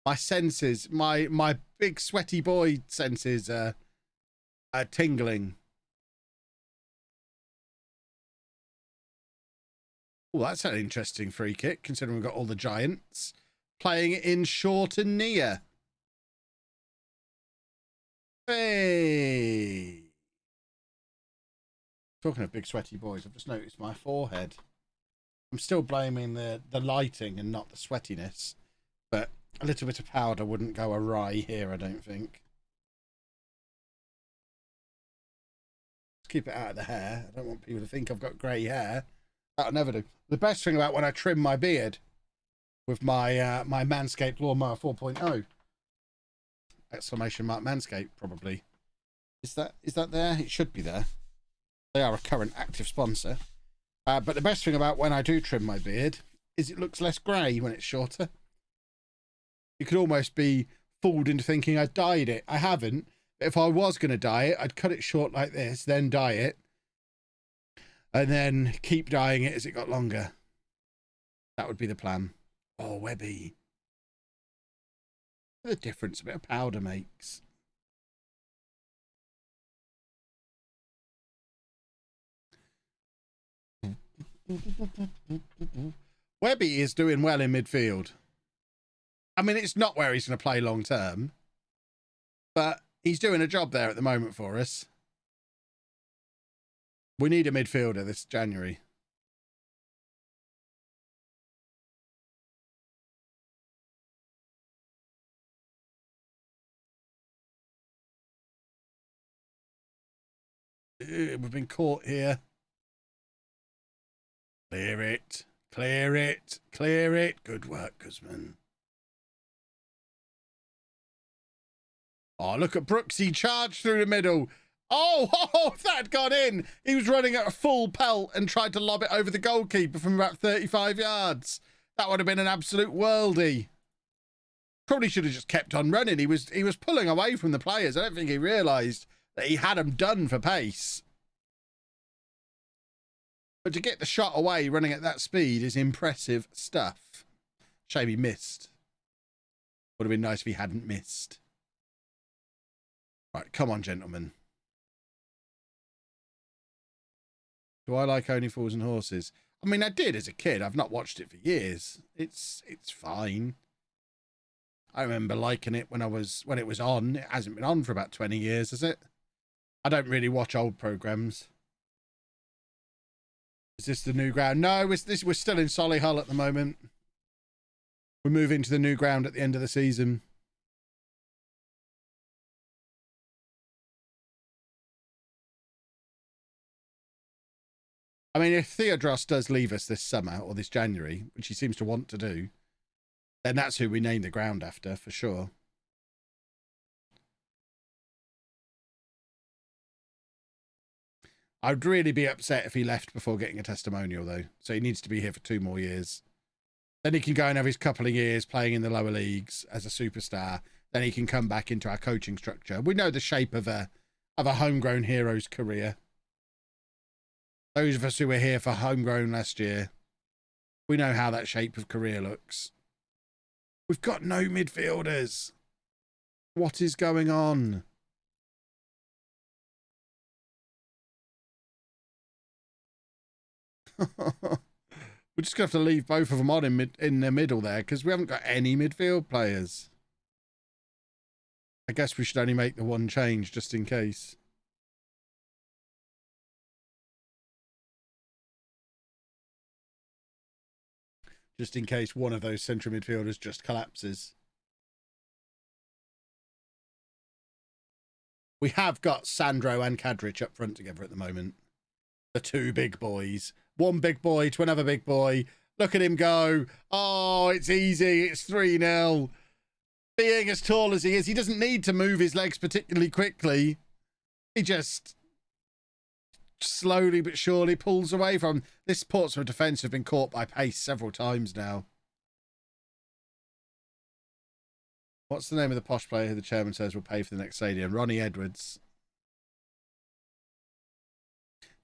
My senses, my big sweaty boy senses are tingling. Oh, that's an interesting free kick, considering we've got all the giants playing it in short and near. Hey! Talking of big sweaty boys, I've just noticed my forehead. I'm still blaming the lighting and not the sweatiness, but a little bit of powder wouldn't go awry here, I don't think. Let's keep it out of the hair. I don't want people to think I've got grey hair. That'll never do. The best thing about when I trim my beard with my my Manscaped Lawnmower 4.0. Exclamation mark Manscaped, probably. Is that there? It should be there. They are a current active sponsor. But the best thing about when I do trim my beard is it looks less grey when it's shorter. You could almost be fooled into thinking I dyed it. I haven't. But if I was going to dye it, I'd cut it short like this, then dye it, and then keep dyeing it as it got longer. That would be the plan. Oh, Webby. The difference a bit of powder makes. Webby is doing well in midfield. I mean, it's not where he's going to play long term, but he's doing a job there at the moment for us. We need a midfielder this January. We've been caught here. Clear it. Clear it. Clear it. Good work, Guzman. Oh, look at Brooks. He charged through the middle. Oh, if that had gone in, he was running at a full pelt and tried to lob it over the goalkeeper from about 35 yards. That would have been an absolute worldie. Probably should have just kept on running. He was pulling away from the players. I don't think he realised that he had them done for pace. But to get the shot away running at that speed is impressive stuff. Shame he missed. Would have been nice if he hadn't missed. Right, come on, gentlemen. Do I like Only Fools and Horses? I mean, I did as a kid. I've not watched it for years. It's fine. I remember liking it when it was on. It hasn't been on for about 20 years, has it? I don't really watch old programmes. Is this the new ground? No, we're still in Solihull at the moment. We're moving to the new ground at the end of the season. I mean, if Theodros does leave us this summer or this January, which he seems to want to do, then that's who we name the ground after, for sure. I'd really be upset if he left before getting a testimonial, though. So he needs to be here for 2 more years. Then he can go and have his couple of years playing in the lower leagues as a superstar. Then he can come back into our coaching structure. We know the shape of a homegrown hero's career. Those of us who were here for homegrown last year, we know how that shape of career looks. We've got no midfielders. What is going on? We're just going to have to leave both of them on in the middle there because we haven't got any midfield players. I guess we should only make the one change just in case. Just in case one of those central midfielders just collapses. We have got Sandro and Kadric up front together at the moment. The 2 big boys. One big boy to another big boy. Look at him go. Oh, it's easy. It's 3-0. Being as tall as he is, he doesn't need to move his legs particularly quickly. He just slowly but surely pulls away from. This Portsmouth defence have been caught by pace several times now. What's the name of the posh player who the chairman says will pay for the next stadium? Ronnie Edwards.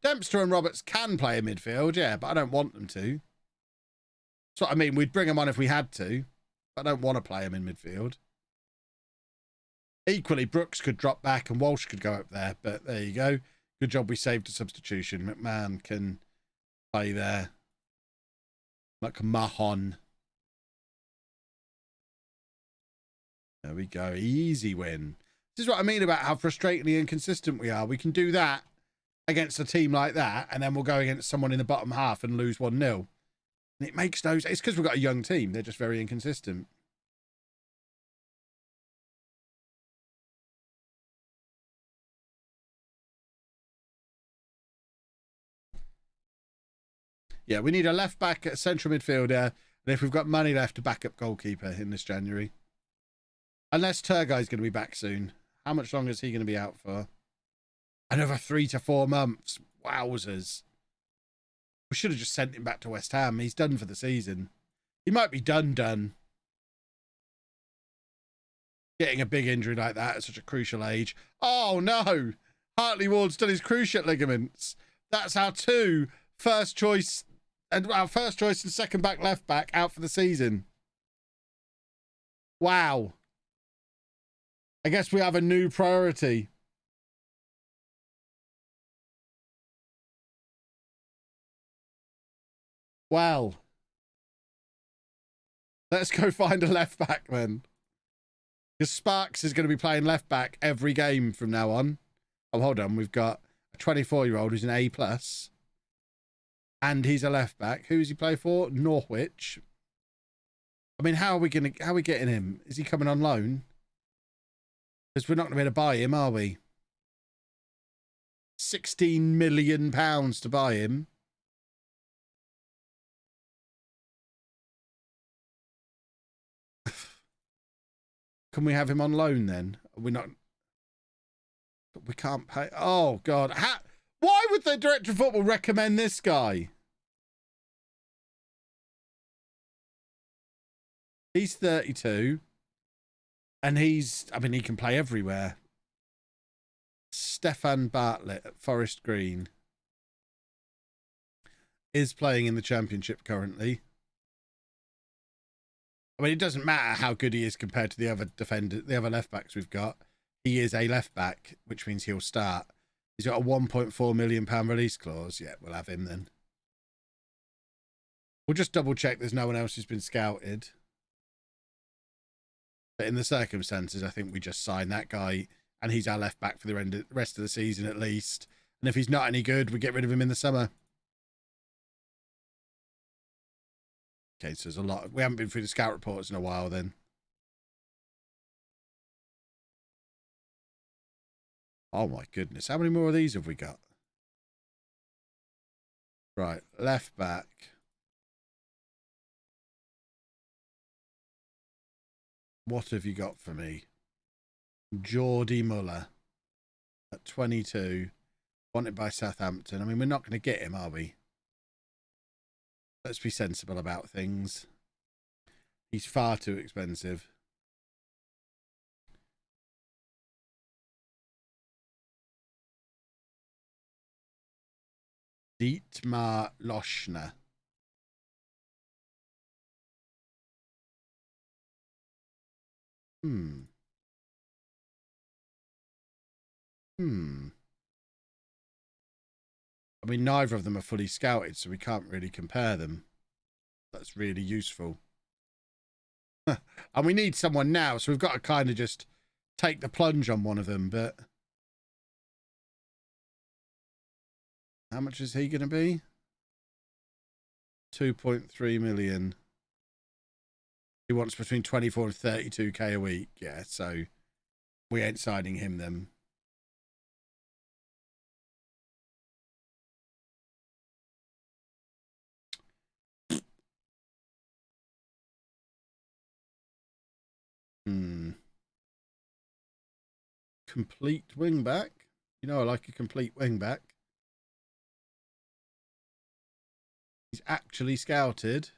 Dempster and Roberts can play in midfield, yeah, but I don't want them to. That's what I mean. We'd bring them on if we had to, but I don't want to play them in midfield. Equally, Brooks could drop back and Walsh could go up there, but there you go. Good job we saved a substitution. McMahon can play there. McMahon. There we go. Easy win. This is what I mean about how frustratingly inconsistent we are. We can do that against a team like that, and then we'll go against someone in the bottom half and lose 1-0. And it makes no sense. It's because we've got a young team. They're just very inconsistent. Yeah, we need a left back, a central midfielder, and if we've got money left, a backup goalkeeper in this January. Unless Turgay's going to be back soon. How much longer is he going to be out for? Another 3 to 4 months. Wowzers. We should have just sent him back to West Ham. He's done for the season. He might be done. Getting a big injury like that at such a crucial age. Oh, no. Hartley Ward's done his cruciate ligaments. That's our first choice and second back, left back out for the season. Wow. I guess we have a new priority. Well, let's go find a left back then. Because Sparks is going to be playing left back every game from now on. Oh, hold on. We've got a 24-year-old who's an A+. And he's a left back. Who does he play for? Norwich. I mean, how are we getting him? Is he coming on loan? Because we're not going to be able to buy him, are we? £16 million to buy him. Can we have him on loan then? Are we not? We can't pay. Oh, God. Why would the director of football recommend this guy? He's 32. And he can play everywhere. Stefan Bartlett at Forest Green is playing in the Championship currently. I mean, it doesn't matter how good he is compared to the other left backs we've got. He is a left back, which means he'll start. He's got a £1.4 million release clause. Yeah, we'll have him then. We'll just double check there's no one else who's been scouted. But in the circumstances, I think we just sign that guy, and he's our left back for the rest of the season at least. And if he's not any good, we get rid of him in the summer. Okay, so there's a lot. We haven't been through the scout reports in a while then. Oh my goodness. How many more of these have we got? Right, left back. What have you got for me? Geordie Muller at 22. Wanted by Southampton. I mean, we're not going to get him, are we? Let's be sensible about things. He's far too expensive. Dietmar Loschner. I mean, neither of them are fully scouted, so we can't really compare them. That's really useful. And we need someone now, so we've got to kind of just take the plunge on one of them, but... How much is he going to be? 2.3 million. He wants between 24 and 32k a week. Yeah, so we ain't signing him then. Complete wing back. You know I like a complete wing back. He's actually scouted.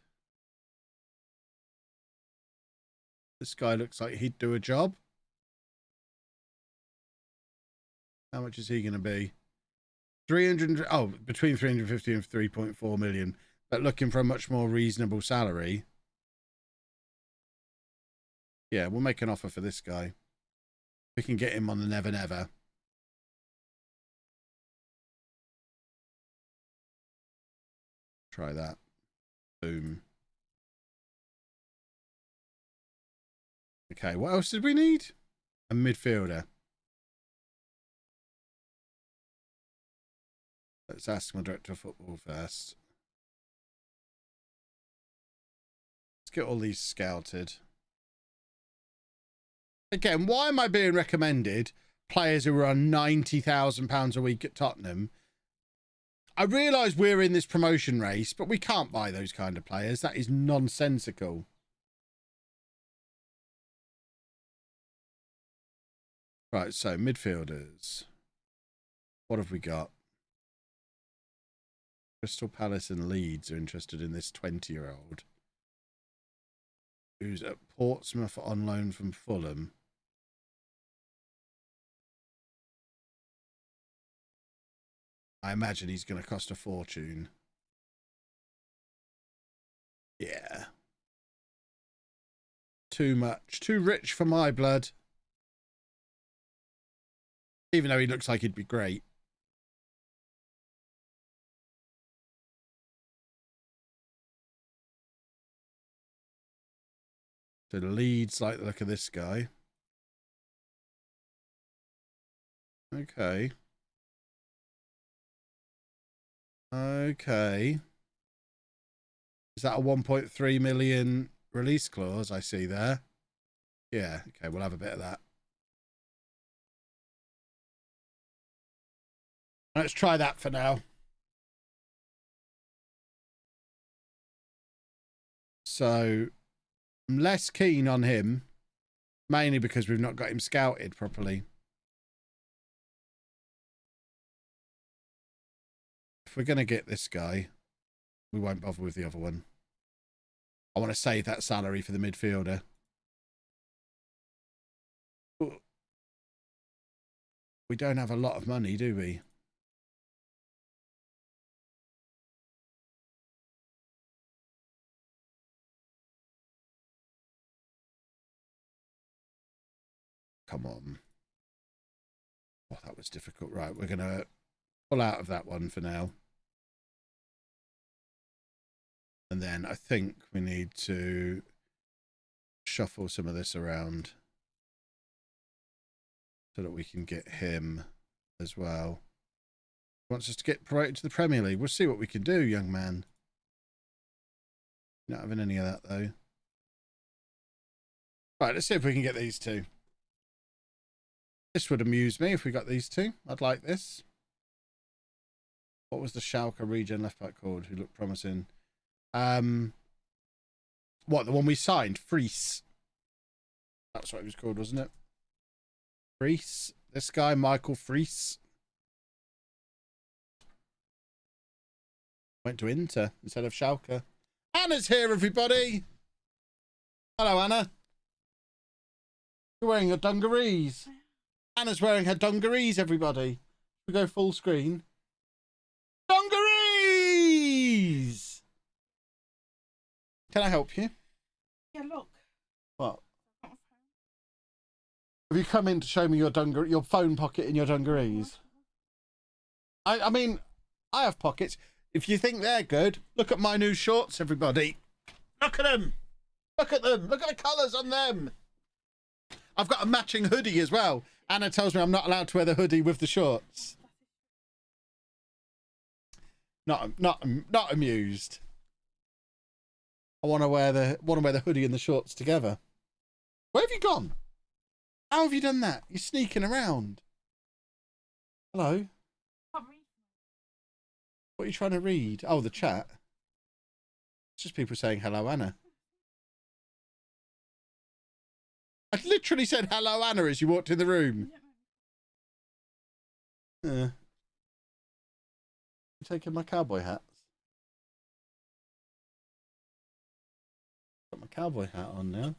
This guy looks like he'd do a job. How much is he going to be? 300. Oh, between 350 and 3.4 million. But looking for a much more reasonable salary. Yeah, we'll make an offer for this guy. We can get him on the Never Never. Try that. Boom. Okay, what else did we need? A midfielder. Let's ask my director of football first. Let's get all these scouted. Again, why am I being recommended players who are on £90,000 a week at Tottenham? I realise we're in this promotion race, but we can't buy those kind of players. That is nonsensical. Right, so midfielders. What have we got? Crystal Palace and Leeds are interested in this 20-year-old who's at Portsmouth on loan from Fulham. I imagine he's going to cost a fortune. Yeah. Too much. Too rich for my blood. Even though he looks like he'd be great. So Leeds like the look of this guy. Okay. Okay. Is that a 1.3 million release clause I see there? Yeah, okay, we'll have a bit of that. Let's try that for now. So I'm less keen on him, mainly because we've not got him scouted properly. If we're going to get this guy, we won't bother with the other one. I want to save that salary for the midfielder. We don't have a lot of money, do we? Come on. Oh, that was difficult. Right, we're going to pull out of that one for now. And then I think we need to shuffle some of this around so that we can get him as well. He wants us to get promoted to the Premier League. We'll see what we can do, young man. Not having any of that, though. Right, let's see if we can get these two. This would amuse me if we got these two. I'd like this. What was the Schalke regen left back called who looked promising? What, the one we signed? Fries. That's what it was called, wasn't it? Fries. This guy, Michael Fries. Went to Inter instead of Schalke. Anna's here, everybody. Hello, Anna. You're wearing your dungarees. Anna's wearing her dungarees, everybody. We go full screen. Dungarees! Can I help you? Yeah, look. What? Have you come in to show me your your phone pocket in your dungarees? I mean, I have pockets. If you think they're good, look at my new shorts, everybody. Look at them. Look at them. Look at the colours on them. I've got a matching hoodie as well. Anna tells me I'm not allowed to wear the hoodie with the shorts. Not amused. I want to wear the hoodie and the shorts together. Where have you gone? How have you done that? You're sneaking around. Hello. What are you trying to read? Oh, the chat. It's just people saying hello, Anna. I literally said hello, Anna, as you walked in the room. You taking my cowboy hats? Got my cowboy hat on now.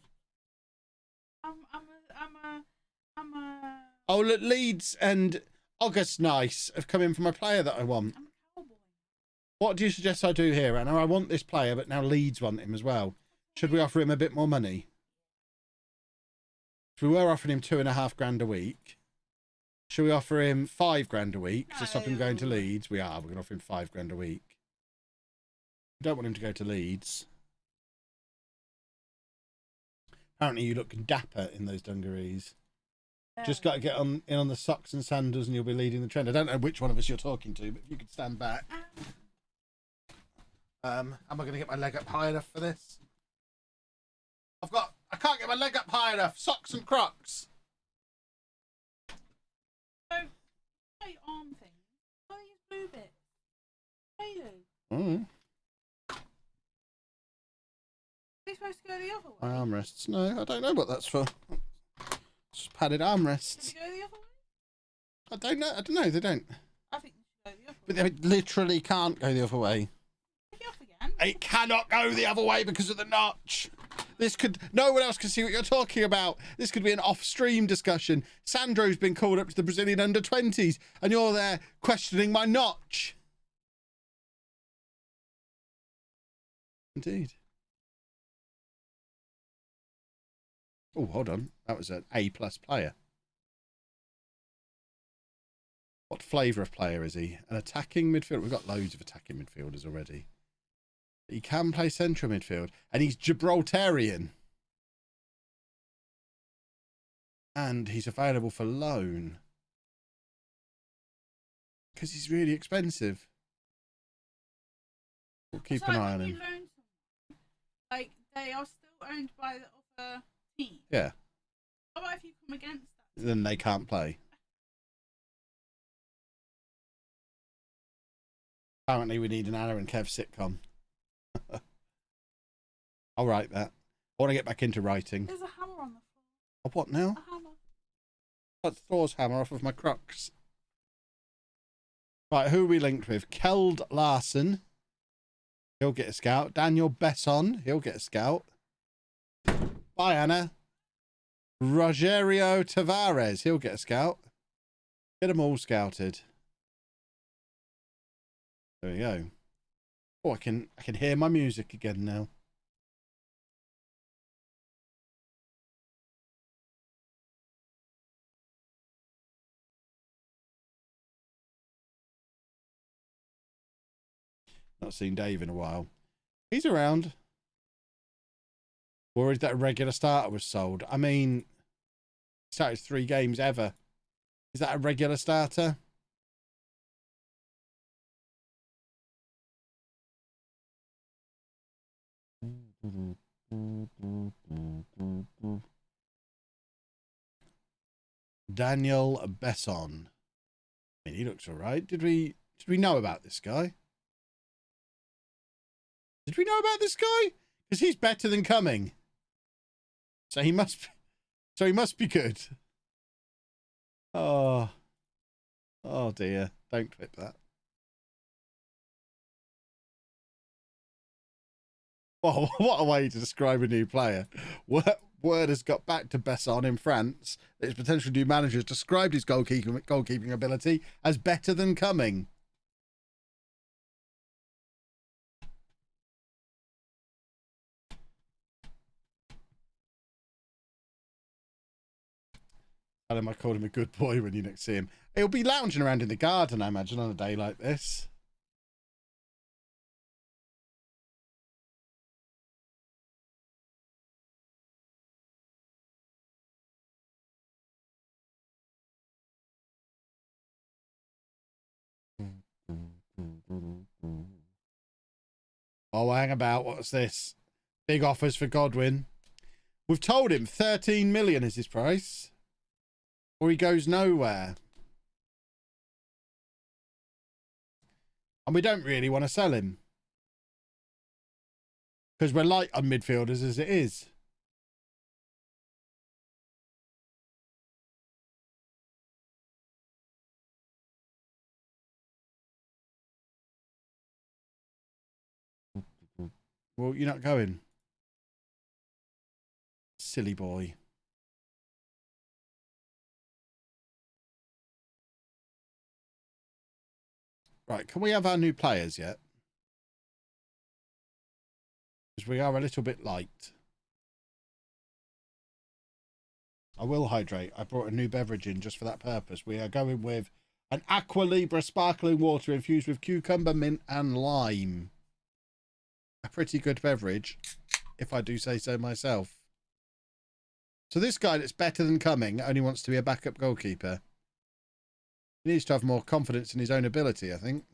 Oh, look, Leeds and August Nice have come in for my player that I want. What do you suggest I do here, Anna? I want this player, but now Leeds want him as well. Should we offer him a bit more money? If we were offering him £2,500 a week, should we offer him £5,000 a week to stop him going to Leeds? We are. We're going to offer him £5,000 a week. We don't want him to go to Leeds. Apparently, you look dapper in those dungarees. Just got to get in on the socks and sandals, and you'll be leading the trend. I don't know which one of us you're talking to, but if you could stand back. Am I going to get my leg up high enough for this? I can't get my leg up high enough. Socks and Crocs. Arm thing. What are these blue bits? What are you? Oh. Are you supposed to go the other way? My armrests. No, I don't know what that's for. Just padded armrests. Does it go the other way? I don't know. They don't. go the other But way. it literally can't go the other way. Pick it up again. It cannot go the other way because of the notch. This could, no one else can see what you're talking about. This could be an off-stream discussion. Sandro's been called up to the Brazilian under-20s and you're there questioning my notch. Indeed. Oh, hold on. That was an A+ player. What flavour of player is he? An attacking midfielder? We've got loads of attacking midfielders already. He can play central midfield. And he's Gibraltarian. And he's available for loan. Because he's really expensive. We'll keep an eye on him. Like, they are still owned by the other team. Yeah. How about if you come against that? Then they can't play. Apparently we need an Anna and Kev sitcom. I'll write that. I want to get back into writing. There's a hammer on the floor. Oh, what now? A hammer. That's Thor's hammer off of my Crocs. Right, who are we linked with? Keld Larson. He'll get a scout. Daniel Besson. He'll get a scout. Bye, Anna. Rogerio Tavares. He'll get a scout. Get them all scouted. There we go. Oh, I can hear my music again now. Not seen Dave in a while. He's around. Worried that a regular starter was sold. I mean, started 3 games ever. Is that a regular starter? Daniel Besson. I mean, he looks all right. Did we know about this guy? Did we know about this guy? Because he's better than Cumming. So he must be good. Oh. Oh dear. Don't clip that. Oh, what a way to describe a new player. Word has got back to Besson in France that his potential new manager has described his goalkeeping ability as better than Cumming. Tell him I called him a good boy when you next see him. He'll be lounging around in the garden, I imagine, on a day like this. Oh, hang about. What's this? Big offers for Godwin. We've told him 13 million is his price. Or he goes nowhere. And we don't really want to sell him. Because we're light on midfielders as it is. Well, you're not going. Silly boy. Right, can we have our new players yet? Because we are a little bit light. I will hydrate. I brought a new beverage in just for that purpose. We are going with an Aqua Libra sparkling water infused with cucumber, mint and lime. A pretty good beverage, if I do say so myself. So this guy that's better than Cumming only wants to be a backup goalkeeper. He needs to have more confidence in his own ability, I think.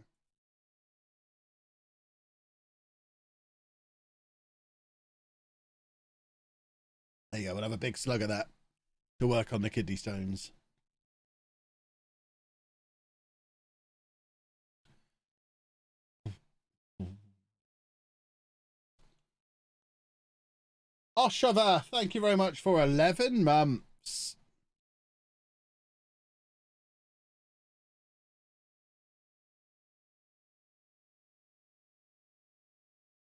There you go. We'll have a big slug of that to work on the kidney stones. Oshava, thank you very much for 11 months.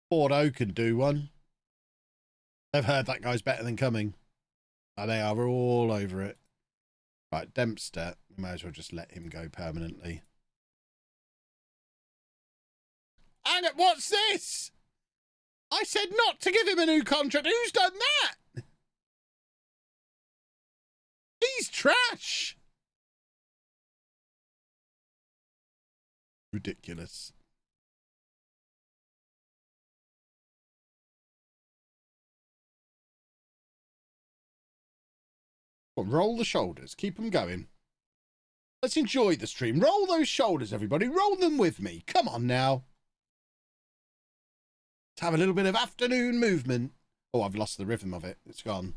Bordeaux can do one. They've heard that guy's better than coming. And they are all over it. Right, Dempster, we may as well just let him go permanently. And what's this? I said not to give him a new contract. Who's done that? He's trash. Ridiculous. Well, roll the shoulders. Keep them going. Let's enjoy the stream. Roll those shoulders, everybody. Roll them with me. Come on now. Let's have a little bit of afternoon movement. Oh, I've lost the rhythm of it. It's gone.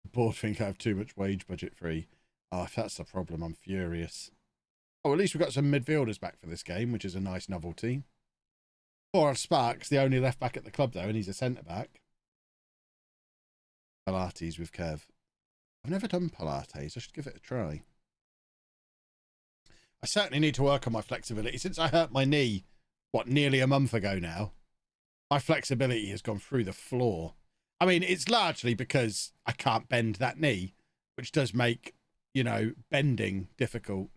The board think I have too much wage budget free. Oh, if that's the problem, I'm furious. Oh, at least we've got some midfielders back for this game, which is a nice novelty. Poor Sparks, the only left back at the club, though, and he's a centre-back. Pilates with Kev. I've never done Pilates. I should give it a try. I certainly need to work on my flexibility. Since I hurt my knee, what, nearly a month ago now, my flexibility has gone through the floor. I mean, it's largely because I can't bend that knee, which does make, you know, bending difficult.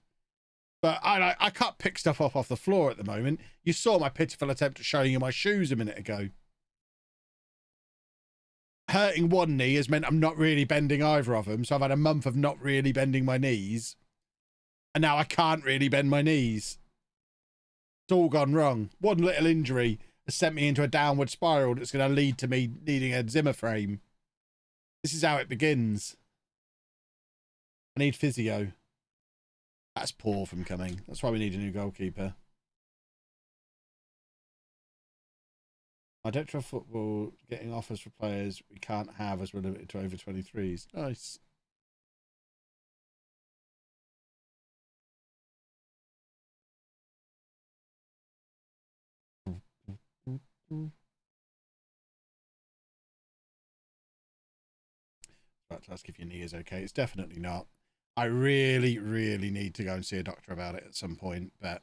But I can't pick stuff up off the floor at the moment. You saw my pitiful attempt at showing you my shoes a minute ago. Hurting one knee has meant I'm not really bending either of them. So I've had a month of not really bending my knees. And now I can't really bend my knees. It's all gone wrong. One little injury has sent me into a downward spiral that's going to lead to me needing a Zimmer frame. This is how it begins. I need physio. That's poor from coming. That's why we need a new goalkeeper. My director of football getting offers for players we can't have as we're limited to over 23s. Nice. Right, to ask if your knee is okay. It's definitely not. I really, really need to go and see a doctor about it at some point, but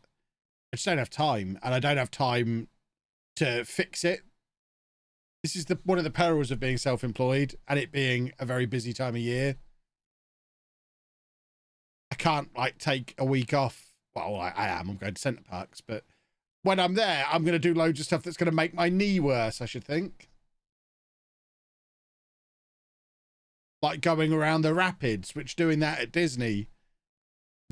I just don't have time, and I don't have time to fix it. This is one of the perils of being self-employed and it being a very busy time of year. I can't, like, take a week off. Well, I am. I'm going to Centre Parks, but when I'm there, I'm going to do loads of stuff that's going to make my knee worse, I should think. Like going around the rapids, which doing that at Disney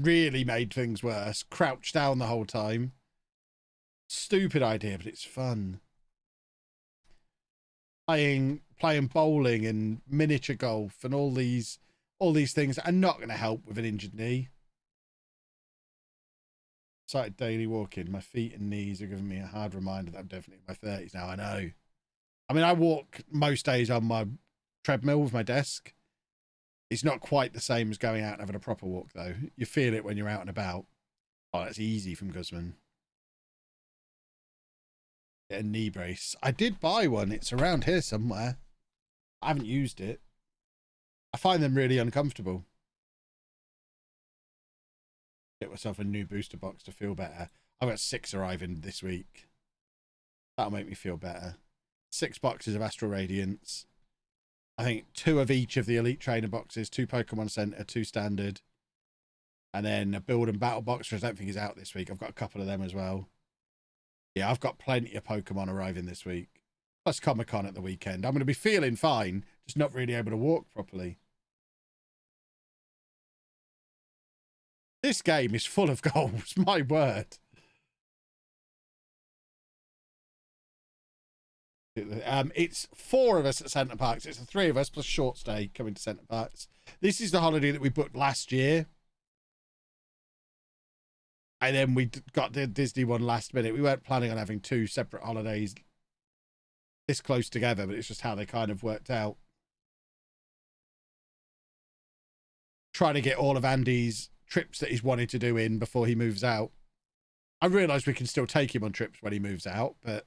really made things worse. Crouched down the whole time. Stupid idea, but it's fun. Playing bowling and miniature golf and all these things are not going to help with an injured knee. Started daily walking. My feet and knees are giving me a hard reminder that I'm definitely in my 30s now. I know. I mean, I walk most days on my treadmill with my desk. It's not quite the same as going out and having a proper walk, though. You feel it when you're out and about. Oh, that's easy from Guzman. Get a knee brace. I did buy one. It's around here somewhere. I haven't used it. I find them really uncomfortable. Get myself a new booster box to feel better. I've got 6 arriving this week. That'll make me feel better. 6 boxes of Astral Radiance. I think 2 of each of the Elite Trainer boxes, 2 Pokemon Center, 2 Standard. And then a Build and Battle box, which I don't think is out this week. I've got a couple of them as well. Yeah, I've got plenty of Pokemon arriving this week. Plus Comic-Con at the weekend. I'm going to be feeling fine, just not really able to walk properly. This game is full of goals, my word. It's 4 of us at Centre Parks. It's the 3 of us plus short stay coming to Centre Parks. This is the holiday that we booked last year. And then we got the Disney one last minute. We weren't planning on having 2 separate holidays this close together, but it's just how they kind of worked out. Trying to get all of Andy's trips that he's wanted to do in before he moves out. I realise we can still take him on trips when he moves out, but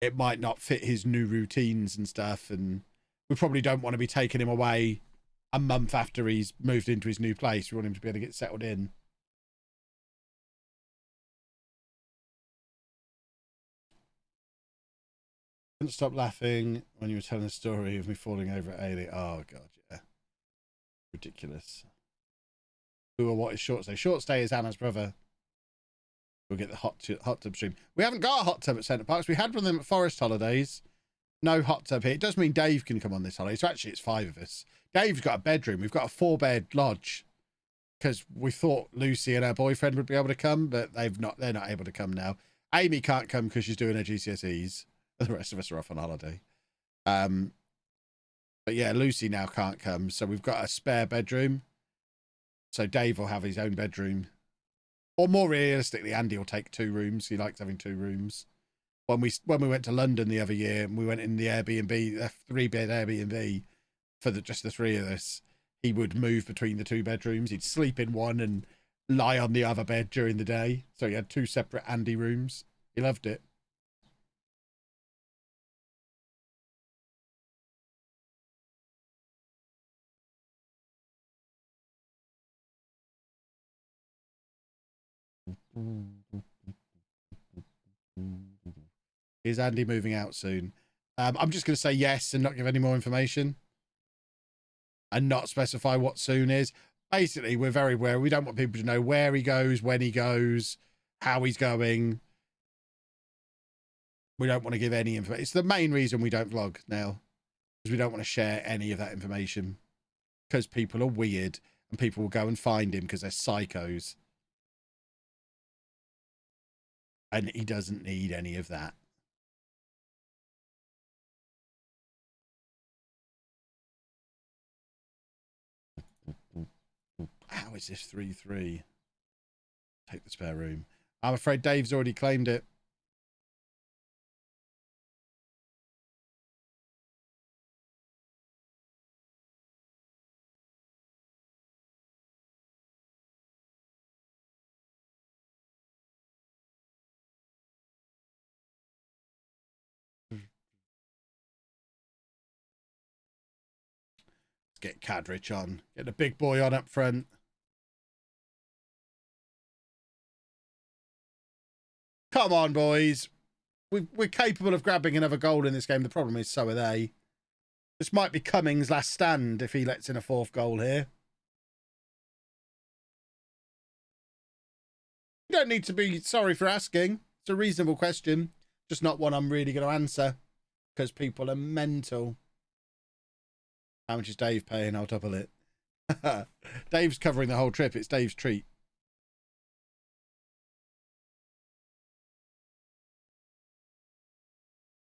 it might not fit his new routines and stuff, and we probably don't want to be taking him away a month after he's moved into his new place. We want him to be able to get settled in. Couldn't stop laughing when you were telling the story of me falling over at Ailey. Oh, God, yeah. Ridiculous. Who or what is Short Stay? Short Stay is Anna's brother. We'll get the hot tub stream. We haven't got a hot tub at Centre Parks. We had one of them at Forest Holidays. No hot tub here. It does mean Dave can come on this holiday. So actually, it's 5 of us. Dave's got a bedroom. We've got a 4-bed lodge because we thought Lucy and her boyfriend would be able to come, but they're not able to come now. Amy can't come because she's doing her GCSEs. The rest of us are off on holiday. But yeah, Lucy now can't come. So we've got a spare bedroom. So Dave will have his own bedroom. Or more realistically, Andy will take 2 rooms. He likes having 2 rooms. When we went to London the other year and we went in the Airbnb, a 3-bed Airbnb for just the 3 of us, he would move between the 2 bedrooms. He'd sleep in one and lie on the other bed during the day. So he had 2 separate Andy rooms. He loved it. Is Andy moving out soon? I'm just going to say yes and not give any more information and not specify what soon is. Basically, we're very aware. We don't want people to know where he goes, when he goes, how he's going. We don't want to give any information. It's the main reason we don't vlog now, because we don't want to share any of that information, because people are weird and people will go and find him because they're psychos. And he doesn't need any of that. How is this 3-3? Take the spare room. I'm afraid Dave's already claimed it. Let's get Cadrich on. Get the big boy on up front. Come on, boys. We're capable of grabbing another goal in this game. The problem is, so are they. This might be Cummings' last stand if he lets in a 4th goal here. You don't need to be sorry for asking. It's a reasonable question. Just not one I'm really going to answer because people are mental. How much is Dave paying? I'll double it. Dave's covering the whole trip. It's Dave's treat.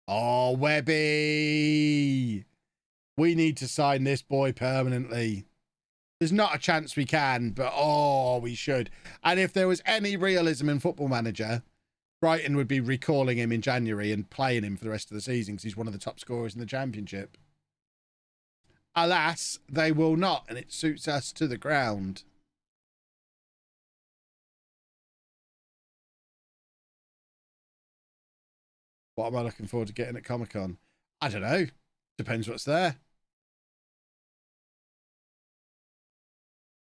Oh, Webby. We need to sign this boy permanently. There's not a chance we can, but oh, we should. And if there was any realism in Football Manager, Brighton would be recalling him in January and playing him for the rest of the season because he's one of the top scorers in the Championship. Alas, they will not, and it suits us to the ground. What am I looking forward to getting at Comic-Con? I don't know. Depends what's there.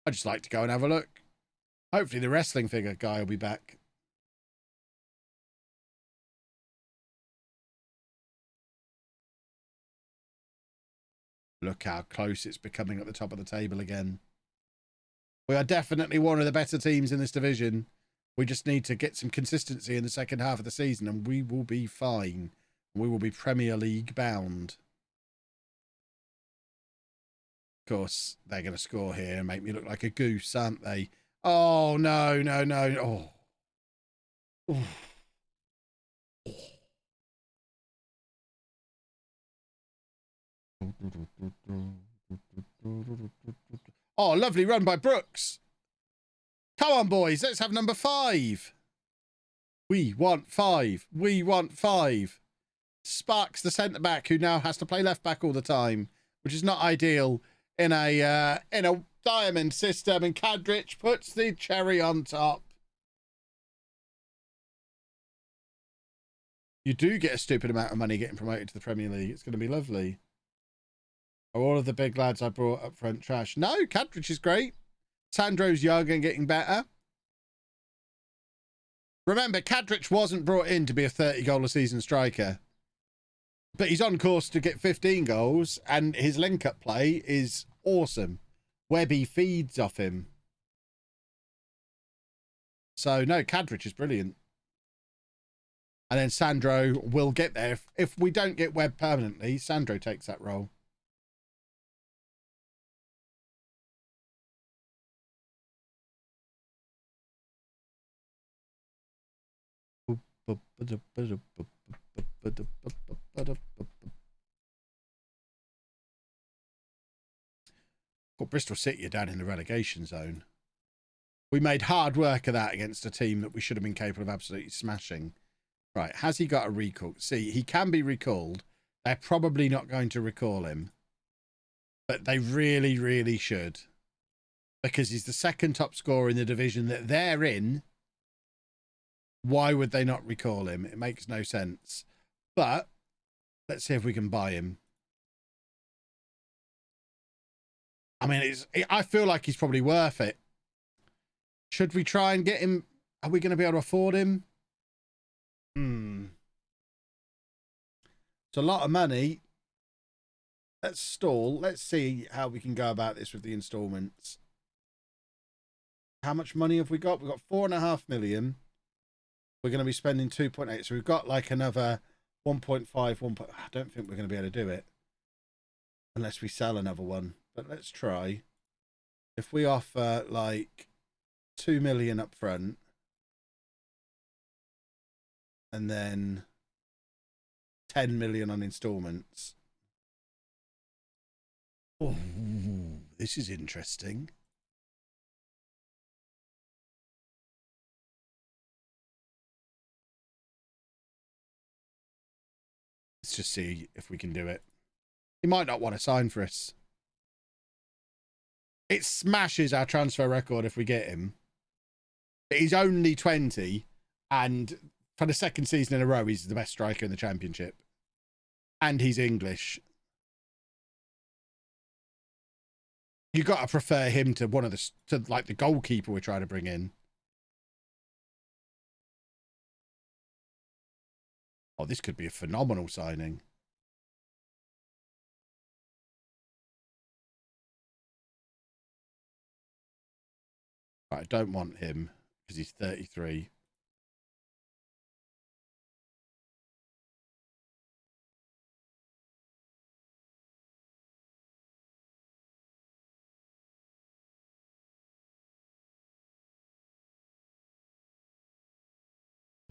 I'd just like to go and have a look. Hopefully the wrestling figure guy will be back. Look how close it's becoming at the top of the table again. We are definitely one of the better teams in this division. We just need to get some consistency in the second half of the season and we will be fine. We will be Premier League bound. Of course, they're going to score here and make me look like a goose, aren't they? Oh, no, no, no. Oh. Oh, lovely run by Brooks. Come on, boys. Let's have number 5. We want 5. We want 5. Sparks, the centre-back, who now has to play left-back all the time, which is not ideal in a diamond system, and Cadrich puts the cherry on top. You do get a stupid amount of money getting promoted to the Premier League. It's going to be lovely. Are all of the big lads I brought up front trash? No, Cadrich is great. Sandro's young and getting better. Remember, Cadrich wasn't brought in to be a 30-goal-a-season striker. But he's on course to get 15 goals, and his link-up play is awesome. Webby feeds off him. So, no, Kadrich is brilliant. And then Sandro will get there. If we don't get Webb permanently, Sandro takes that role. Well, Bristol City are down in the relegation zone. We made hard work of that against a team that we should have been capable of absolutely smashing. Right, has he got a recall? See, he can be recalled. They're probably not going to recall him. But they really, really should. Because he's the second top scorer in the division that they're in. Why would they not recall him? It makes no sense. But let's see if we can buy him. I mean, I feel like he's probably worth it. Should we try and get him? Are we going to be able to afford him? It's a lot of money. Let's stall. Let's see how we can go about this with the installments. How much money have we got? We've got 4.5 million. We're going to be spending 2.8. So we've got like another 1.5, I don't think we're going to be able to do it. Unless we sell another one. But let's try. If we offer like 2 million up front. And then 10 million on installments. Oh, this is interesting. Let's just see if we can do it. He might not want to sign for us. It smashes our transfer record if we get him. But he's only 20, and for the second season in a row, he's the best striker in the championship. And he's English. You got to prefer him to one of like the goalkeeper we're trying to bring in. Oh, this could be a phenomenal signing. Right, I don't want him because he's 33.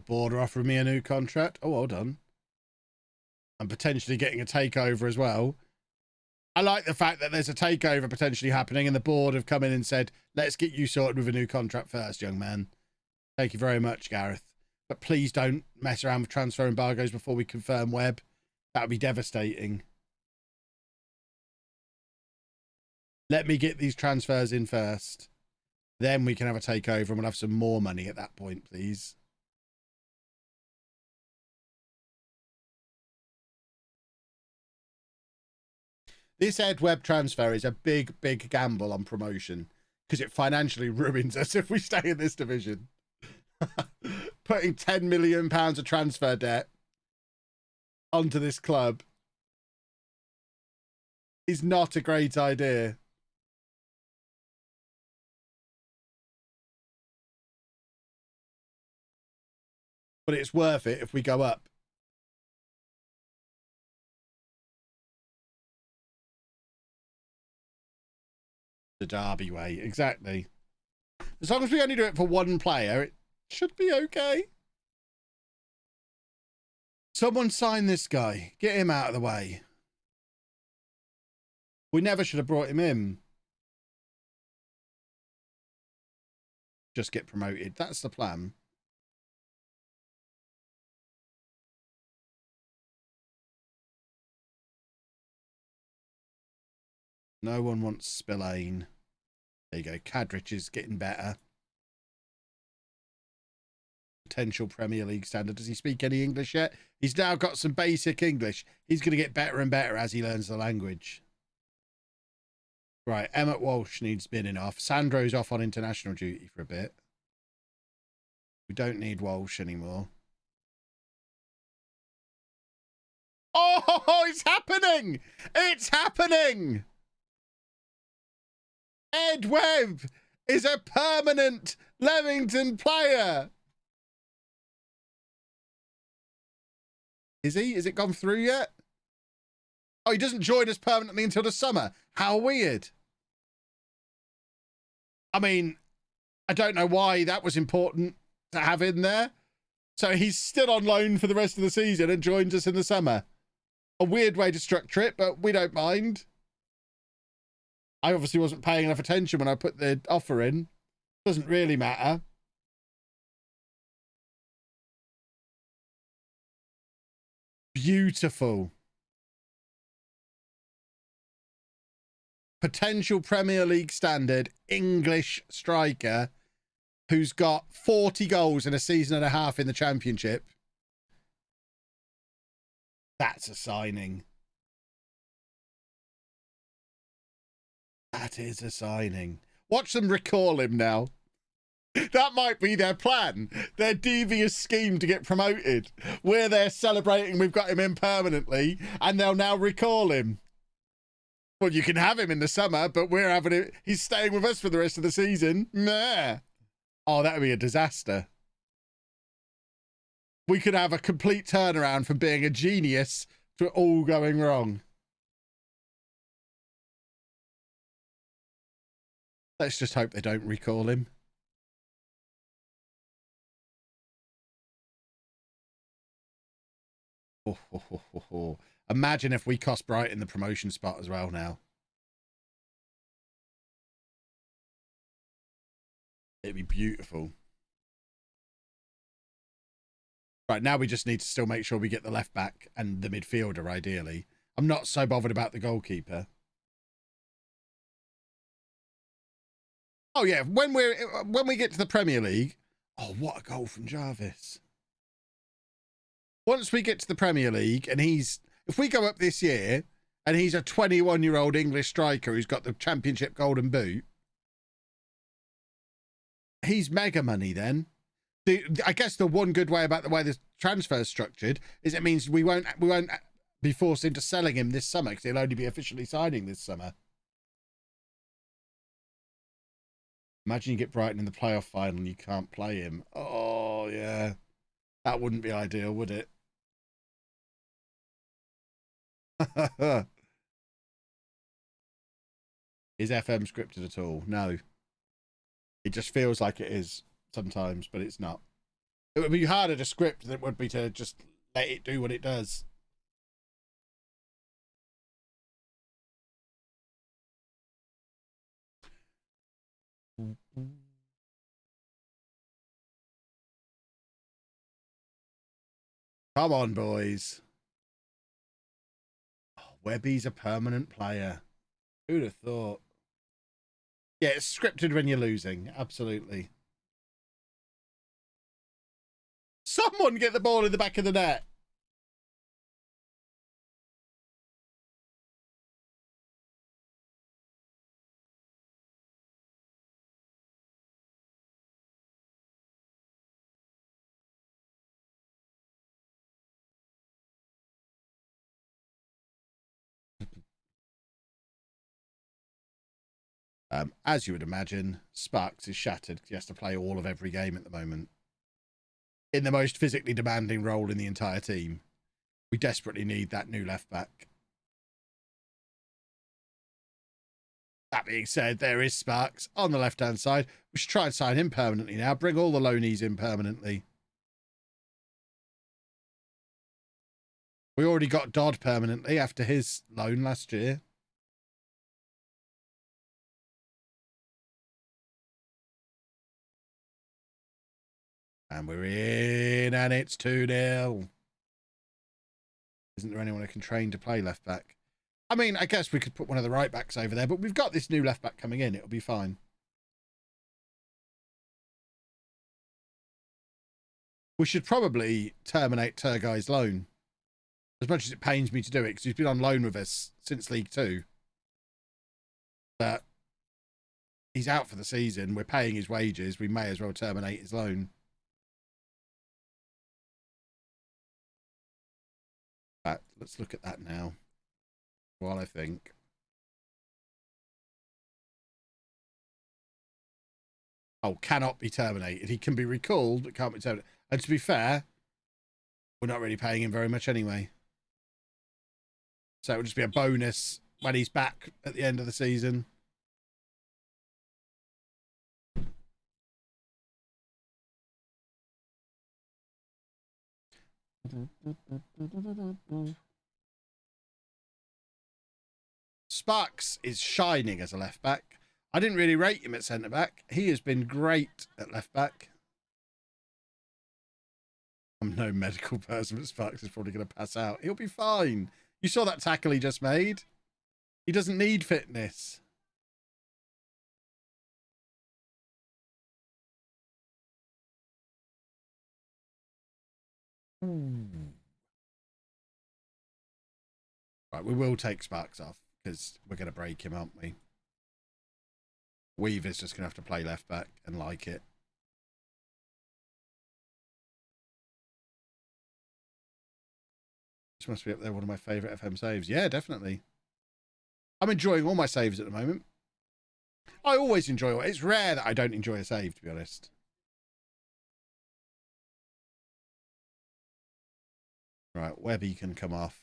Board are offering me a new contract. Oh, well done. And potentially getting a takeover as well. I like the fact that there's a takeover potentially happening and the board have come in and said, let's get you sorted with a new contract first, young man. Thank you very much, Gareth. But please don't mess around with transfer embargoes before we confirm Webb. That would be devastating. Let me get these transfers in first. Then we can have a takeover and we'll have some more money at that point, please. This Ed Webb transfer is a big, big gamble on promotion because it financially ruins us if we stay in this division. Putting £10 million of transfer debt onto this club is not a great idea. But it's worth it if we go up. The Derby way, exactly. As long as we only do it for one player, it should be okay. Someone sign this guy. Get him out of the way. We never should have brought him in. Just get promoted. That's the plan. No one wants Spillane. There you go. Kadrich is getting better. Potential Premier League standard. Does he speak any English yet? He's now got some basic English. He's going to get better and better as he learns the language. Right. Emmett Walsh needs binning off. Sandro's off on international duty for a bit. We don't need Walsh anymore. Oh, it's happening! It's happening! Ed Webb is a permanent Levington player. Is he? Is it gone through yet? Oh, he doesn't join us permanently until the summer. How weird. I mean, I don't know why that was important to have in there. So he's still on loan for the rest of the season and joins us in the summer. A weird way to structure it, but we don't mind. I obviously wasn't paying enough attention when I put the offer in. Doesn't really matter. Beautiful. Potential Premier League standard English striker who's got 40 goals in a season and a half in the Championship. That's a signing. That is a signing. Watch them recall him now. That might be their plan. Their devious scheme to get promoted. We're there celebrating we've got him in permanently, and they'll now recall him. Well, you can have him in the summer, but we're having it. He's staying with us for the rest of the season. Nah. Oh, that would be a disaster. We could have a complete turnaround from being a genius to it all going wrong. Let's just hope they don't recall him. Oh. Imagine if we cost Brighton the promotion spot as well now. It'd be beautiful. Right, now we just need to still make sure we get the left back and the midfielder, ideally. I'm not so bothered about the goalkeeper. Oh, yeah, when we get to the Premier League... Oh, what a goal from Jarvis. Once we get to the Premier League and he's... If we go up this year and he's a 21-year-old English striker who's got the Championship Golden Boot, he's mega money then. I guess the one good way about the way the transfer is structured is it means we won't be forced into selling him this summer because he'll only be officially signing this summer. Imagine you get Brighton in the playoff final and you can't play him. Oh, yeah. That wouldn't be ideal, would it? Is FM scripted at all? No. It just feels like it is sometimes, but it's not. It would be harder to script than it would be to just let it do what it does. Come on, boys. Oh, Webby's a permanent player. Who'd have thought? Yeah, it's scripted when you're losing. Absolutely. Someone get the ball in the back of the net. As you would imagine, Sparks is shattered because he has to play all of every game at the moment. In the most physically demanding role in the entire team. We desperately need that new left back. That being said, there is Sparks on the left-hand side. We should try and sign him permanently now. Bring all the loanies in permanently. We already got Dodd permanently after his loan last year. And we're in, and it's 2-0. Isn't there anyone who can train to play left back? I mean, I guess we could put one of the right backs over there, but we've got this new left back coming in. It'll be fine. We should probably terminate Turgay's loan. As much as it pains me to do it, because he's been on loan with us since League 2. But he's out for the season. We're paying his wages. We may as well terminate his loan. Let's look at that now. While I think. Oh, cannot be terminated. He can be recalled, but can't be terminated. And to be fair, we're not really paying him very much anyway. So it would just be a bonus when he's back at the end of the season. Sparks is shining as a left back. I didn't really rate him at centre back. He has been great at left back. I'm no medical person, but Sparks is probably going to pass out. He'll be fine. You saw that tackle he just made. He doesn't need fitness. Right, we will take Sparks off because we're going to break him, aren't we? Weaver's just going to have to play left back and like it. This must be up there, one of my favourite FM saves. Yeah, definitely. I'm enjoying all my saves at the moment. I always enjoy it. It's rare that I don't enjoy a save, to be honest. Right, Webby can come off.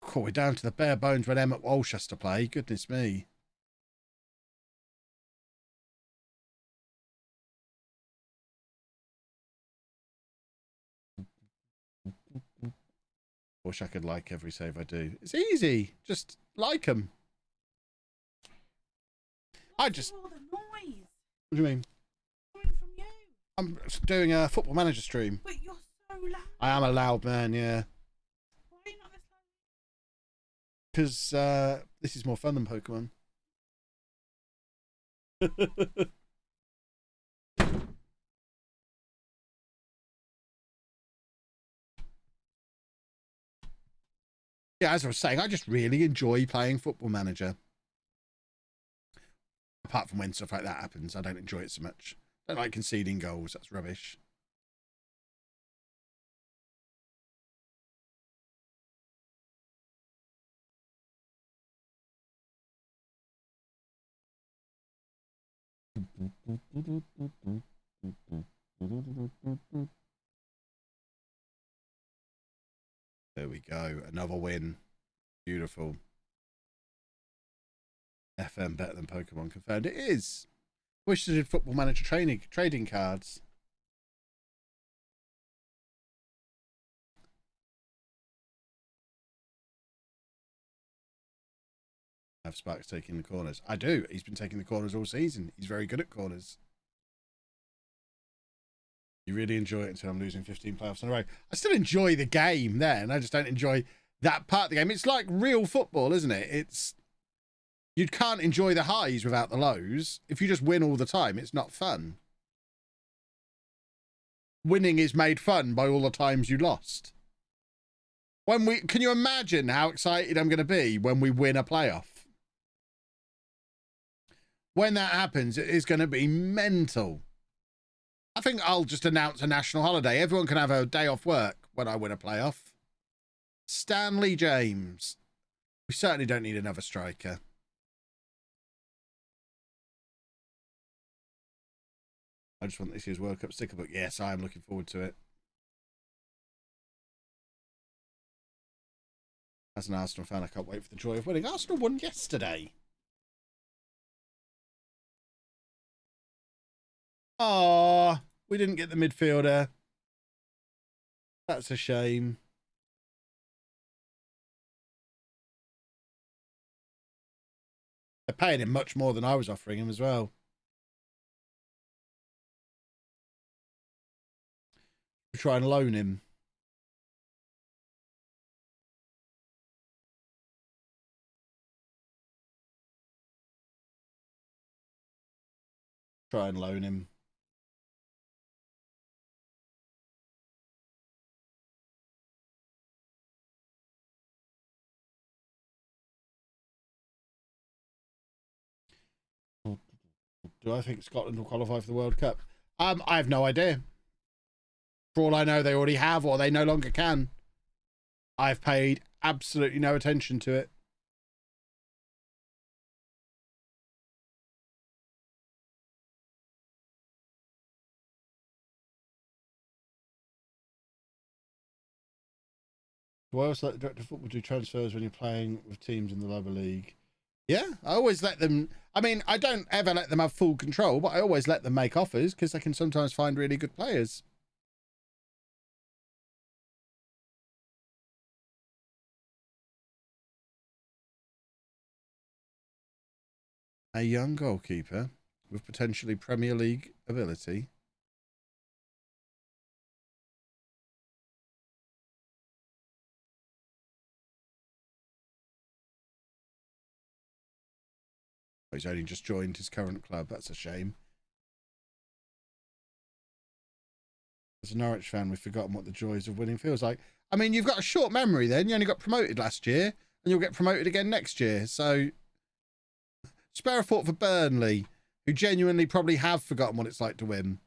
Cool, we're down to the bare bones when Emmett Walsh has to play. Goodness me. Wish I could like every save I do. It's easy. Just like them. I just... All the noise What do you mean? coming from you. I'm doing a Football Manager stream. But you're so loud. I am a loud man, yeah. Why are you not listening? Because this is more fun than Pokemon. Yeah, as I was saying, I just really enjoy playing Football Manager. Apart from when stuff like that happens, I don't enjoy it so much. I don't like conceding goals. That's rubbish. There we go. Another win. Beautiful. FM better than Pokemon confirmed. It is. Wish I did Football Manager trading cards. Have Sparks taking the corners? I do. He's been taking the corners all season. He's very good at corners. You really enjoy it until I'm losing 15 playoffs in a row. I still enjoy the game then. I just don't enjoy that part of the game. It's like real football, isn't it? It's... You can't enjoy the highs without the lows. If you just win all the time, it's not fun. Winning is made fun by all the times you lost. Can you imagine how excited I'm going to be when we win a playoff? When that happens, it is going to be mental. I think I'll just announce a national holiday. Everyone can have a day off work when I win a playoff. Stanley James. We certainly don't need another striker. I just want this year's World Cup sticker book. Yes, I am looking forward to it. As an Arsenal fan, I can't wait for the joy of winning. Arsenal won yesterday. Oh, we didn't get the midfielder. That's a shame. They're paying him much more than I was offering him as well. Try and loan him. Try and loan him. Do I think Scotland will qualify for the World Cup? I have no idea. For all I know, they already have, or they no longer can. I've paid absolutely no attention to it. Do I also let the director of football do transfers when you're playing with teams in the lower league? Yeah, I always let them. I mean, I don't ever let them have full control, but I always let them make offers because they can sometimes find really good players. A young goalkeeper with potentially Premier League ability. He's only just joined his current club. That's a shame. As a Norwich fan, we've forgotten what the joys of winning feels like. I mean, you've got a short memory then. You only got promoted last year, and you'll get promoted again next year. So, spare a thought for Burnley, who genuinely probably have forgotten what it's like to win.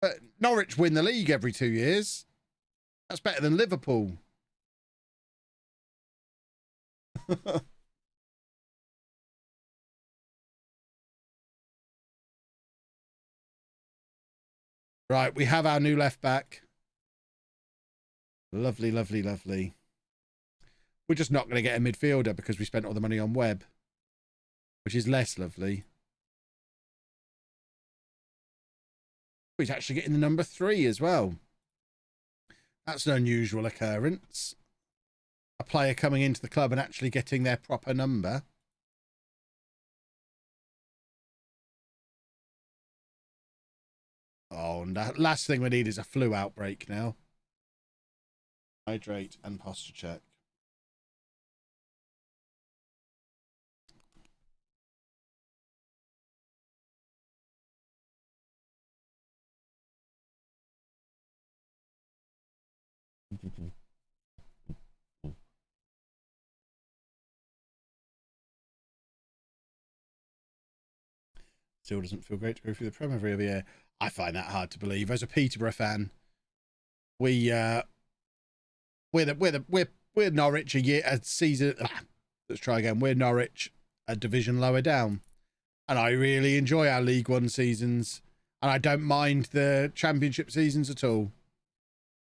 But Norwich win the league every 2 years. That's better than Liverpool. Right, we have our new left back. Lovely, lovely, lovely. We're just not going to get a midfielder because we spent all the money on Webb, which is less lovely. He's actually getting the number 3 as well. That's an unusual occurrence. A player coming into the club and actually getting their proper number. Oh, and the last thing we need is a flu outbreak now. Hydrate and posture check. Still doesn't feel great to go through the Prem every other year. I find that hard to believe. As a Peterborough fan, we're Norwich a season. Let's try again. We're Norwich a division lower down, and I really enjoy our League One seasons, and I don't mind the Championship seasons at all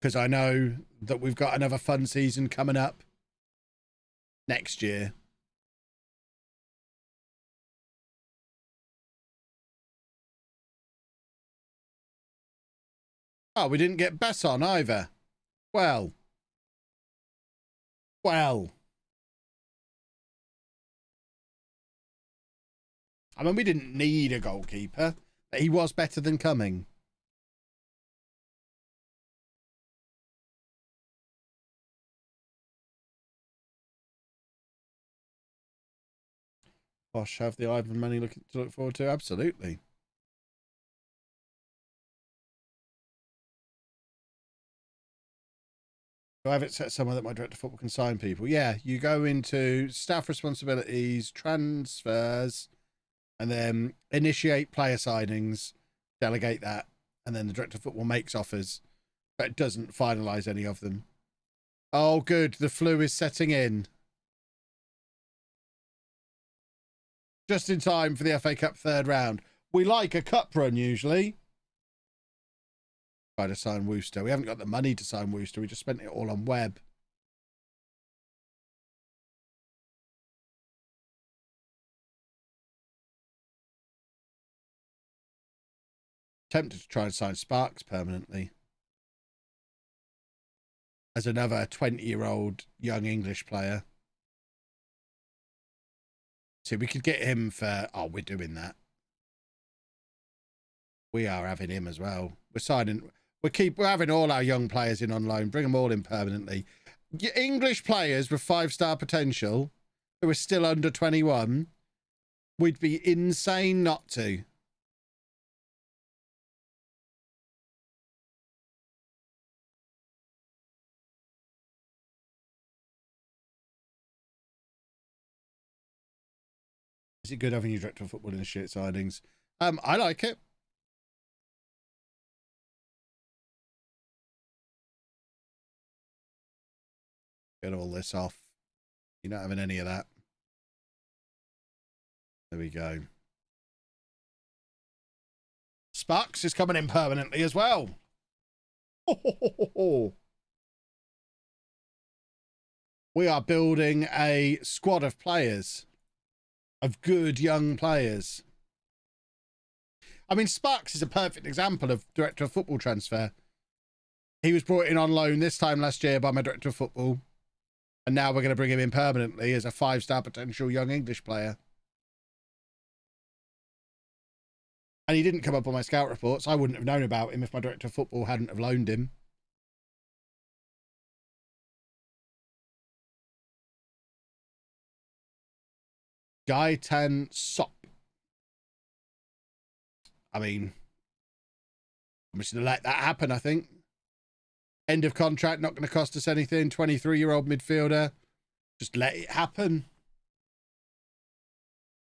because I know that we've got another fun season coming up next year. Oh, we didn't get Besson either. Well. I mean, we didn't need a goalkeeper, but he was better than Cumming. Bosh have the Ivan money to look forward to? Absolutely. Do I have it set somewhere that my director of football can sign people? Yeah, you go into staff responsibilities, transfers, and then initiate player signings, delegate that, and then the director of football makes offers, but it doesn't finalise any of them. Oh, good. The flu is setting in. Just in time for the FA Cup third round. We like a cup run usually. Try to sign Wooster. We haven't got the money to sign Wooster. We just spent it all on Webb. Tempted to try and sign Sparks permanently. As another 20-year-old young English player. See, we could get him for... Oh, we're doing that. We are having him as well. We're signing... We're having all our young players in on loan. Bring them all in permanently. English players with 5-star potential who are still under 21. We'd be insane not to. Is it good having you director of football in the shit signings? I like it. Get all this off. You're not having any of that. There we go. Sparks is coming in permanently as well. We are building a squad of players, of good young players. I mean, Sparks is a perfect example of director of football transfer. He was brought in on loan this time last year by my director of football. And now we're going to bring him in permanently as a 5-star potential young English player. And he didn't come up on my scout reports. I wouldn't have known about him if my director of football hadn't have loaned him. Gaitan Sop. I mean, I'm just going to let that happen, I think. End of contract, not going to cost us anything. 23-year-old midfielder. Just let it happen.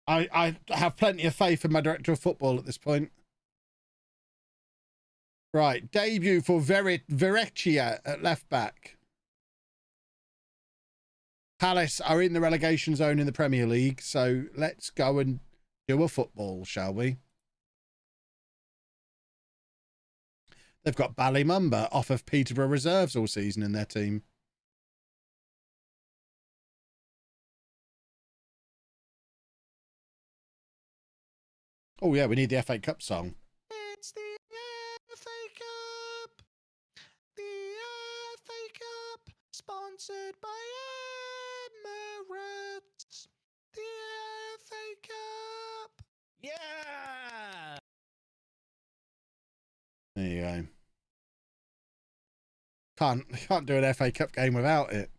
I have plenty of faith in my director of football at this point. Right, debut for Verrecchia at left back. Palace are in the relegation zone in the Premier League, so let's go and do a football, shall we? They've got Ballymumba off of Peterborough reserves all season in their team. Oh, yeah, we need the FA Cup song. It's the FA Cup. The FA Cup. Sponsored by Emirates. The FA Cup. Yeah. There you go. Can't do an FA Cup game without it.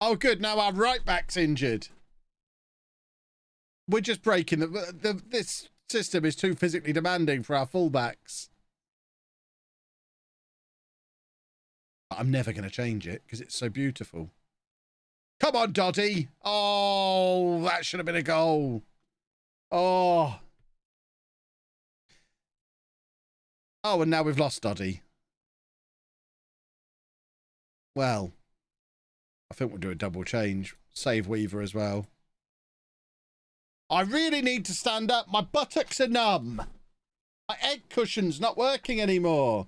Oh, good. Now our right back's injured. We're just breaking this system is too physically demanding for our fullbacks. I'm never going to change it because it's so beautiful. Come on, Doddy. Oh, that should have been a goal. Oh. Oh, and now we've lost Doddy. Well, I think we'll do a double change. Save Weaver as well. I really need to stand up. My buttocks are numb. My egg cushion's not working anymore.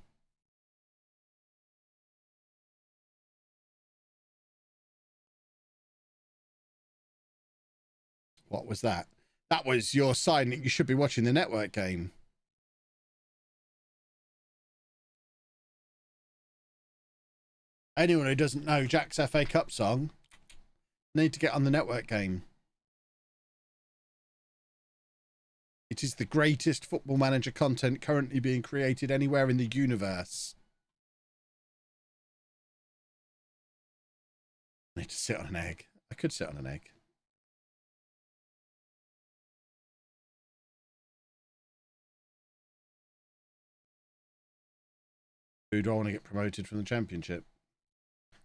What was that? That was your sign that you should be watching the network game. Anyone who doesn't know Jack's FA Cup song need to get on the network game. It is the greatest Football Manager content currently being created anywhere in the universe. I need to sit on an egg. I could sit on an egg. Who do I want to get promoted from the Championship?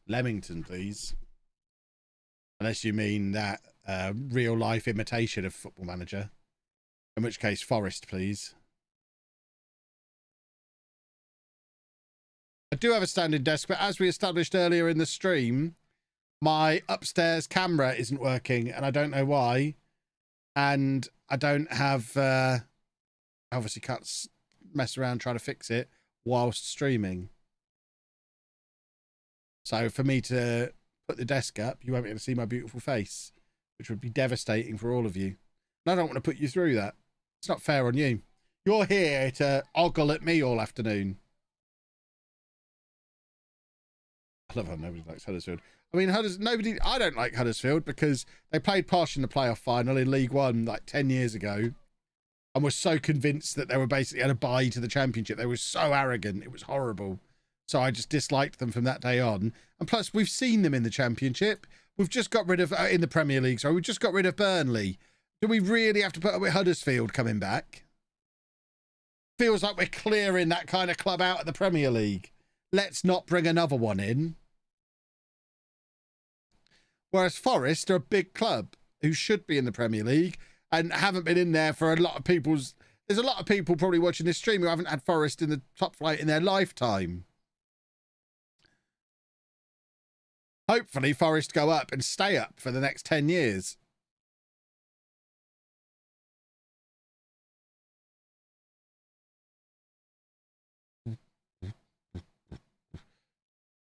Leamington, please. Unless you mean that real life imitation of Football Manager. In which case, Forest, please. I do have a standing desk, but as we established earlier in the stream, my upstairs camera isn't working, and I don't know why. And I don't have... obviously can't mess around trying to fix it whilst streaming. So for me to put the desk up, you won't be able to see my beautiful face, which would be devastating for all of you. And I don't want to put you through that. It's not fair on you. You're here to ogle at me all afternoon. I love how nobody likes Huddersfield. I mean, I don't like Huddersfield because they played partially in the playoff final in League One like 10 years ago and were so convinced that they were basically at a bye to the Championship. They were so arrogant. It was horrible. So I just disliked them from that day on. And plus, we've seen them in the Championship. We've just got rid of, in the Premier League, sorry, we've just got rid of Burnley. Do we really have to put up with Huddersfield coming back? Feels like we're clearing that kind of club out of the Premier League. Let's not bring another one in. Whereas Forest are a big club who should be in the Premier League and haven't been in there for a lot of people's... There's a lot of people probably watching this stream who haven't had Forest in the top flight in their lifetime. Hopefully Forest go up and stay up for the next 10 years.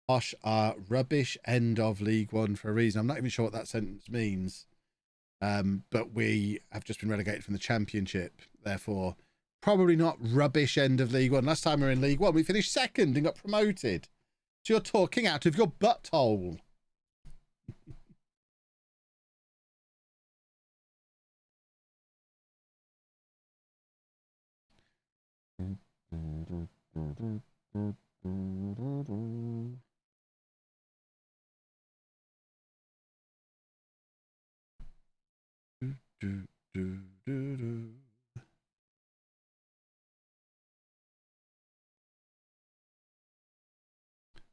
Posh are rubbish end of League One for a reason. I'm not even sure what that sentence means. But we have just been relegated from the Championship. Therefore, probably not rubbish end of League One. Last time we were in League One, we finished second and got promoted. So you're talking out of your butthole.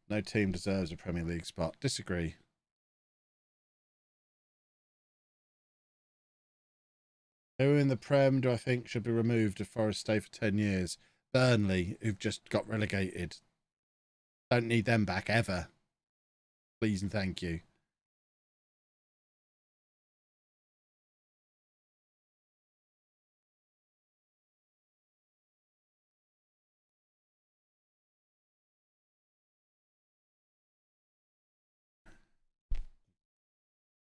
No team deserves a Premier League spot. Disagree. Who in the Prem do I think should be removed if Forest stay for 10 years? Burnley, who've just got relegated. Don't need them back ever. Please and thank you.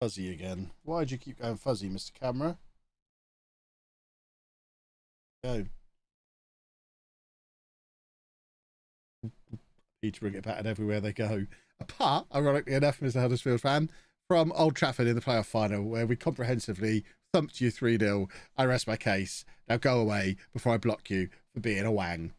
Fuzzy again. Why'd you keep going fuzzy, Mr. Camera? Go. Peterborough get battered everywhere they go. Apart, ironically enough, Mr. Huddersfield fan, from Old Trafford in the playoff final, where we comprehensively thumped you 3-0. I rest my case. Now go away before I block you for being a wang.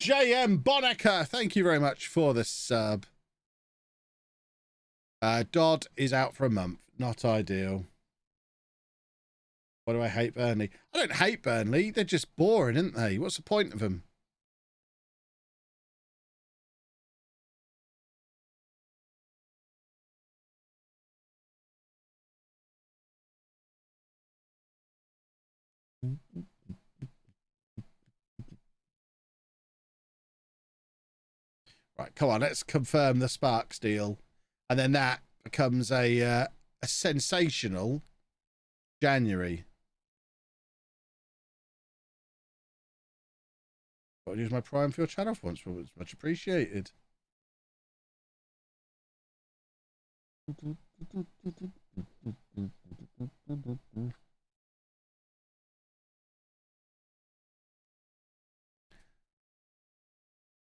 JM Bonecker, thank you very much for the sub. Dodd is out for a month. Not ideal. Why do I hate Burnley? I don't hate Burnley. They're just boring, aren't they? What's the point of them? Right, come on, let's confirm the Sparks deal. And then that becomes a sensational January. I'll use my Prime for your channel for once. It's much appreciated.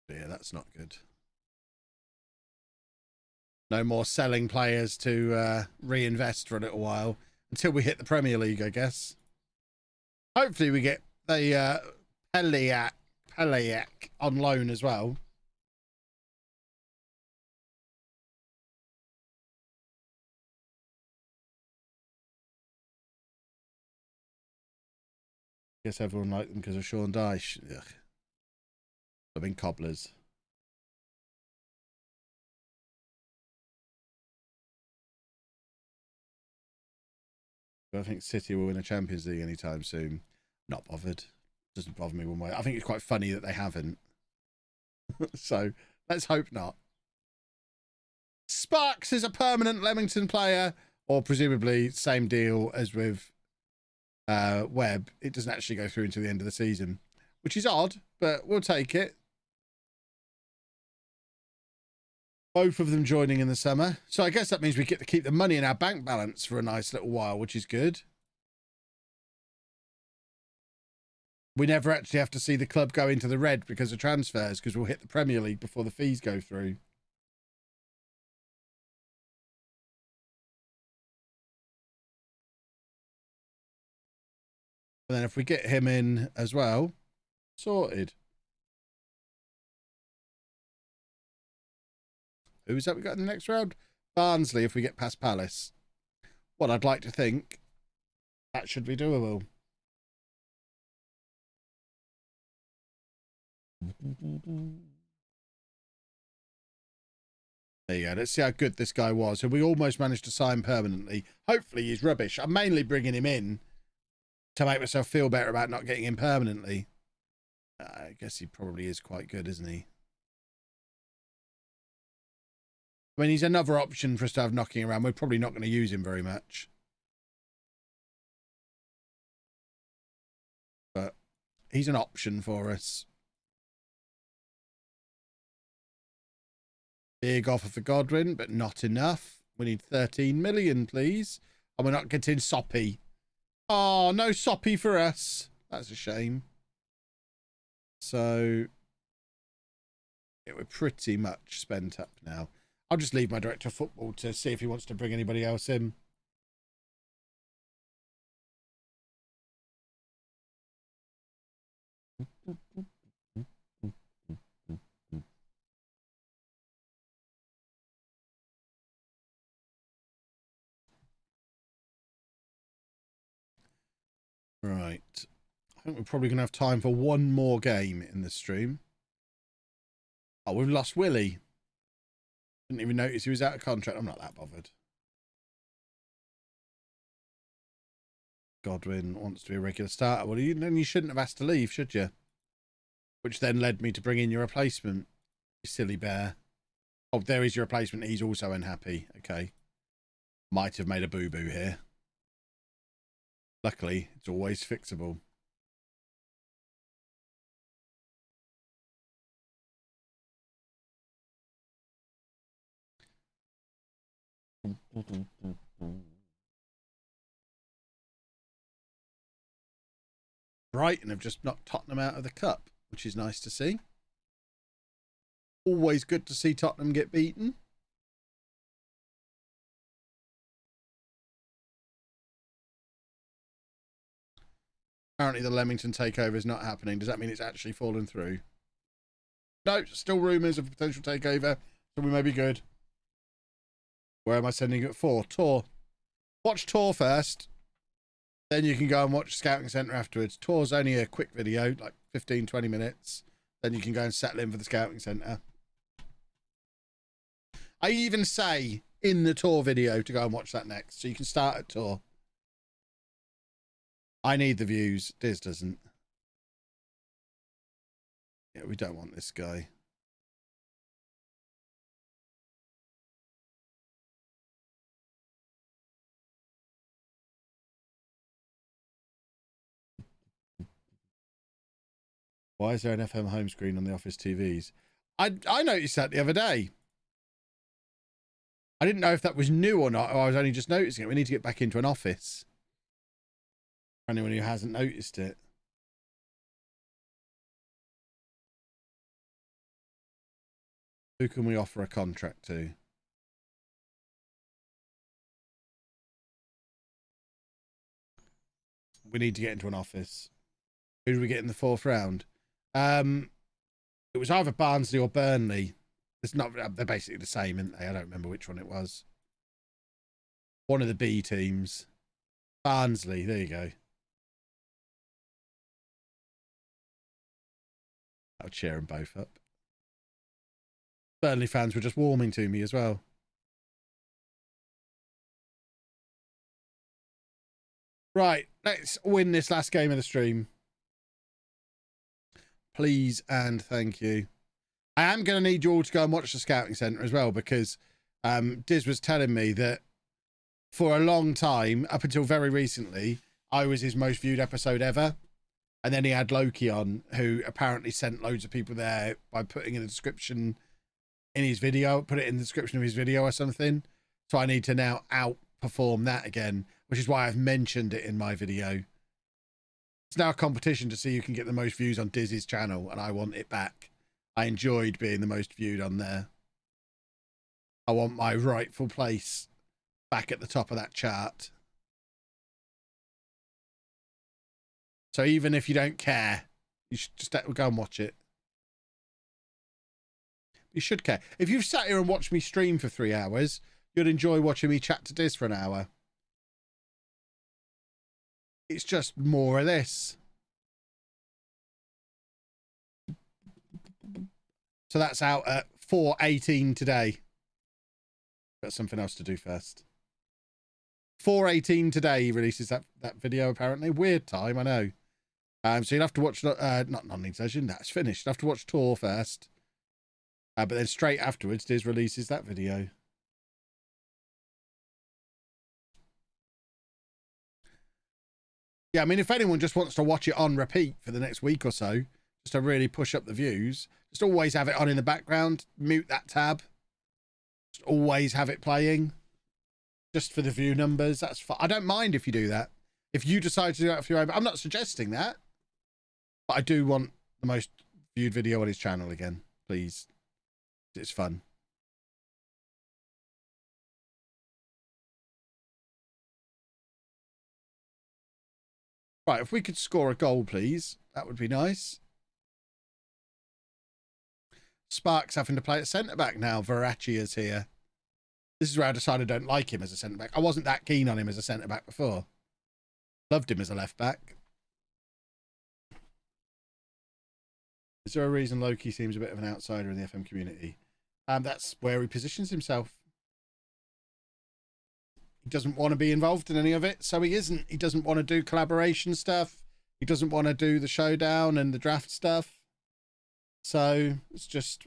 Yeah, that's not good. No more selling players to reinvest for a little while until we hit the Premier League, I guess. Hopefully we get the Peliak on loan as well. Guess everyone liked them because of Sean Dyche. Ugh. I've been cobblers. I think City will win a Champions League anytime soon. Not bothered. Doesn't bother me one way. I think it's quite funny that they haven't. So let's hope not. Sparks is a permanent Leamington player, or presumably same deal as with Webb. It doesn't actually go through until the end of the season, which is odd, but we'll take it. Both of them joining in the summer. So I guess that means we get to keep the money in our bank balance for a nice little while, which is good. We never actually have to see the club go into the red because of transfers, because we'll hit the Premier League before the fees go through. And then if we get him in as well, sorted. Who's that we got in the next round? Barnsley, if we get past Palace. Well, I'd like to think that should be doable. There you go. Let's see how good this guy was. So we almost managed to sign permanently. Hopefully he's rubbish. I'm mainly bringing him in to make myself feel better about not getting in permanently. I guess he probably is quite good, isn't he? I mean, he's another option for us to have knocking around. We're probably not going to use him very much. But he's an option for us. Big offer for Godwin, but not enough. We need 13 million, please. And we're not getting Soppy. Oh, no Soppy for us. That's a shame. So, yeah, we're pretty much spent up now. I'll just leave my director of football to see if he wants to bring anybody else in. Right. I think we're probably going to have time for one more game in the stream. Oh, we've lost Willie. Didn't even notice he was out of contract. I'm not that bothered. Godwin wants to be a regular starter. Well, then you shouldn't have asked to leave, should you? Which then led me to bring in your replacement. You silly bear. Oh, there is your replacement. He's also unhappy. Okay. Might have made a boo-boo here. Luckily, it's always fixable. Brighton have just knocked Tottenham out of the cup, which is nice to see. Always good to see Tottenham get beaten. Apparently the Leamington takeover is not happening. Does that mean it's actually fallen through? No, still rumours of a potential takeover, so we may be good. Where am I sending it for? Tour. Watch Tour first. Then you can go and watch Scouting Centre afterwards. Tour's only a quick video, like 15, 20 minutes. Then you can go and settle in for the Scouting Centre. I even say in the Tour video to go and watch that next. So you can start at Tour. I need the views. Diz doesn't. Yeah, we don't want this guy. Why is there an FM home screen on the office TVs? I noticed that the other day. I didn't know if that was new or not, or I was only just noticing it. We need to get back into an office. For anyone who hasn't noticed it. Who can we offer a contract to? We need to get into an office. Who did we get in the fourth round? It was either Barnsley or Burnley. It's not. They're basically the same, aren't they? I don't remember which one it was. One of the B teams. Barnsley. There you go. I'll cheer them both up. Burnley fans were just warming to me as well. Right, let's win this last game of the stream. Please and thank you. I am going to need you all to go and watch the Scouting Centre as well, because Diz was telling me that for a long time, up until very recently, I was his most viewed episode ever. And then he had Loki on, who apparently sent loads of people there by putting in the description in his video, put it in the description of his video or something. So I need to now outperform that again, which is why I've mentioned it in my video. It's now a competition to see who can get the most views on Diz's channel, and I want it back. I enjoyed being the most viewed on there. I want my rightful place back at the top of that chart. So even if you don't care, you should just go and watch it. You should care. If you've sat here and watched me stream for 3 hours, you'd enjoy watching me chat to Diz for an hour. It's just more of this. So that's out at 4:18 today. Got something else to do first. 4:18 today he releases that video, apparently. Weird time, I know. So you'll have to watch, not non-league session, that's finished. You'll have to watch Tour first. But then straight afterwards, Diz releases that video. Yeah, I mean, if anyone just wants to watch it on repeat for the next week or so, just to really push up the views, just always have it on in the background, mute that tab. Just always have it playing. Just for the view numbers, that's fine. I don't mind if you do that. If you decide to do that for your own, I'm not suggesting that. But I do want the most viewed video on his channel again, please. It's fun. Right, if we could score a goal, please, that would be nice. Sparks having to play at centre-back now. Verratti is here. This is where I decided I don't like him as a centre-back. I wasn't that keen on him as a centre-back before. Loved him as a left-back. Is there a reason Loki seems a bit of an outsider in the FM community? That's where he positions himself. He doesn't want to be involved in any of it, so he isn't. He doesn't want to do collaboration stuff. He doesn't want to do the showdown and the draft stuff. So it's just,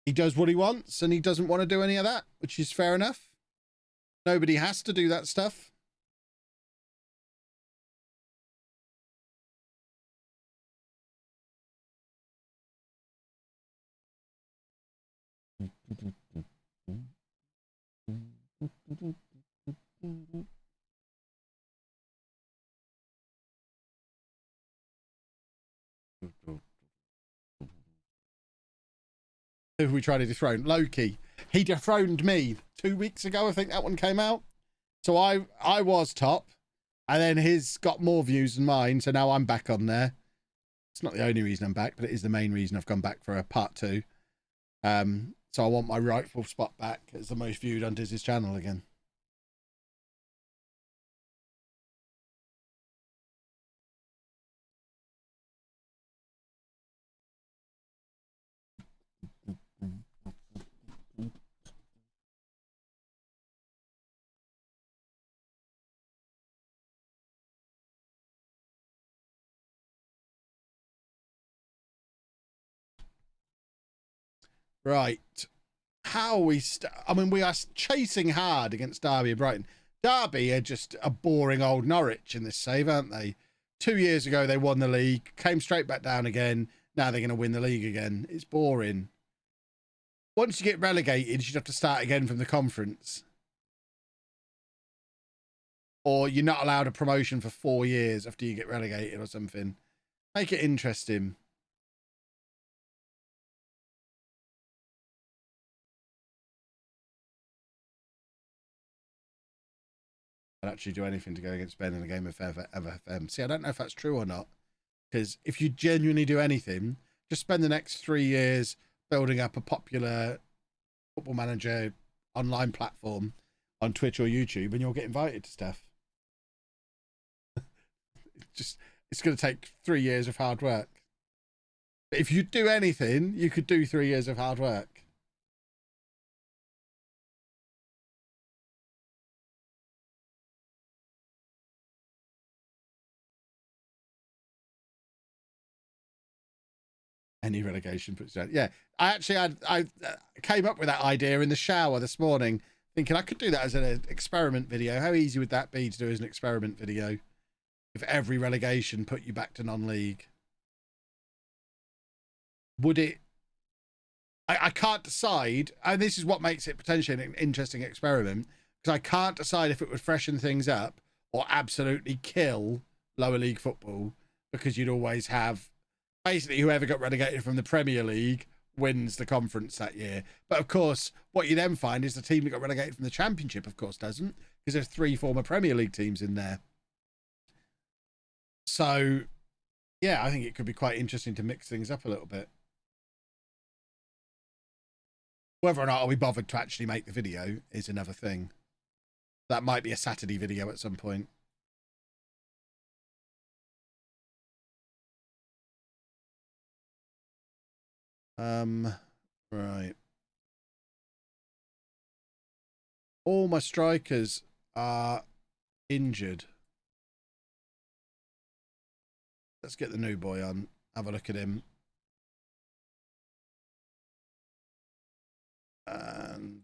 he does what he wants and he doesn't want to do any of that, which is fair enough. Nobody has to do that stuff. Who we trying to dethrone? Loki. He dethroned me 2 weeks ago. I think that one came out. So I was top, and then his got more views than mine. So now I'm back on there. It's not the only reason I'm back, but it is the main reason I've gone back for a part 2. So I want my rightful spot back as the most viewed on Diz's channel again. Right. How we I mean, we are chasing hard against Derby and Brighton. Derby are just a boring old Norwich in this save, aren't they? 2 years ago, they won the league, came straight back down again. Now they're going to win the league again. It's boring. Once you get relegated, you'd have to start again from the conference. Or you're not allowed a promotion for 4 years after you get relegated or something. Make it interesting. I'd actually do anything to go against Ben in a game of FM. See, I don't know if that's true or not. Because if you genuinely do anything, just spend the next 3 years building up a popular Football Manager online platform on Twitch or YouTube, and you'll get invited to stuff. It's going to take 3 years of hard work. But if you do anything, you could do 3 years of hard work. Any relegation puts down. Yeah, I came up with that idea in the shower this morning, thinking I could do that as an experiment video. How easy would that be to do as an experiment video if every relegation put you back to non-league? Would it? I can't decide, and this is what makes it potentially an interesting experiment, because I can't decide if it would freshen things up or absolutely kill lower league football, because you'd always have basically whoever got relegated from the Premier League wins the conference that year. But of course, what you then find is the team that got relegated from the Championship, of course, doesn't, because there's 3 former Premier League teams in there. So, yeah, I think it could be quite interesting to mix things up a little bit. Whether or not are we bothered to actually make the video is another thing. That might be a Saturday video at some point. Right. All my strikers are Injured. Let's get the new boy on. Have a look at him. And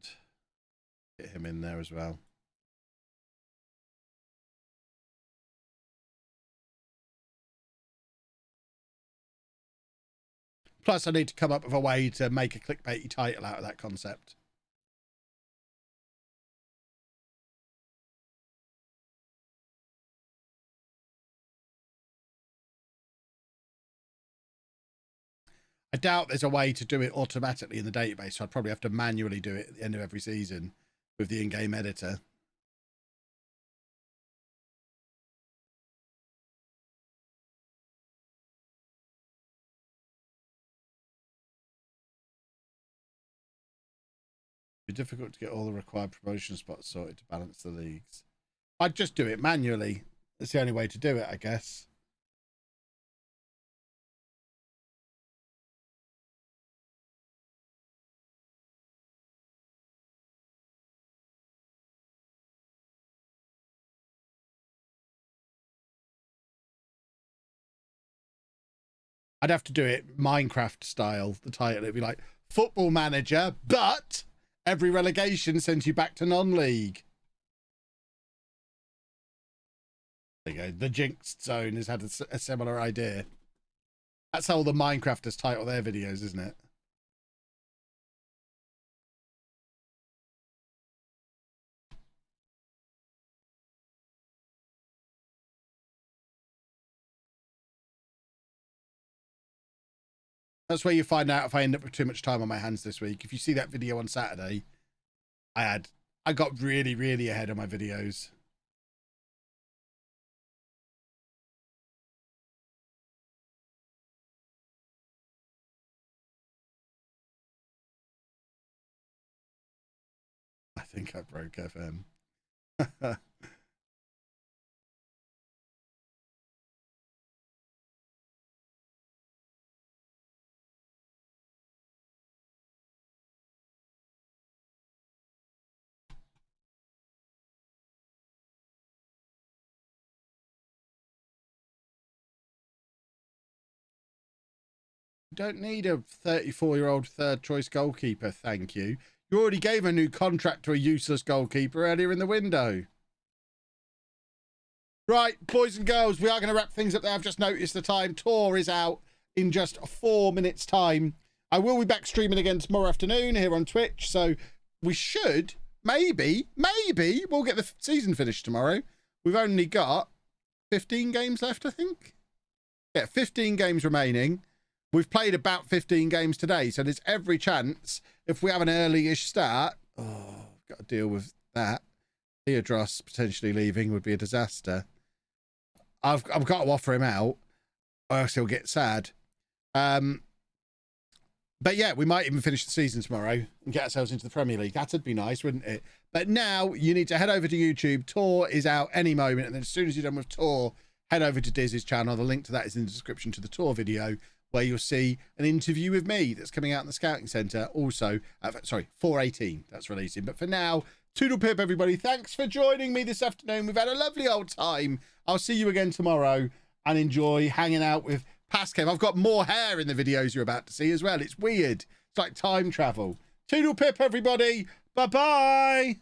get him in there as well. Plus, I need to come up with a way to make a clickbaity title out of that concept. I doubt there's a way to do it automatically in the database, so I'd probably have to manually do it at the end of every season with the in-game editor. It'd be difficult to get all the required promotion spots sorted to balance the leagues. I'd just do it manually. That's the only way to do it, I guess. I'd have to do it Minecraft style, the title. It'd be like, Football Manager, but every relegation sends you back to non-league. There you go. The Jinxed Zone has had a similar idea. That's how all the Minecrafters title their videos, isn't it? That's where you find out if I end up with too much time on my hands this week. If you see that video on Saturday, I got really, really ahead of my videos. I think I broke FM. Don't need a 34-year-old third choice goalkeeper, thank you. You already gave a new contract to a useless goalkeeper earlier in the window. Right, boys and girls, we are going to wrap things up there. I've just noticed the time. Tor is out in just 4 minutes' time. I will be back streaming again tomorrow afternoon here on Twitch, so we should, maybe, we'll get the season finished tomorrow. We've only got 15 games left, I think. Yeah, 15 games remaining. We've played about 15 games today, so there's every chance if we have an early-ish start. Oh, got to deal with that. Theodros potentially leaving would be a disaster. I've got to offer him out, or else he'll get sad. But yeah, we might even finish the season tomorrow and get ourselves into the Premier League. That'd be nice, wouldn't it? But now you need to head over to YouTube. Tor is out any moment, and then as soon as you're done with Tor, head over to Diz's channel. The link to that is in the description to the Tor video, where you'll see an interview with me that's coming out in the Scouting Centre. Also, sorry, 4/18, that's releasing. But for now, toodle pip, everybody. Thanks for joining me this afternoon. We've had a lovely old time. I'll see you again tomorrow and enjoy hanging out with Pascal. I've got more hair in the videos you're about to see as well. It's weird. It's like time travel. Toodle pip, everybody. Bye-bye.